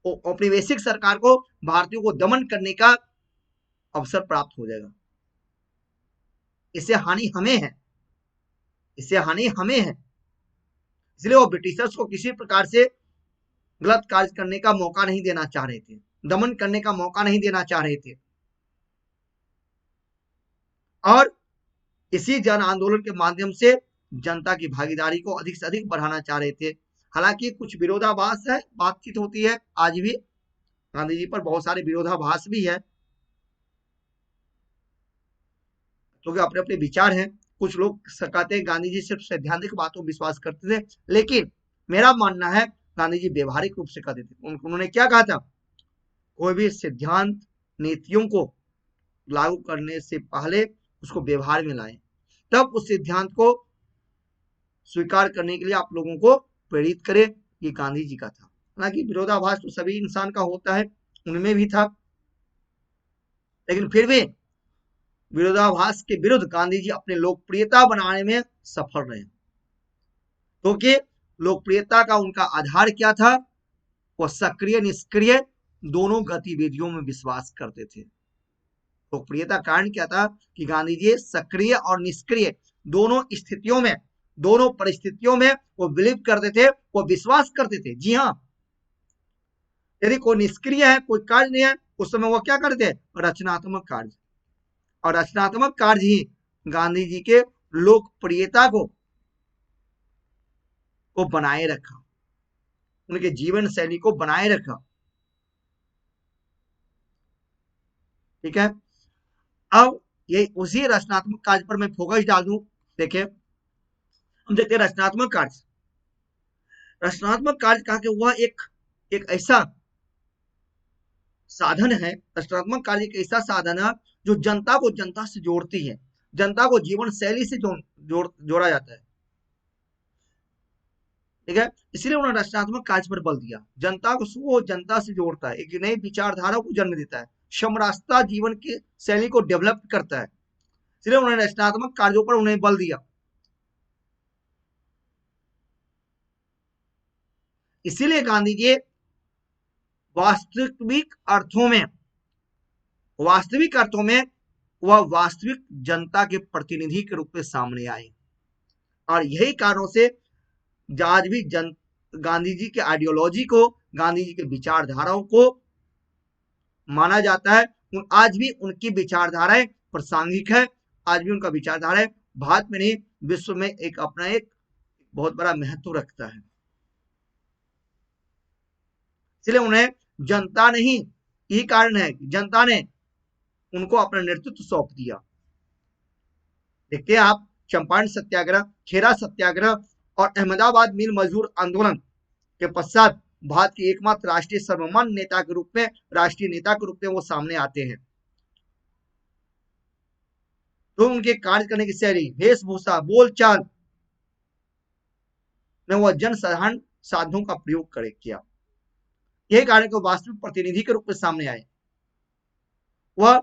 औपनिवेशिक सरकार को, भारतीयों को दमन करने का अवसर प्राप्त हो जाएगा। इससे हानि हमें है, इससे हानि हमें है। इसलिए वो ब्रिटिशर्स को किसी प्रकार से गलत कार्य करने का मौका नहीं देना चाह रहे थे, दमन करने का मौका नहीं देना चाह रहे थे, और इसी जन आंदोलन के माध्यम से जनता की भागीदारी को अधिक से अधिक बढ़ाना चाह रहे थे। हालांकि कुछ विरोधाभास है, बातचीत होती है आज भी, गांधी जी पर बहुत सारे विरोधाभास भी है, क्योंकि अपने अपने विचार हैं। कुछ लोग कहते हैं गांधी जी सिर्फ सैद्धांतिक बातों पर विश्वास करते थे, लेकिन मेरा मानना है गांधी जी व्यवहारिक रूप से कहते थे। उन्होंने क्या कहा था? कोई भी सिद्धांत, नीतियों को लागू करने से पहले उसको व्यवहार में लाएं, तब उस सिद्धांत को स्वीकार करने के लिए आप लोगों को प्रेरित करें। ये गांधी जी का था। हालांकि विरोधाभास तो सभी इंसान का होता है, उनमें भी था, लेकिन फिर भी विरोधाभास के विरुद्ध गांधी जी अपने लोकप्रियता बनाने में सफल रहे, क्योंकि लोकप्रियता का उनका आधार क्या था? वो सक्रिय निष्क्रिय दोनों गतिविधियों में विश्वास करते थे। लोकप्रियता कारण क्या था कि गांधी जी सक्रिय और निष्क्रिय दोनों स्थितियों में, दोनों परिस्थितियों में वो बिलीव करते थे, वो विश्वास करते थे। जी हाँ, यदि कोई निष्क्रिय है, कोई कार्य नहीं है, उस समय वो क्या करते? रचनात्मक कार्य। और रचनात्मक कार्य ही गांधी जी के लोकप्रियता को बनाए रखा, उनके जीवन शैली को बनाए रखा। ठीक है, अब ये उसी रचनात्मक कार्य पर मैं फोकस डाल दूं। देखें, हम देखते हैं रचनात्मक कार्य। रचनात्मक कार्य कहा कि वह एक ऐसा साधन है, रचनात्मक कार्य एक ऐसा साधन है जो जनता को जनता से जोड़ती है, जनता को जीवन शैली से जोड़ा जाता है। ठीक है, इसलिए उन्होंने रचनात्मक कार्य पर बल दिया। जनता को वो जनता से जोड़ता है, एक नई विचारधारा को जन्म देता है, समरसता जीवन की शैली को डेवलप करता है, इसलिए उन्होंने रचनात्मक कार्यों पर उन्हें बल दिया। इसीलिए गांधी जी वास्तविक अर्थों में वह वास्तविक जनता के प्रतिनिधि के रूप में सामने आए। और यही कारणों से आज भी गांधी जी के आइडियोलॉजी को, गांधी जी के विचारधाराओं को माना जाता है। आज भी उनकी विचारधाराएं प्रासंगिक है, आज भी उनका विचारधारा भारत में नहीं विश्व में एक अपना एक बहुत बड़ा महत्व रखता है। इसलिए उन्हें जनता ने ही, यही कारण है कि जनता ने उनको अपना नेतृत्व सौंप दिया। देखते हैं आप, चंपारण सत्याग्रह, खेरा सत्याग्रह और अहमदाबाद मिल मजदूर आंदोलन के पश्चात भारत के एकमात्र राष्ट्रीय सर्वमान्य नेता के रूप में, राष्ट्रीय नेता के रूप में वो सामने आते हैं। तो उनके कार्य करने की शैली, वेशभूषा, बोलचाल में वह जन साधारण साधनों का प्रयोग किया। यही कारण को वास्तविक प्रतिनिधि के रूप में सामने आए। वह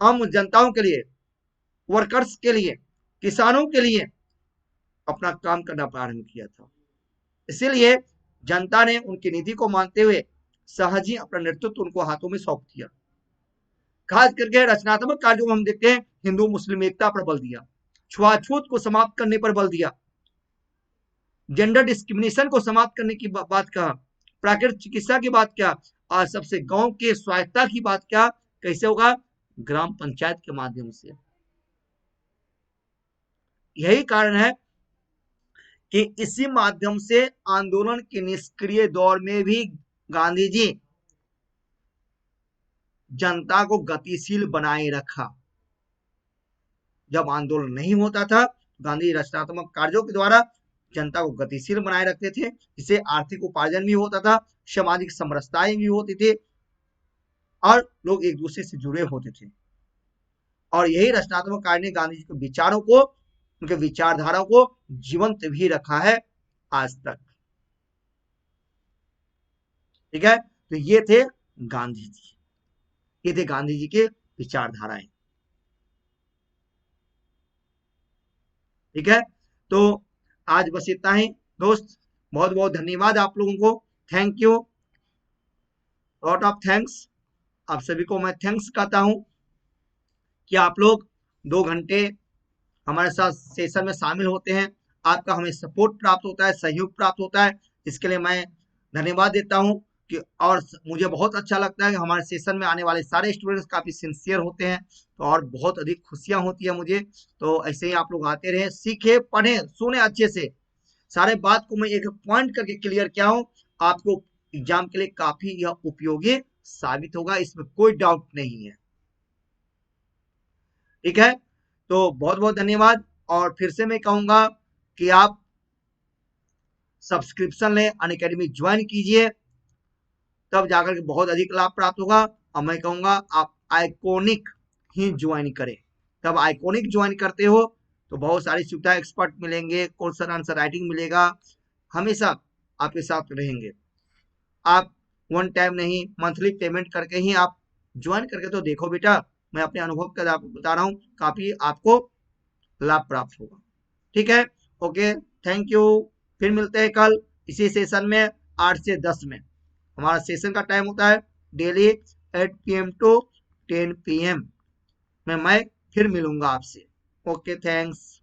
आम जनताओं के लिए, वर्कर्स के लिए, किसानों के लिए अपना काम करना प्रारंभ किया था। इसीलिए जनता ने उनकी नीति को मानते हुए सहज ही अपना नेतृत्व उनको हाथों में सौंप दिया। खास करके रचनात्मक कार्यों में हम देखते हैं हिंदू मुस्लिम एकता पर बल दिया, छुआछूत को समाप्त करने पर बल दिया, जेंडर डिस्क्रिमिनेशन को समाप्त करने की बात कहा, प्राकृतिक चिकित्सा की बात क्या, और सबसे गांव के स्वायत्ता की बात क्या, कैसे होगा? ग्राम पंचायत के माध्यम से। यही कारण है कि इसी माध्यम से आंदोलन के निष्क्रिय दौर में भी गांधी जी जनता को गतिशील बनाए रखा। जब आंदोलन नहीं होता था, गांधी रचनात्मक कार्यों के द्वारा जनता को गतिशील बनाए रखते थे, जिससे आर्थिक उपार्जन भी होता था, सामाजिक समरसताएं भी होती थी और लोग एक दूसरे से जुड़े होते थे। और यही रचनात्मक कार्य ने गांधी जी के विचारों को, उनके विचारधारा को जीवंत भी रखा है आज तक। ठीक है, तो ये थे गांधी जी, ये थे गांधी जी के विचारधाराएं। ठीक है, तो आज बस इतना ही दोस्त। बहुत बहुत धन्यवाद आप लोगों को, thank you, lot of thanks. आप सभी को मैं थैंक्स कहता हूं कि आप लोग 2 घंटे हमारे साथ सेशन में शामिल होते हैं, आपका हमें सपोर्ट प्राप्त होता है, सहयोग प्राप्त होता है, इसके लिए मैं धन्यवाद देता हूं कि, और मुझे बहुत अच्छा लगता है कि हमारे सेशन में आने वाले सारे स्टूडेंट्स काफी सिंसियर होते हैं, तो और बहुत अधिक खुशियां होती है मुझे। तो ऐसे ही आप लोग आते रहे, सीखे, पढ़े, सुने अच्छे से, सारे बात को मैं एक पॉइंट करके क्लियर किया हूं, आपको एग्जाम के लिए काफी यह उपयोगी साबित होगा, इसमें कोई डाउट नहीं है। ठीक है, तो बहुत बहुत धन्यवाद। और फिर से मैं कहूंगा कि आप सब्सक्रिप्शन लें, अनअकैडमी ज्वाइन कीजिए, तब जाकर के बहुत अधिक लाभ प्राप्त होगा। और मैं कहूंगा आप आइकॉनिक ही ज्वाइन करें, तब आइकॉनिक ज्वाइन करते हो तो बहुत सारी सुविधा, एक्सपर्ट मिलेंगे, क्वेश्चन आंसर राइटिंग मिलेगा, हमेशा आपके साथ रहेंगे। आप वन टाइम नहीं, मंथली पेमेंट करके ही आप ज्वाइन करके तो देखो बेटा, मैं अपने अनुभव के आपको बता रहा हूँ, काफी आपको लाभ प्राप्त होगा। ठीक है, ओके, थैंक यू। फिर मिलते हैं कल इसी सेशन में 8 से 10 में। हमारा सेशन का टाइम होता है डेली 8 PM टू 10 PM में मैं फिर मिलूंगा आपसे। Okay, thanks.